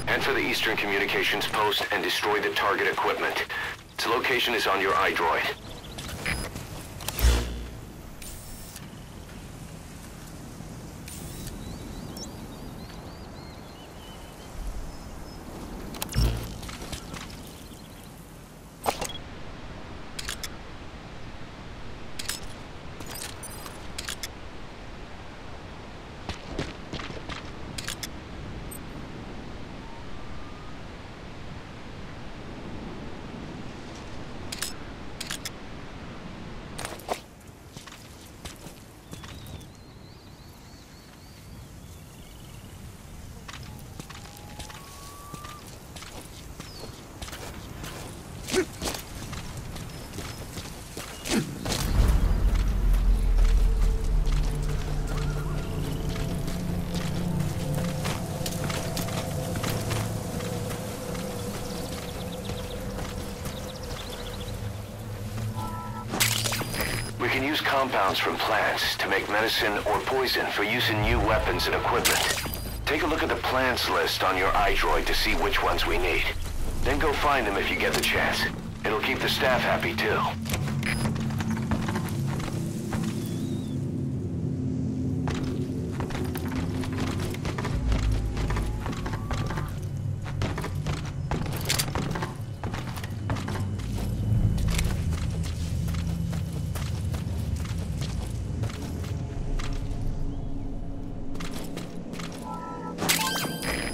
Enter the Eastern Communications Post and destroy the target equipment. Its location is on your iDroid. We can use compounds from plants to make medicine or poison for use in new weapons and equipment. Take a look at the plants list on your iDroid to see which ones we need. Then go find them if you get the chance. It'll keep the staff happy too.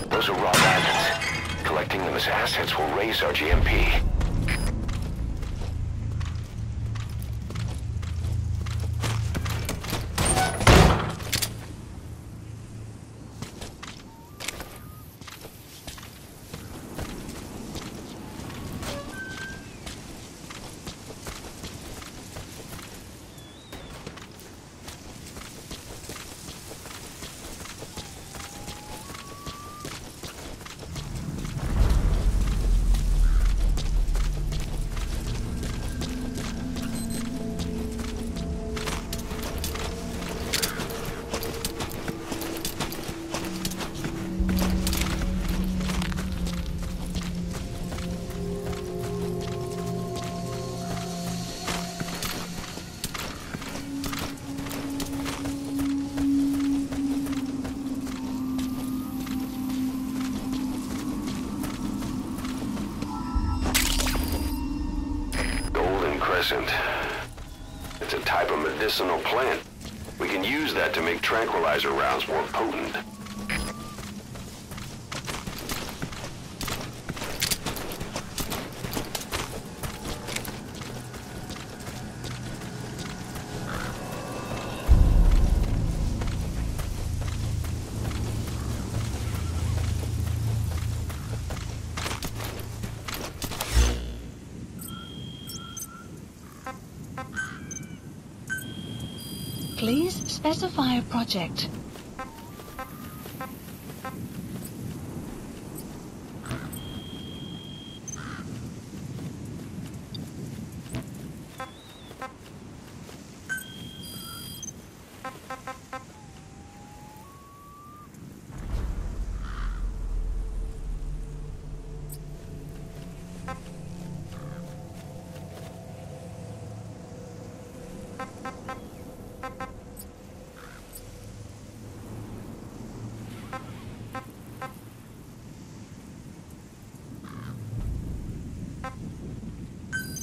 Those are raw diamonds. Collecting them as assets will raise our GMP. It's a type of medicinal plant. We can use that to make tranquilizer rounds more potent. Please specify a project.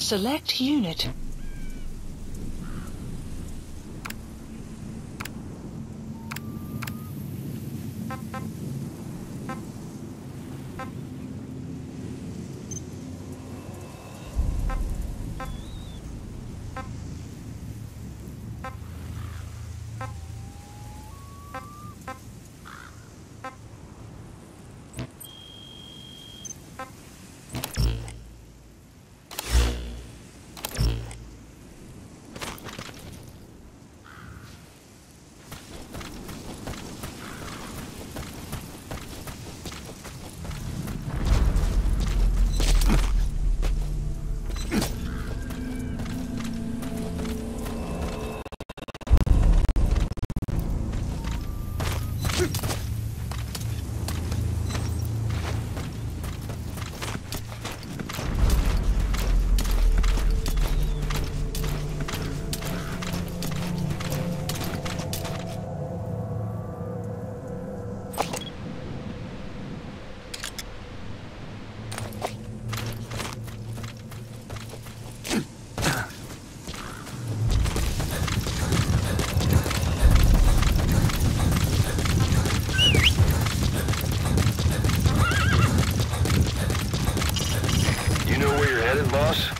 Select unit. Boss?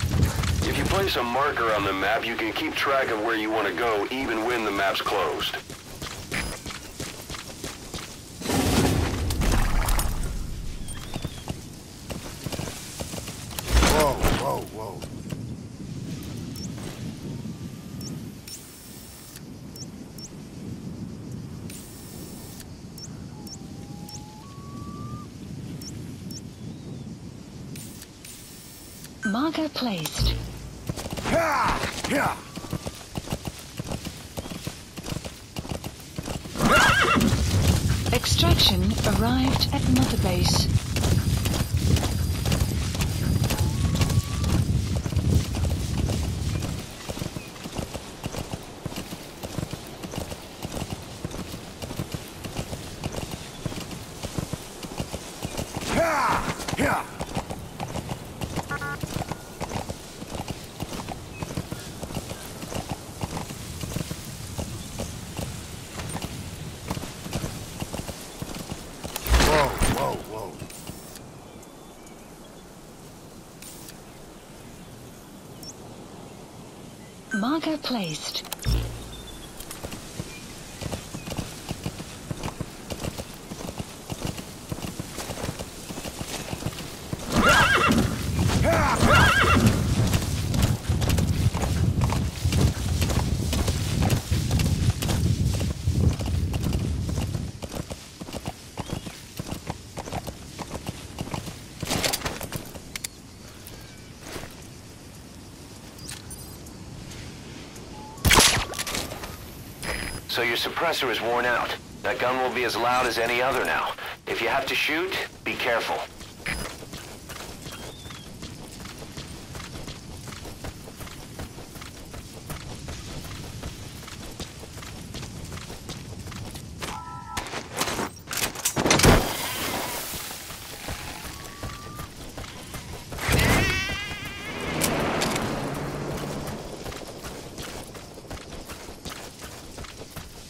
If you place a marker on the map, you can keep track of where you want to go even when the map's closed. Whoa, whoa, whoa. Marker placed. Extraction arrived at Mother Base. Marker placed. So your suppressor is worn out. That gun will be as loud as any other now. If you have to shoot, be careful.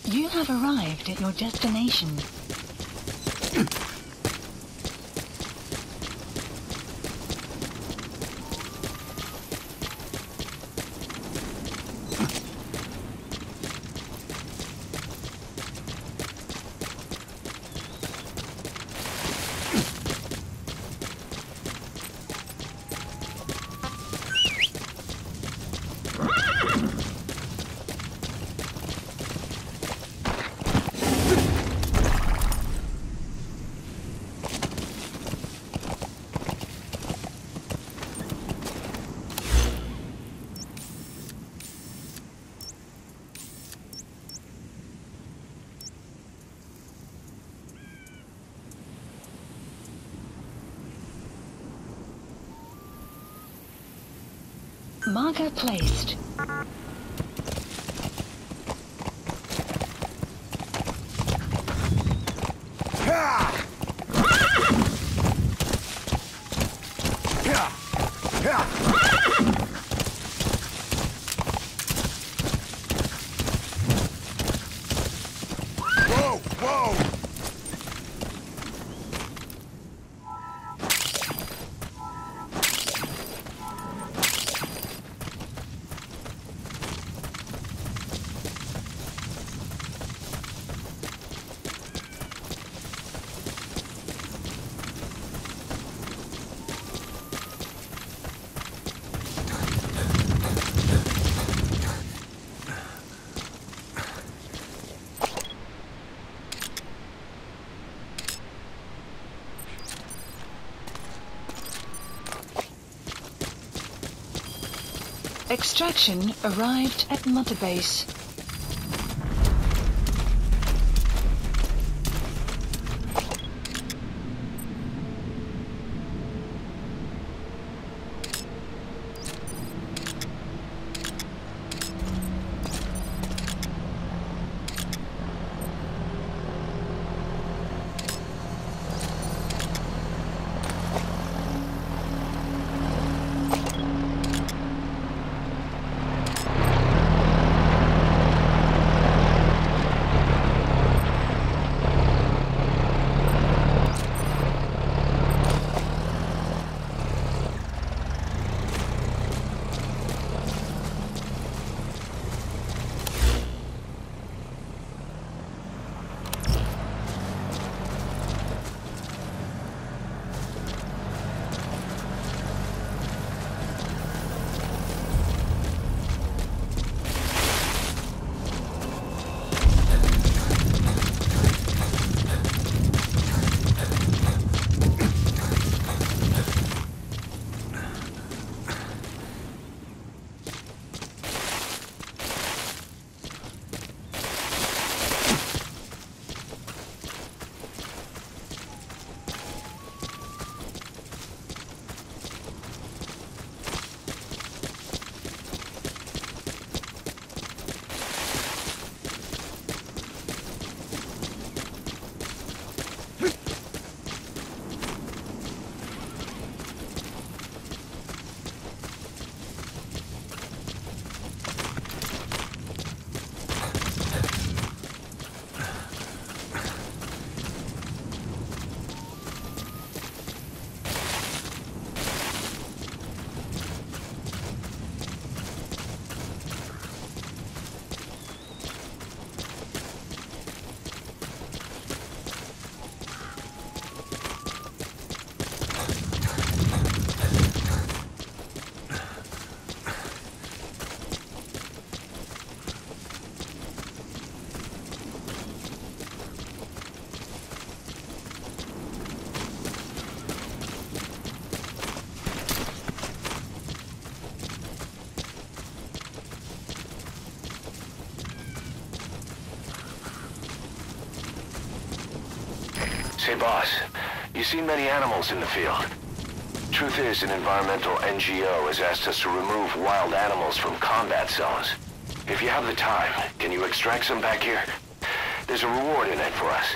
You have arrived at your destination. Marker placed. Extraction arrived at Mother Base. Say, boss, you see many animals in the field. Truth is, an environmental NGO has asked us to remove wild animals from combat zones. If you have the time, can you extract some back here? There's a reward in it for us.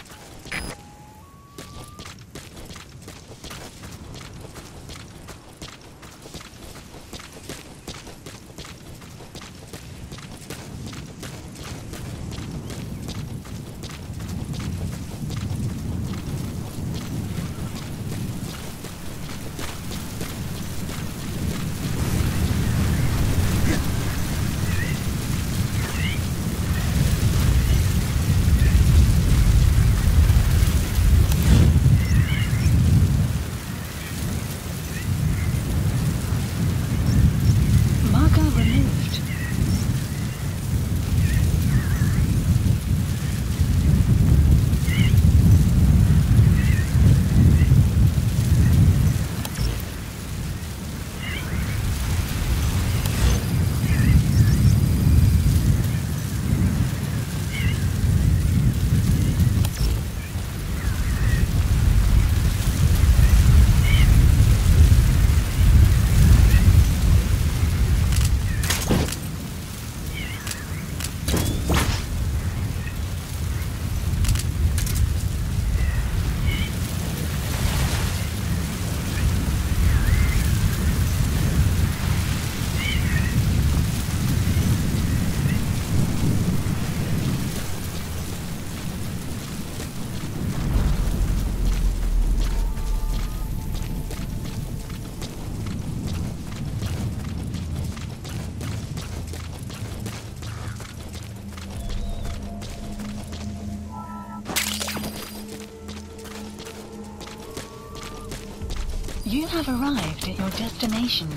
You have arrived at your destination.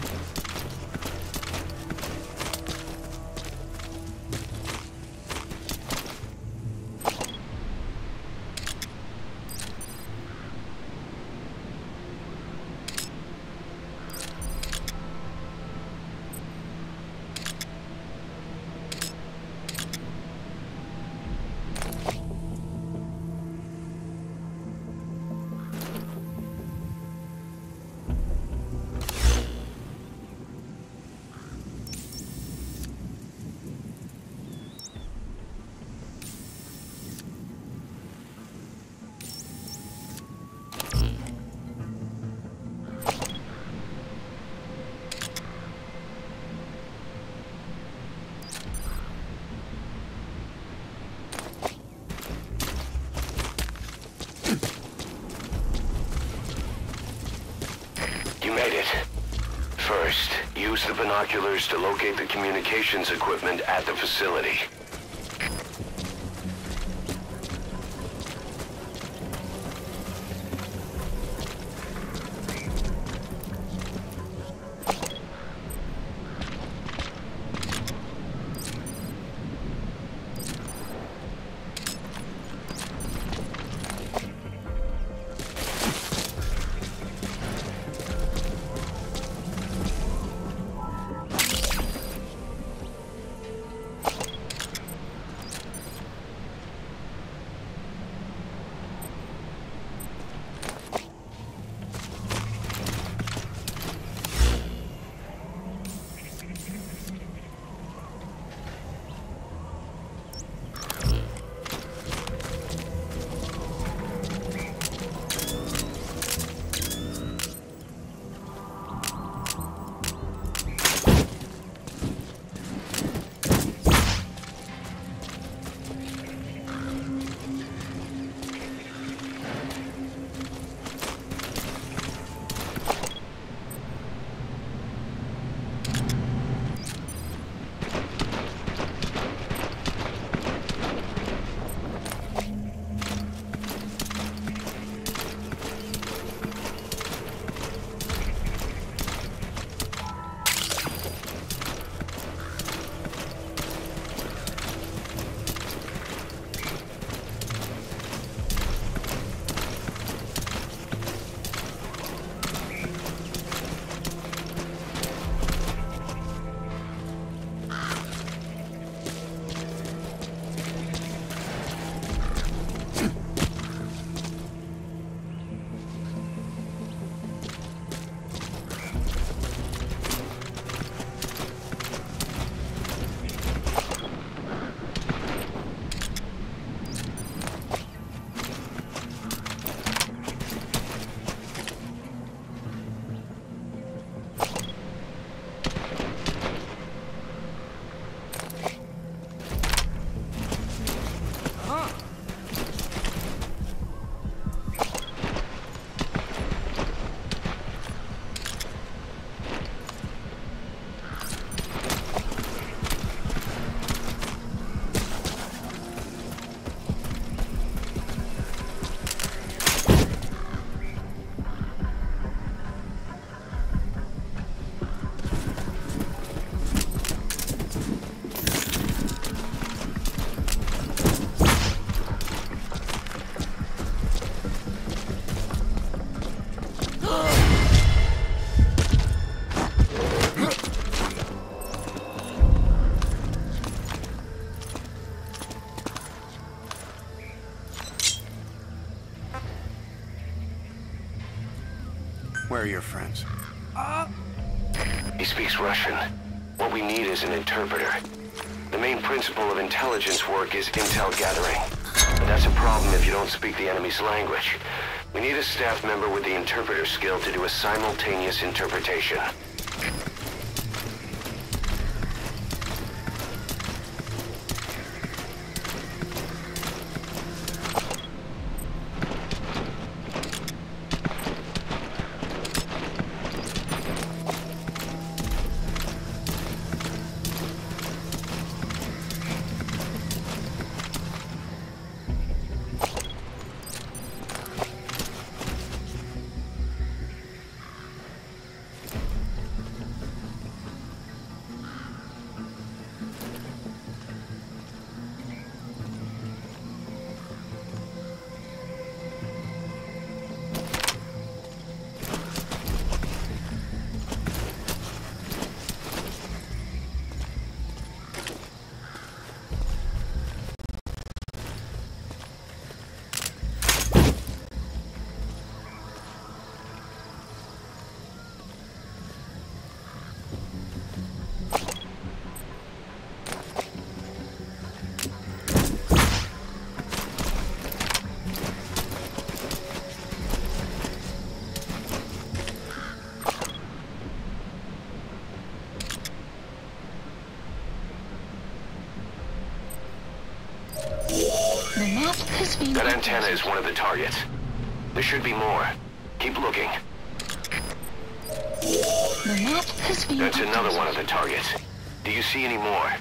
first. Use the binoculars to locate the communications equipment at the facility. Where are your friends? He speaks Russian. What we need is an interpreter. The main principle of intelligence work is intel gathering. But that's a problem if you don't speak the enemy's language. We need a staff member with the interpreter skill to do a simultaneous interpretation. That antenna is one of the targets. There should be more. Keep looking. The map has been That's another one of the targets. Do you see any more?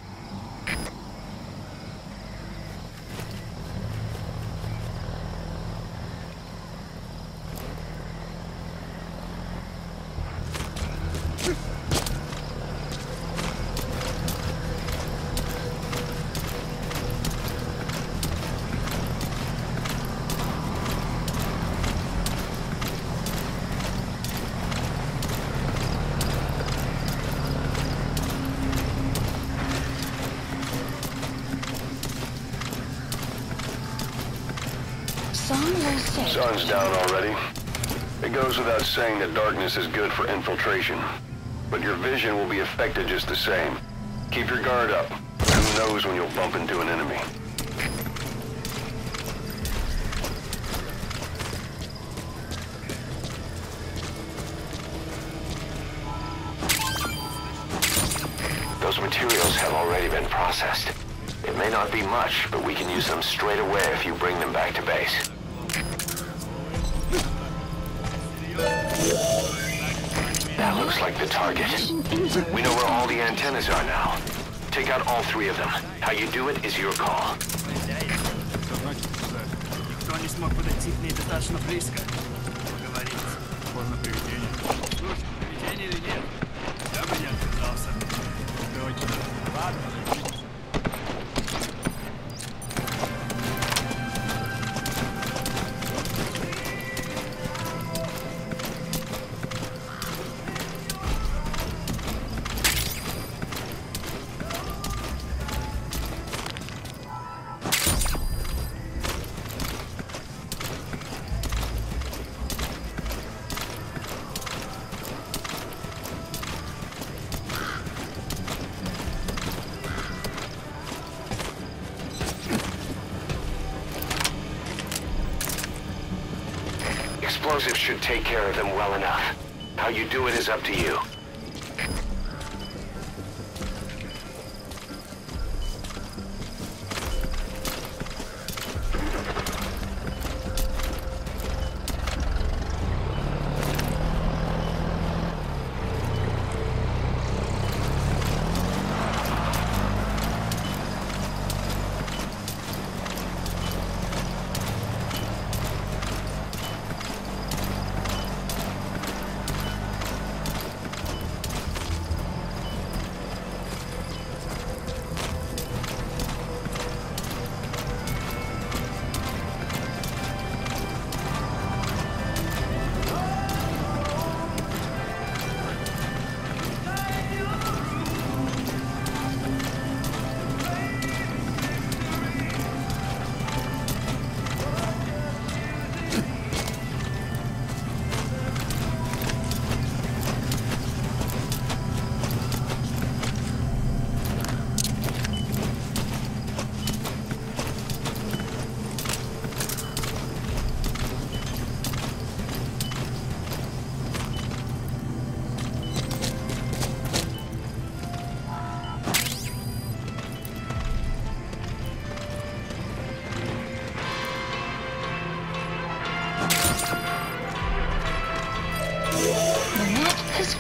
Sun's down already. It goes without saying that darkness is good for infiltration. But your vision will be affected just the same. Keep your guard up. Who knows when you'll bump into an enemy. Those materials have already been processed. It may not be much, but we can use them straight away if you bring them back to base. That looks like the target. We know where all the antennas are now. Take out all 3 of them. How you do it is your call. Никто не смог подойти к ней достаточно близко. Поговорить. Форма привидения. Слушай, привидение или нет? Я бы не отказался. Точно. Ладно, зачем? Explosives should take care of them well enough. How you do it is up to you.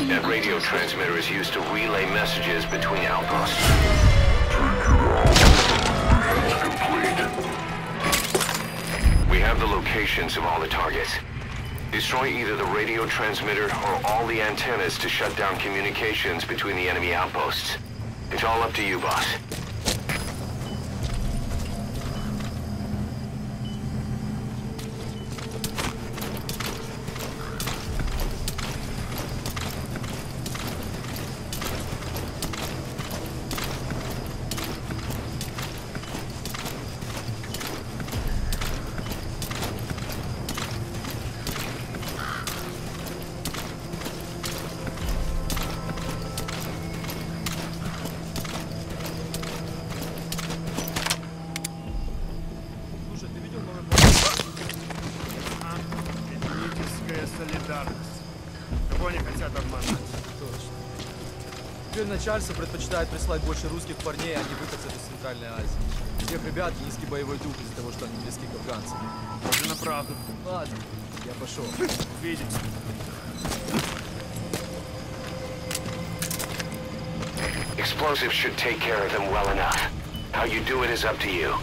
That radio transmitter is used to relay messages between outposts. We have the locations of all the targets. Destroy either the radio transmitter or all the antennas to shut down communications between the enemy outposts. It's all up to you, boss. Кого они хотят обмануть? Точно. Теперь начальство предпочитает прислать больше русских парней, а не выходцев из Центральной Азии. У тех ребят низкий боевой дух из-за того, что они близки к афганцам. Похоже на правду. Ладно, я пошел. Увидимся. Explosives should take care of them well enough. How you do it is up to you.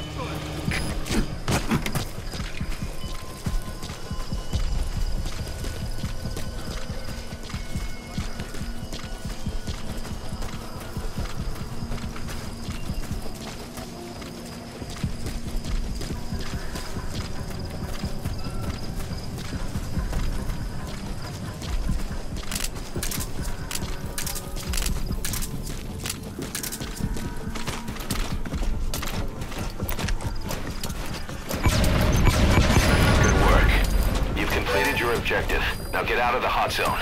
Objective. Now get out of the hot zone.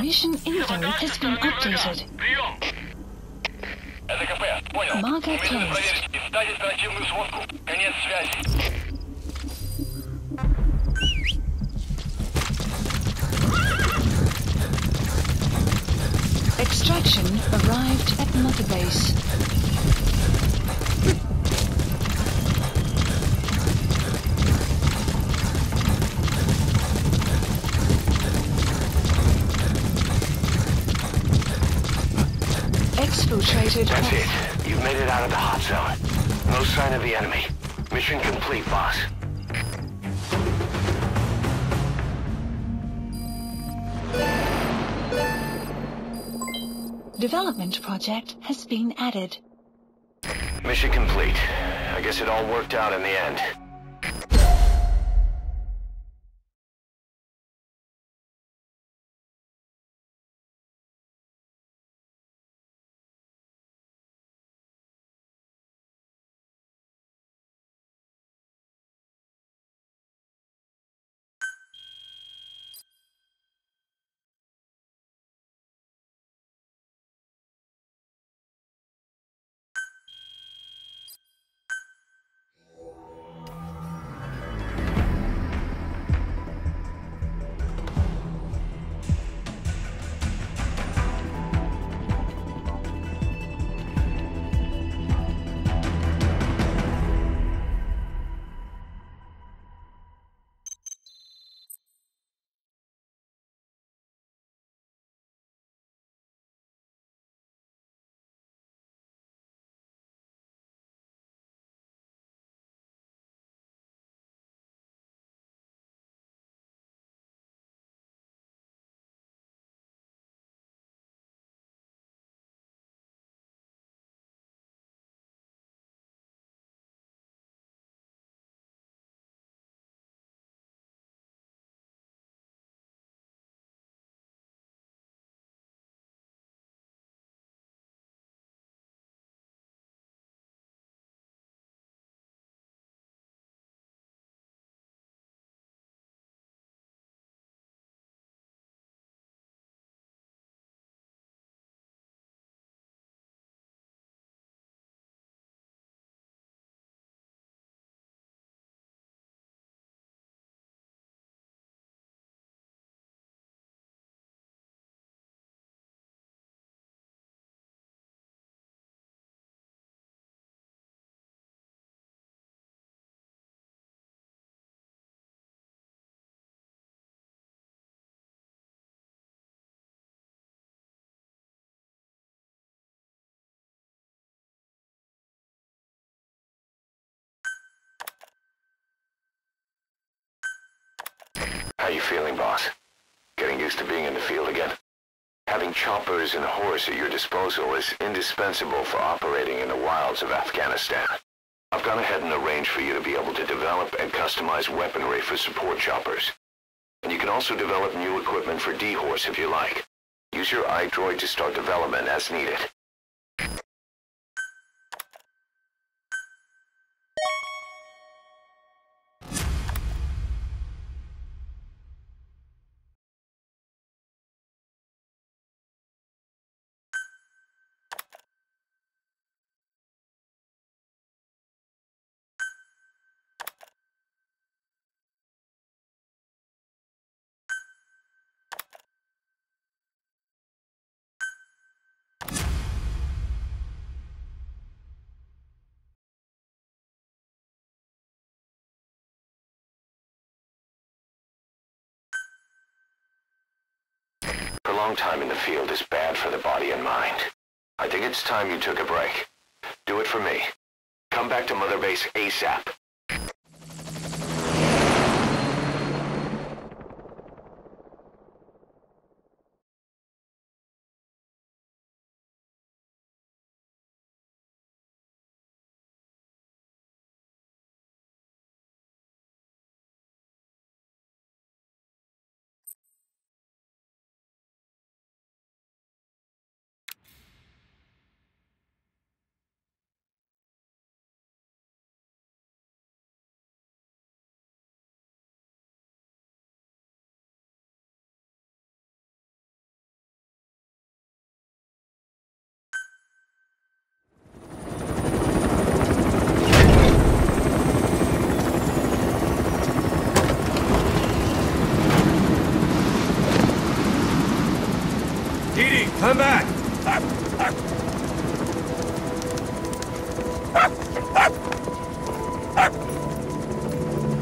Mission info has been updated. Marker placed. Extraction arrived at Mother Base. That's it. You've made it out of the hot zone. No sign of the enemy. Mission complete, boss. Development project has been added. Mission complete. I guess it all worked out in the end. How you feeling, boss? Getting used to being in the field again? Having choppers and a horse at your disposal is indispensable for operating in the wilds of Afghanistan. I've gone ahead and arranged for you to be able to develop and customize weaponry for support choppers. And you can also develop new equipment for D-Horse if you like. Use your iDroid to start development as needed. long time in the field is bad for the body and mind. I think it's time you took a break. Do it for me. Come back to Mother Base ASAP. Come back!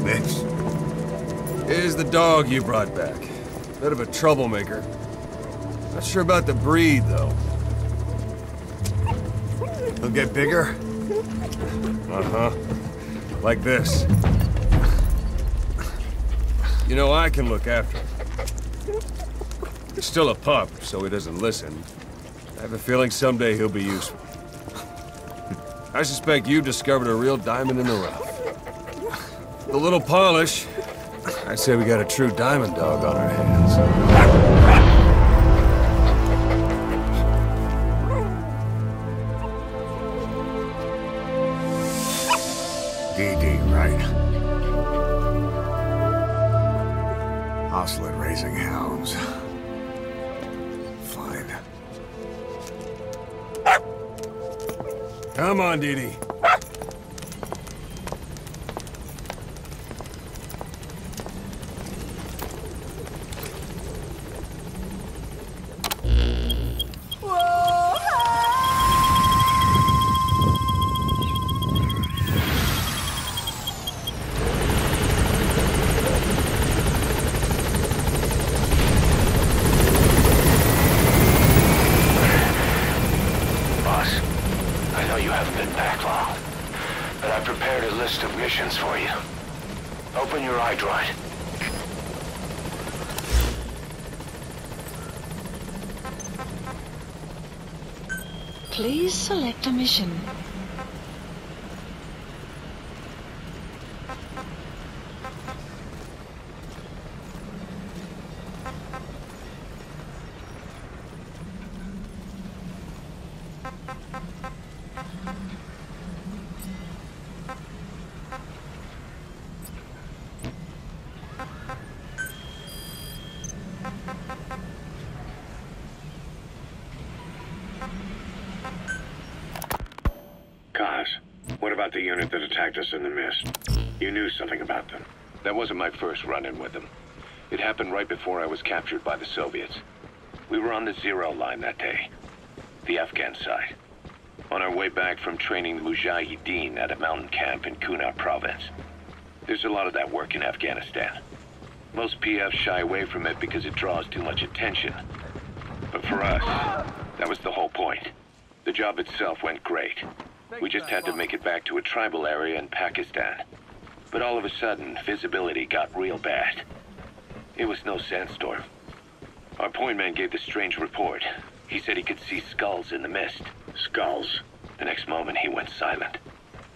Mitch. Here's the dog you brought back. Bit of a troublemaker. Not sure about the breed, though. He'll get bigger? Uh-huh. Like this. You know, I can look after him. He's still a pup, so he doesn't listen. I have a feeling someday he'll be useful. I suspect you've discovered a real diamond in the rough. With a little polish, I'd say we got a true diamond dog on our hands. DD, right? Hostile at raising hounds. Fine. Come on, Dee Dee. For you. Open your iDroid. Please select a mission. What about the unit that attacked us in the mist? You knew something about them. That wasn't my first run-in with them. It happened right before I was captured by the Soviets. We were on the Zero line that day, the Afghan side, on our way back from training the Mujahideen at a mountain camp in Kunar province. There's a lot of that work in Afghanistan. Most PFs shy away from it because it draws too much attention. But for us, that was the whole point. The job itself went great. We just had to make it back to a tribal area in Pakistan. But all of a sudden, visibility got real bad. It was no sandstorm. Our point man gave this strange report. He said he could see skulls in the mist. Skulls? The next moment, he went silent.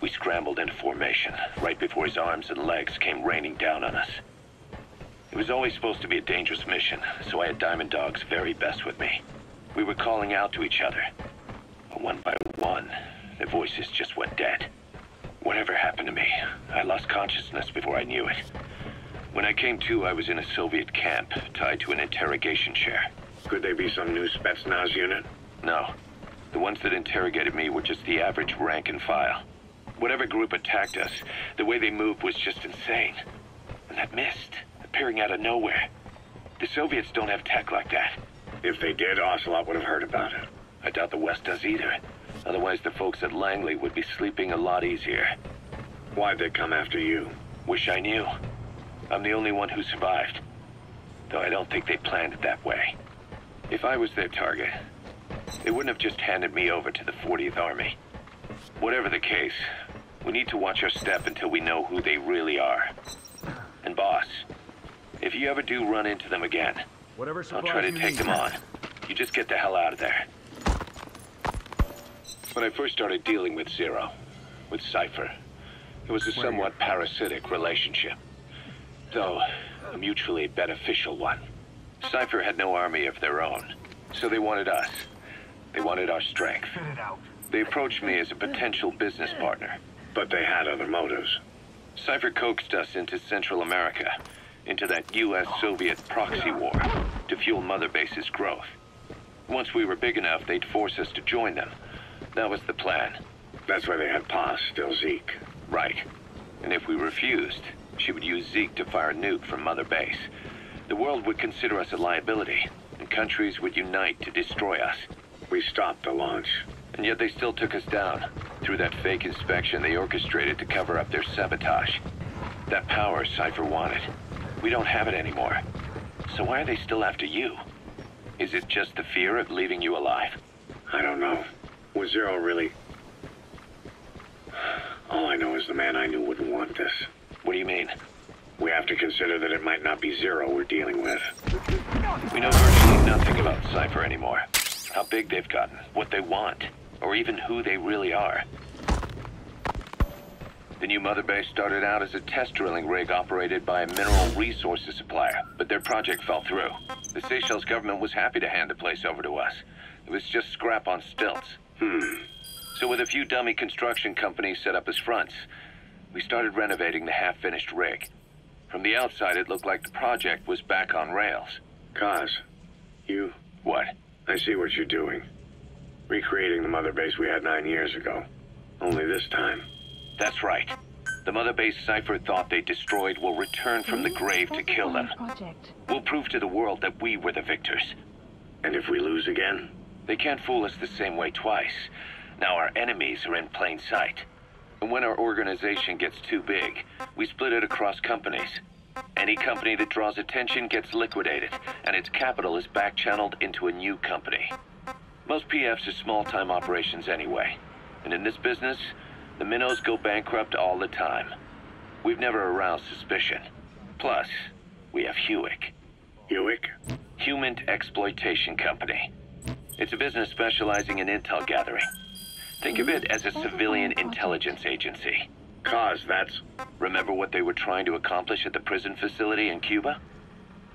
We scrambled into formation, right before his arms and legs came raining down on us. It was always supposed to be a dangerous mission, so I had Diamond Dog's very best with me. We were calling out to each other. But one by one, their voices just went dead. Whatever happened to me, I lost consciousness before I knew it. When I came to, I was in a Soviet camp, tied to an interrogation chair. Could they be some new Spetsnaz unit? No. The ones that interrogated me were just the average rank and file. Whatever group attacked us, the way they moved was just insane. And that mist, appearing out of nowhere. The Soviets don't have tech like that. If they did, Ocelot would have heard about it. I doubt the West does either. Otherwise, the folks at Langley would be sleeping a lot easier. Why'd they come after you? Wish I knew. I'm the only one who survived. Though I don't think they planned it that way. If I was their target, they wouldn't have just handed me over to the 40th Army. Whatever the case, we need to watch our step until we know who they really are. And boss, if you ever do run into them again, I'll try to take them on. You just get the hell out of there. When I first started dealing with Zero, with Cypher, it was a somewhat parasitic relationship, though a mutually beneficial one. Cypher had no army of their own, so they wanted us. They wanted our strength. They approached me as a potential business partner, but they had other motives. Cypher coaxed us into Central America, into that US-Soviet proxy war, to fuel Mother Base's growth. Once we were big enough, they'd force us to join them. That was the plan. That's why they had Paz still Zeke. Right. And if we refused, she would use Zeke to fire a nuke from Mother Base. The world would consider us a liability, and countries would unite to destroy us. We stopped the launch. And yet they still took us down, through that fake inspection they orchestrated to cover up their sabotage. That power Cypher wanted. We don't have it anymore. So why are they still after you? Is it just the fear of leaving you alive? I don't know. Was Zero really... All I know is the man I knew wouldn't want this. What do you mean? We have to consider that it might not be Zero we're dealing with. We know virtually nothing about Cypher anymore. How big they've gotten, what they want, or even who they really are. The new Mother Base started out as a test drilling rig operated by a mineral resources supplier, but their project fell through. The Seychelles government was happy to hand the place over to us. It was just scrap on stilts. So with a few dummy construction companies set up as fronts, we started renovating the half-finished rig. From the outside, it looked like the project was back on rails. Kaz, you... What? I see what you're doing. Recreating the Mother Base we had 9 years ago. Only this time. That's right. The Mother Base Cypher thought they destroyed will return from the grave to kill them. We'll prove to the world that we were the victors. And if we lose again? They can't fool us the same way twice. Now our enemies are in plain sight. And when our organization gets too big, we split it across companies. Any company that draws attention gets liquidated, and its capital is back-channeled into a new company. Most PFs are small-time operations anyway. And in this business, the minnows go bankrupt all the time. We've never aroused suspicion. Plus, we have Hewick. Hewick? Human Exploitation Company. It's a business specializing in intel gathering. Think of it as a civilian intelligence agency. Kaz, that's... Remember what they were trying to accomplish at the prison facility in Cuba?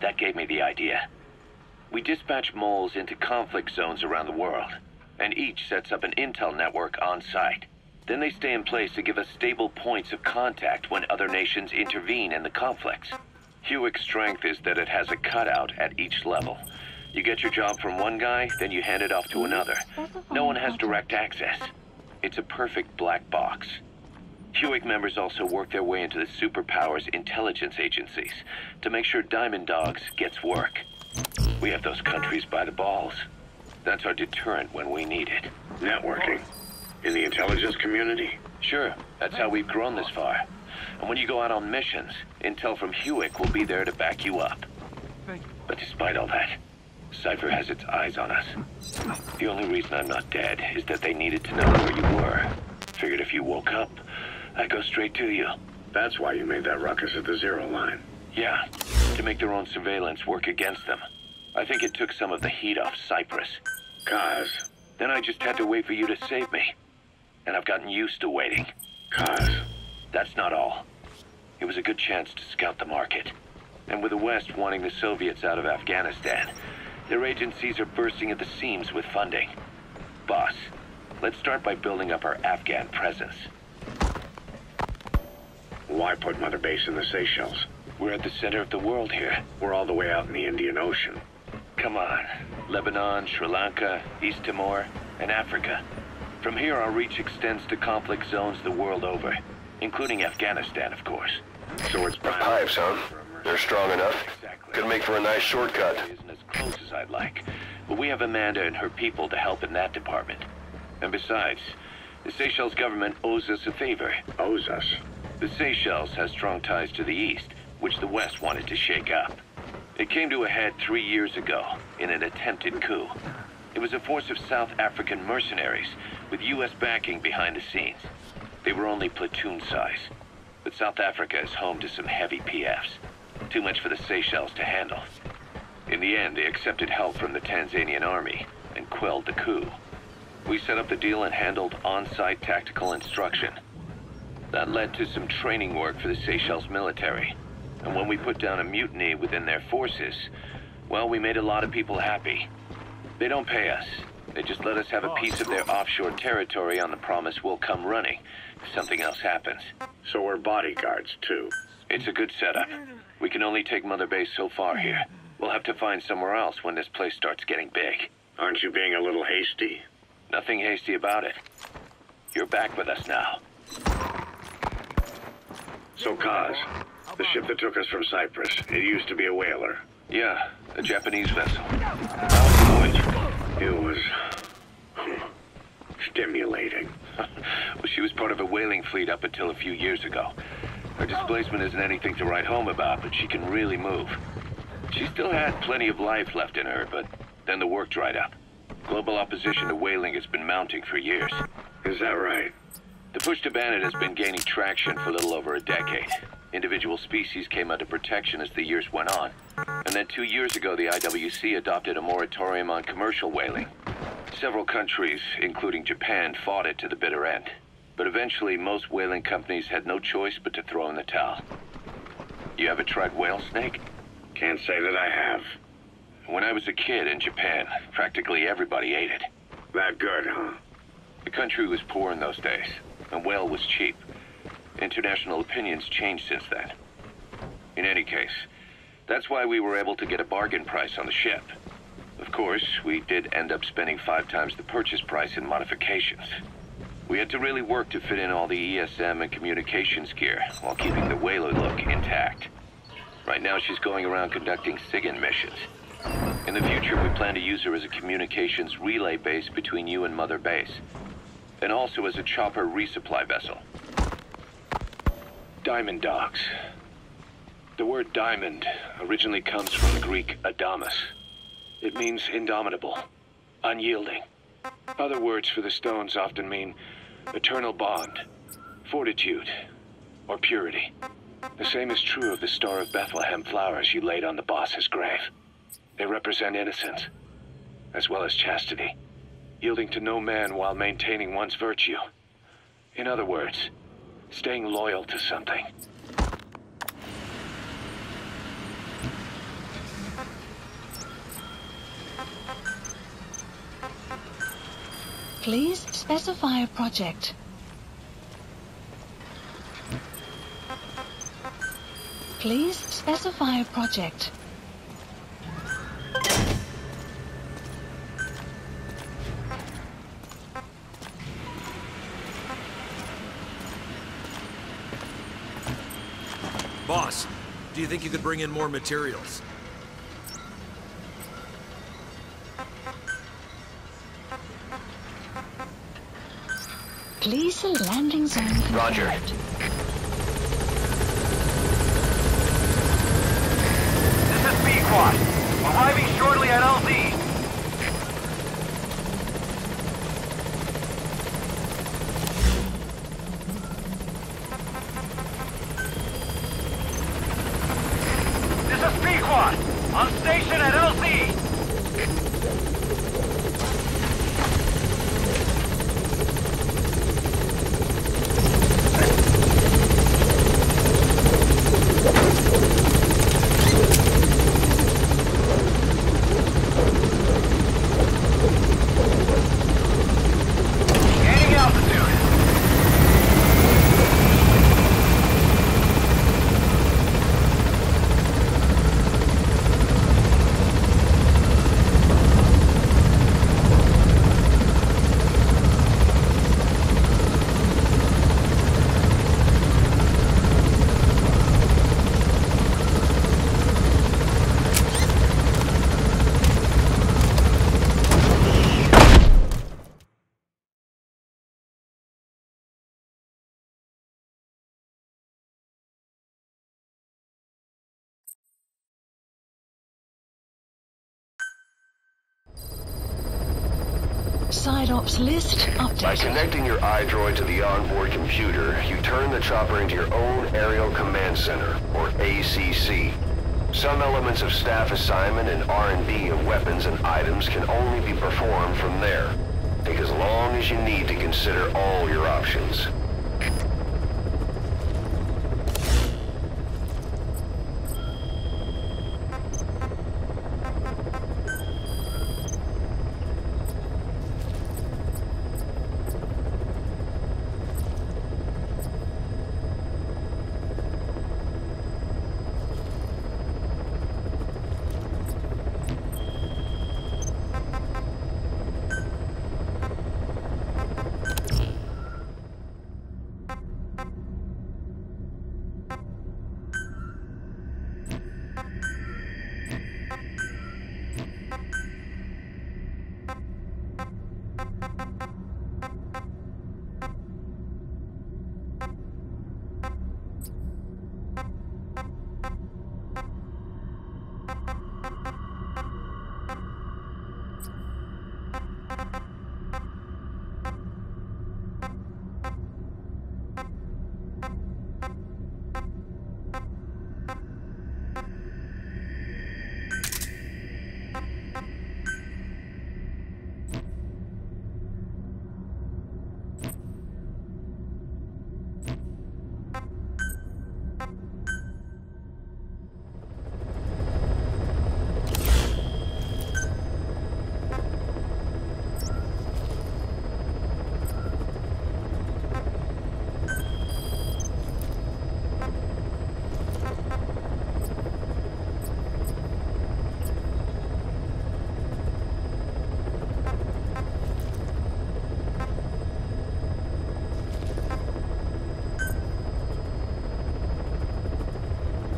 That gave me the idea. We dispatch moles into conflict zones around the world, and each sets up an intel network on site. Then they stay in place to give us stable points of contact when other nations intervene in the conflicts. Hewick's strength is that it has a cutout at each level. You get your job from one guy, then you hand it off to another. No one has direct access. It's a perfect black box. Hewick members also work their way into the superpowers intelligence agencies to make sure Diamond Dogs gets work. We have those countries by the balls. That's our deterrent when we need it. Networking? In the intelligence community? Sure, that's how we've grown this far. And when you go out on missions, intel from Hewick will be there to back you up. But despite all that, Cypher has its eyes on us. The only reason I'm not dead is that they needed to know where you were. Figured if you woke up, I'd go straight to you. That's why you made that ruckus at the Zero line. Yeah, to make their own surveillance work against them. I think it took some of the heat off Cyprus. Kaz. Then I just had to wait for you to save me. And I've gotten used to waiting. Kaz. That's not all. It was a good chance to scout the market. And with the West wanting the Soviets out of Afghanistan, their agencies are bursting at the seams with funding. Boss, let's start by building up our Afghan presence. Why put Mother Base in the Seychelles? We're at the center of the world here. We're all the way out in the Indian Ocean. Come on. Lebanon, Sri Lanka, East Timor, and Africa. From here, our reach extends to conflict zones the world over, including Afghanistan, of course. So it's the pipes, huh? They're strong enough. Exactly. Could make for a nice shortcut. It isn't as close as I'd like, but we have Amanda and her people to help in that department. And besides, the Seychelles government owes us a favor. Owes us? The Seychelles has strong ties to the East, which the West wanted to shake up. It came to a head 3 years ago in an attempted coup. It was a force of South African mercenaries with U.S. backing behind the scenes. They were only platoon size, but South Africa is home to some heavy PFs. Too much for the Seychelles to handle. In the end, they accepted help from the Tanzanian army and quelled the coup. We set up the deal and handled on-site tactical instruction. That led to some training work for the Seychelles military. And when we put down a mutiny within their forces, well, we made a lot of people happy. They don't pay us. They just let us have a piece of their offshore territory on the promise we'll come running if something else happens. So we're bodyguards, too. It's a good setup. We can only take Mother Base so far here. We'll have to find somewhere else when this place starts getting big. Aren't you being a little hasty? Nothing hasty about it. You're back with us now. So, Kaz, the ship that took us from Cyprus, it used to be a whaler. Yeah, a Japanese vessel. It was stimulating. Well, she was part of a whaling fleet up until a few years ago. Her displacement isn't anything to write home about, but she can really move. She still had plenty of life left in her, but then the work dried up. Global opposition to whaling has been mounting for years. Is that right? The push to ban it has been gaining traction for a little over a decade. Individual species came under protection as the years went on. And then 2 years ago, the IWC adopted a moratorium on commercial whaling. Several countries, including Japan, fought it to the bitter end. But eventually, most whaling companies had no choice but to throw in the towel. You ever tried whale snake? Can't say that I have. When I was a kid in Japan, practically everybody ate it. That good, huh? The country was poor in those days, and whale was cheap. International opinions changed since then. In any case, that's why we were able to get a bargain price on the ship. Of course, we did end up spending 5 times the purchase price in modifications. We had to really work to fit in all the ESM and communications gear while keeping the whaler look intact. Right now, she's going around conducting SIGINT missions. In the future, we plan to use her as a communications relay base between you and Mother Base, and also as a chopper resupply vessel. Diamond dogs. The word diamond originally comes from the Greek adamas. It means indomitable, unyielding. Other words for the stones often mean eternal bond, fortitude, or purity. The same is true of the Star of Bethlehem flowers you laid on the boss's grave. They represent innocence, as well as chastity, yielding to no man while maintaining one's virtue. In other words, staying loyal to something. Please specify a project. Please specify a project. Boss, do you think you could bring in more materials? Please a landing zone confirmed. Roger. This is B-Quad. Arriving shortly at LZ. This is B-Quad. On station at LZ. Side ops list updated. By connecting your iDroid to the onboard computer, you turn the chopper into your own Aerial Command Center, or ACC. Some elements of staff assignment and R&D of weapons and items can only be performed from there. Take as long as you need to consider all your options.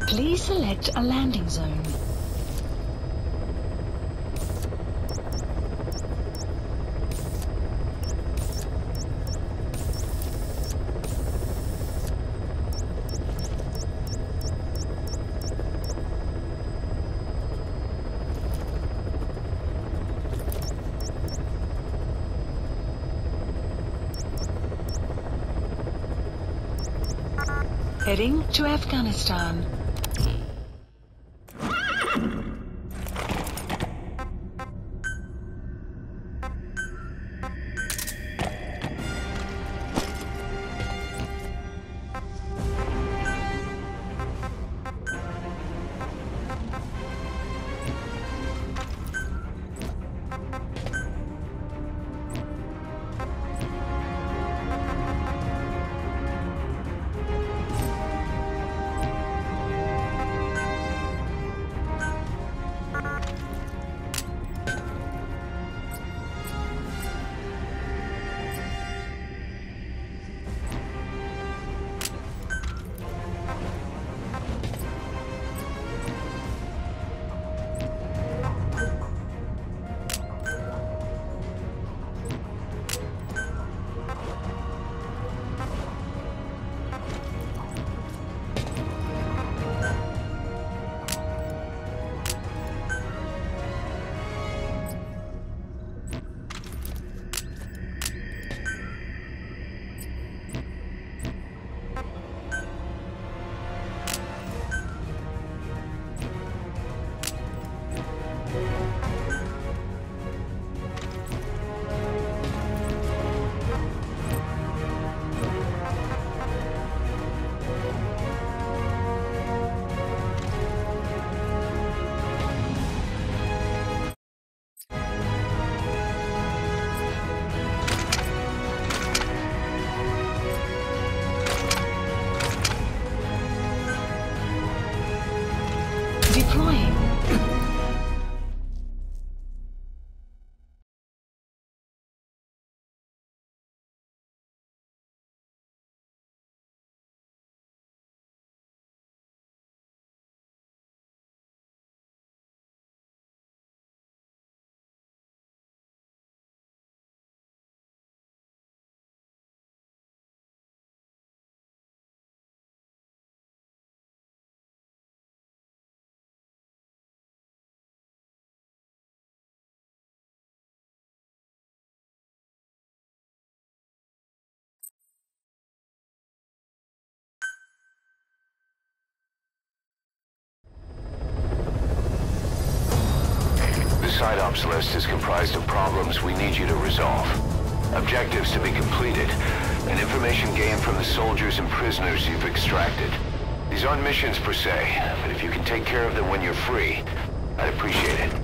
Please select a landing zone. Heading to Afghanistan. side ops list is comprised of problems we need you to resolve. Objectives to be completed, and information gained from the soldiers and prisoners you've extracted. These aren't missions per se, but if you can take care of them when you're free, I'd appreciate it.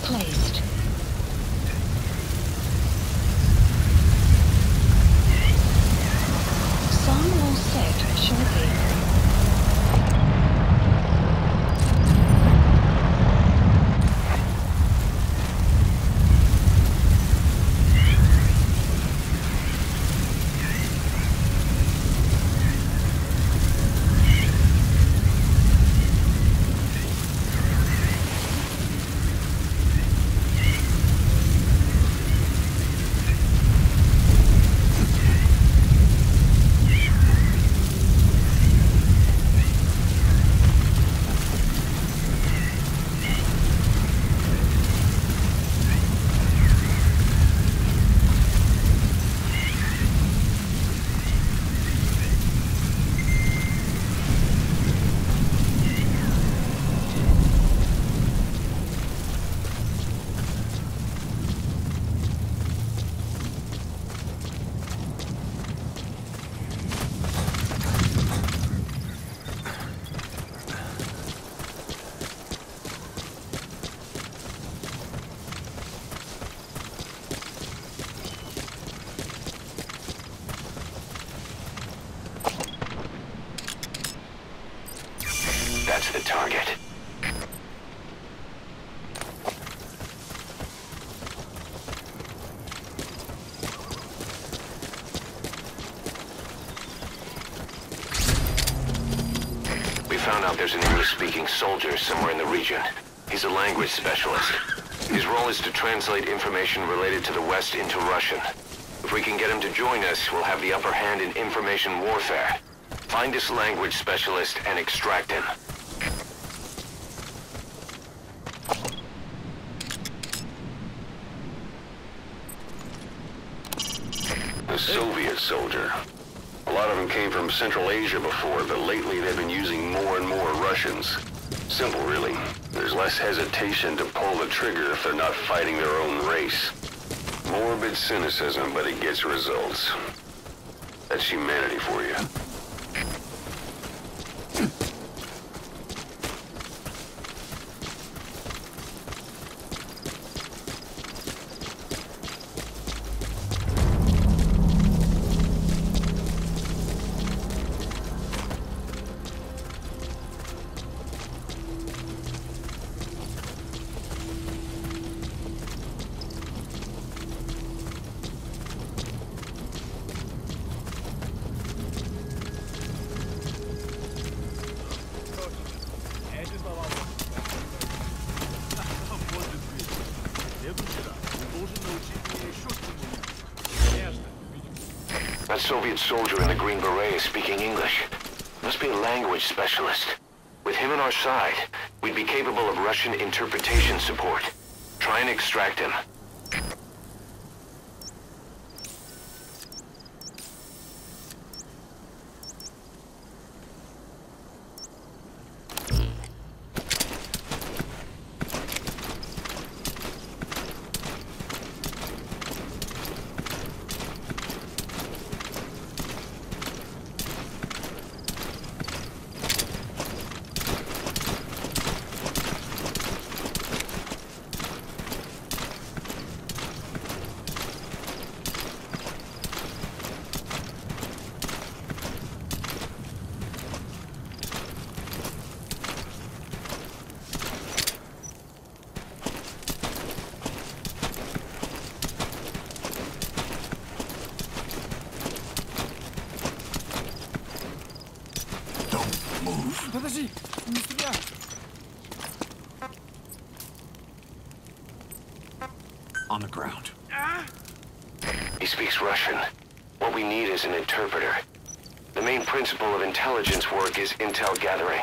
Placed. Sun will set shortly. That's the target. We found out there's an English-speaking soldier somewhere in the region. He's a language specialist. His role is to translate information related to the West into Russian. If we can get him to join us, we'll have the upper hand in information warfare. Find this language specialist and extract him. A Soviet soldier. A lot of them came from Central Asia before, but lately they've been using more and more Russians. Simple, really. There's less hesitation to pull the trigger if they're not fighting their own race. Morbid cynicism, but it gets results. That's humanity for you. That Soviet soldier in the green beret is speaking English. Must be a language specialist. With him on our side, we'd be capable of Russian interpretation support. Try and extract him. Подожди! Не стреляй! On the ground. He speaks Russian. What we need is an interpreter. The main principle of intelligence work is intel gathering.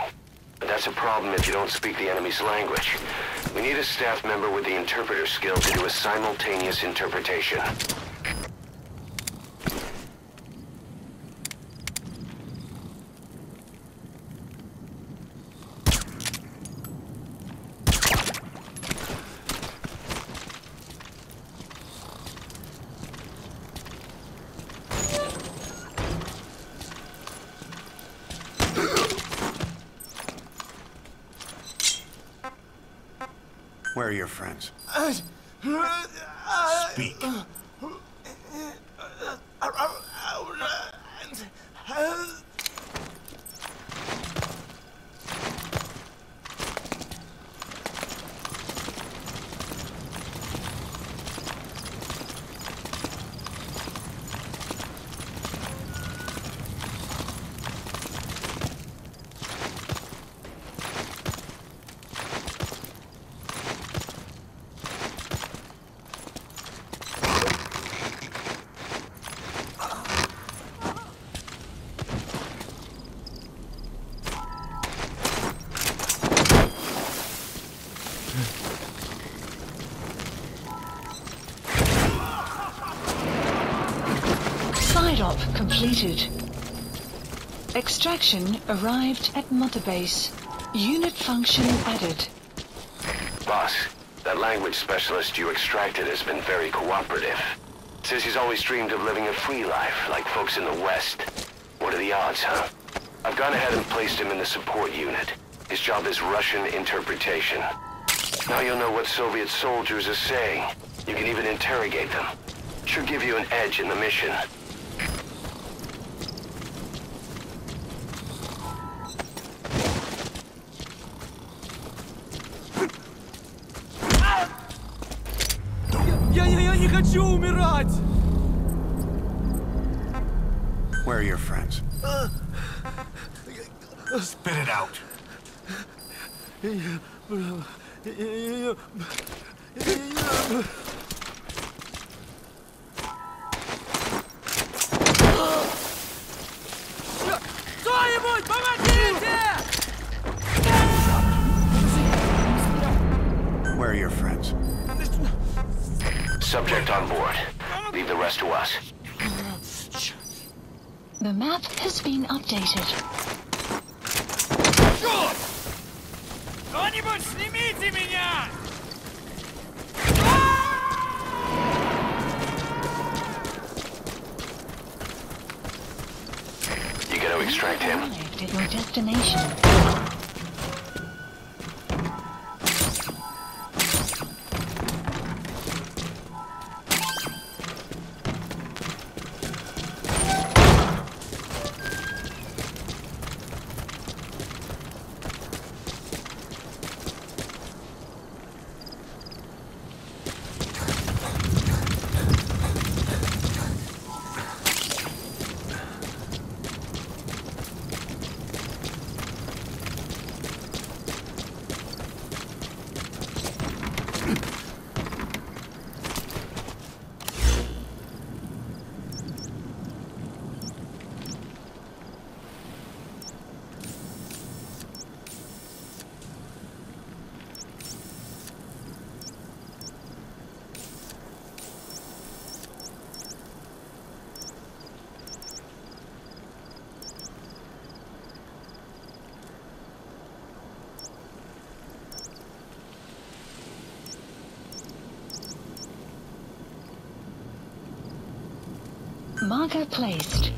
But that's a problem if you don't speak the enemy's language. We need a staff member with the interpreter skill to do a simultaneous interpretation. Where are your friends? Speak. Side-op completed. Extraction arrived at Mother Base. Unit function added. Boss, that language specialist you extracted has been very cooperative. Says he's always dreamed of living a free life, like folks in the West. What are the odds, huh? I've gone ahead and placed him in the support unit. His job is Russian interpretation. Now you'll know what Soviet soldiers are saying. You can even interrogate them. Should give you an edge in the mission. Я не хочу умирать! Where are your friends? Spit it out. Кто-нибудь, помогите! Where are your friends? Subject on board. Leave the rest to us. The map has been updated. Черт! Кто-нибудь снимите меня! You gotta extract him. Arrived at your destination. Marker placed.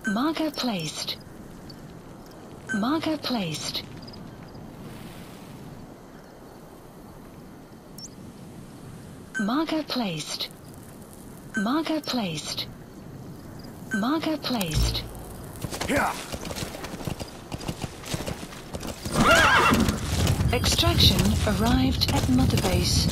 Marker placed. Marker placed. Marker placed. Marker placed. Marker placed. Yeah. Extraction arrived at Mother Base.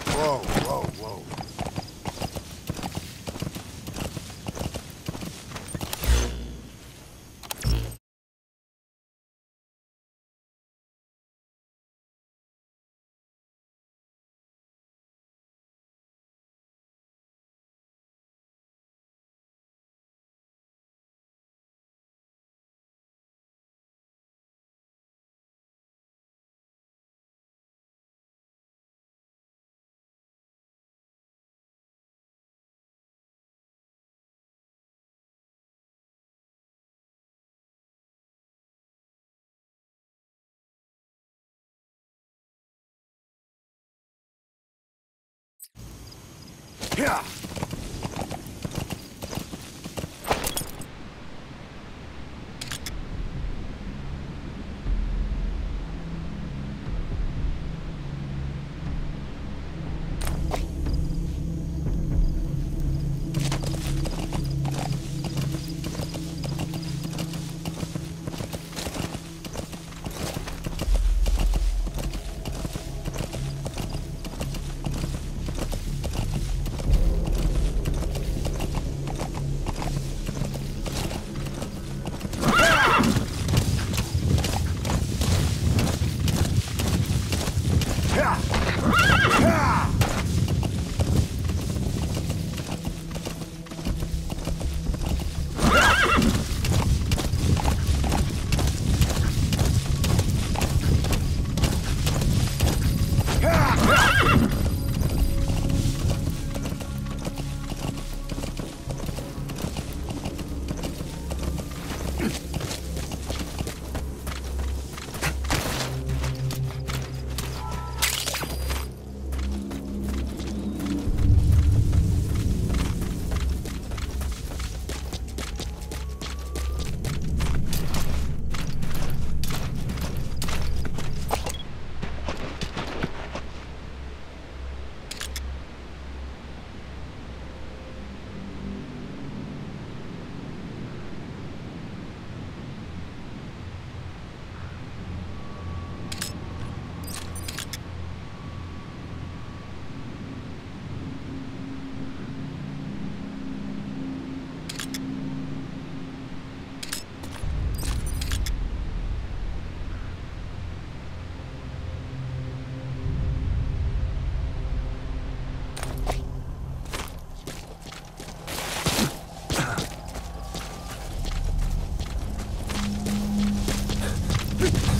Whoa, whoa, whoa. Yeah.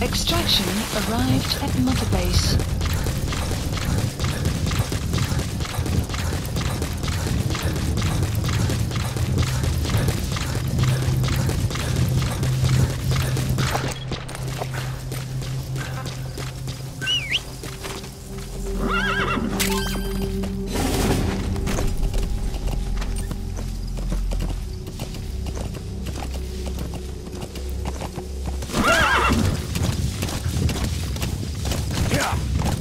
Extraction arrived at Mother Base. Yeah.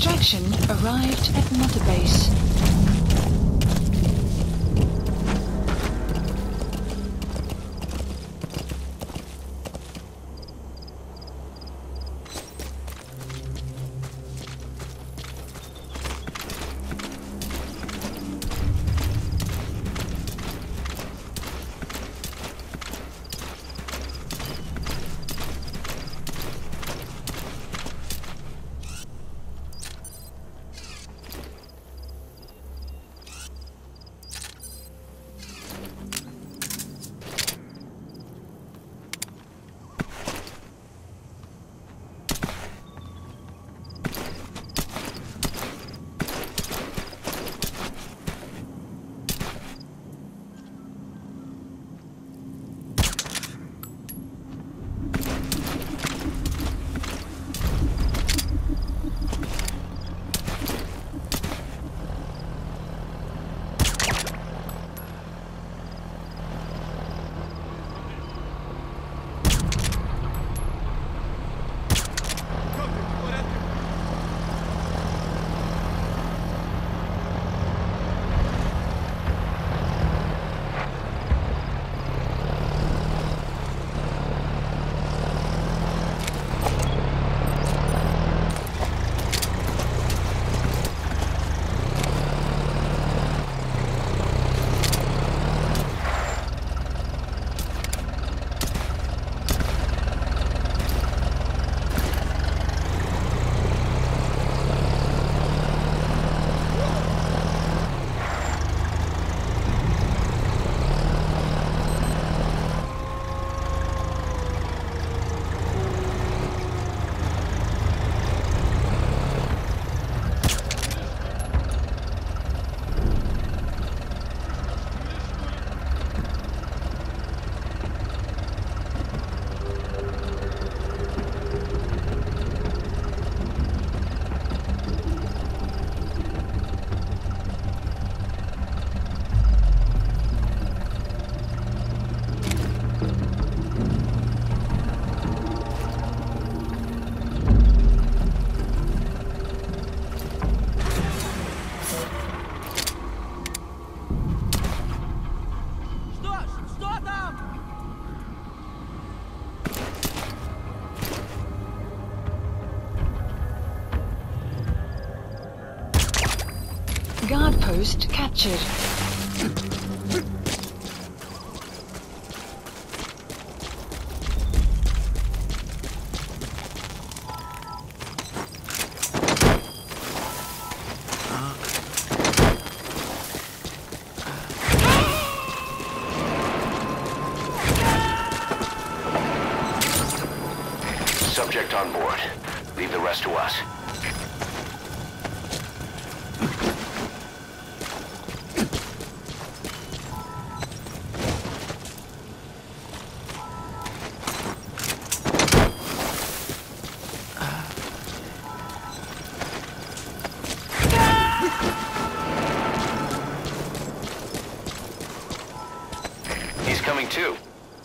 Extraction arrived at Mother Base. Guard post captured. Subject on board. Leave the rest to us. He's coming too.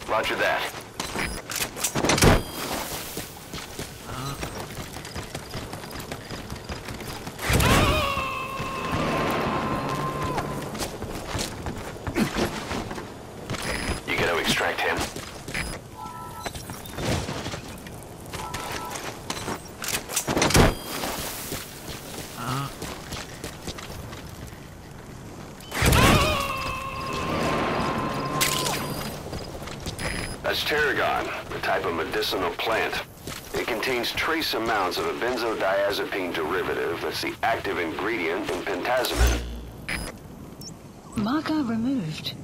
Roger that. You gotta extract him. That's tarragon, a type of medicinal plant. It contains trace amounts of a benzodiazepine derivative that's the active ingredient in pentazimine. Marker removed.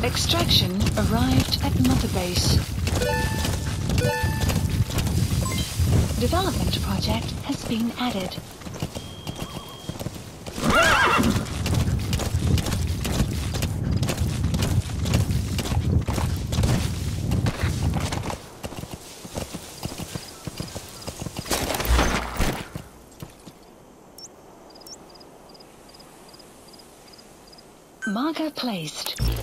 Extraction arrived at Mother Base. Development project has been added. Marker placed.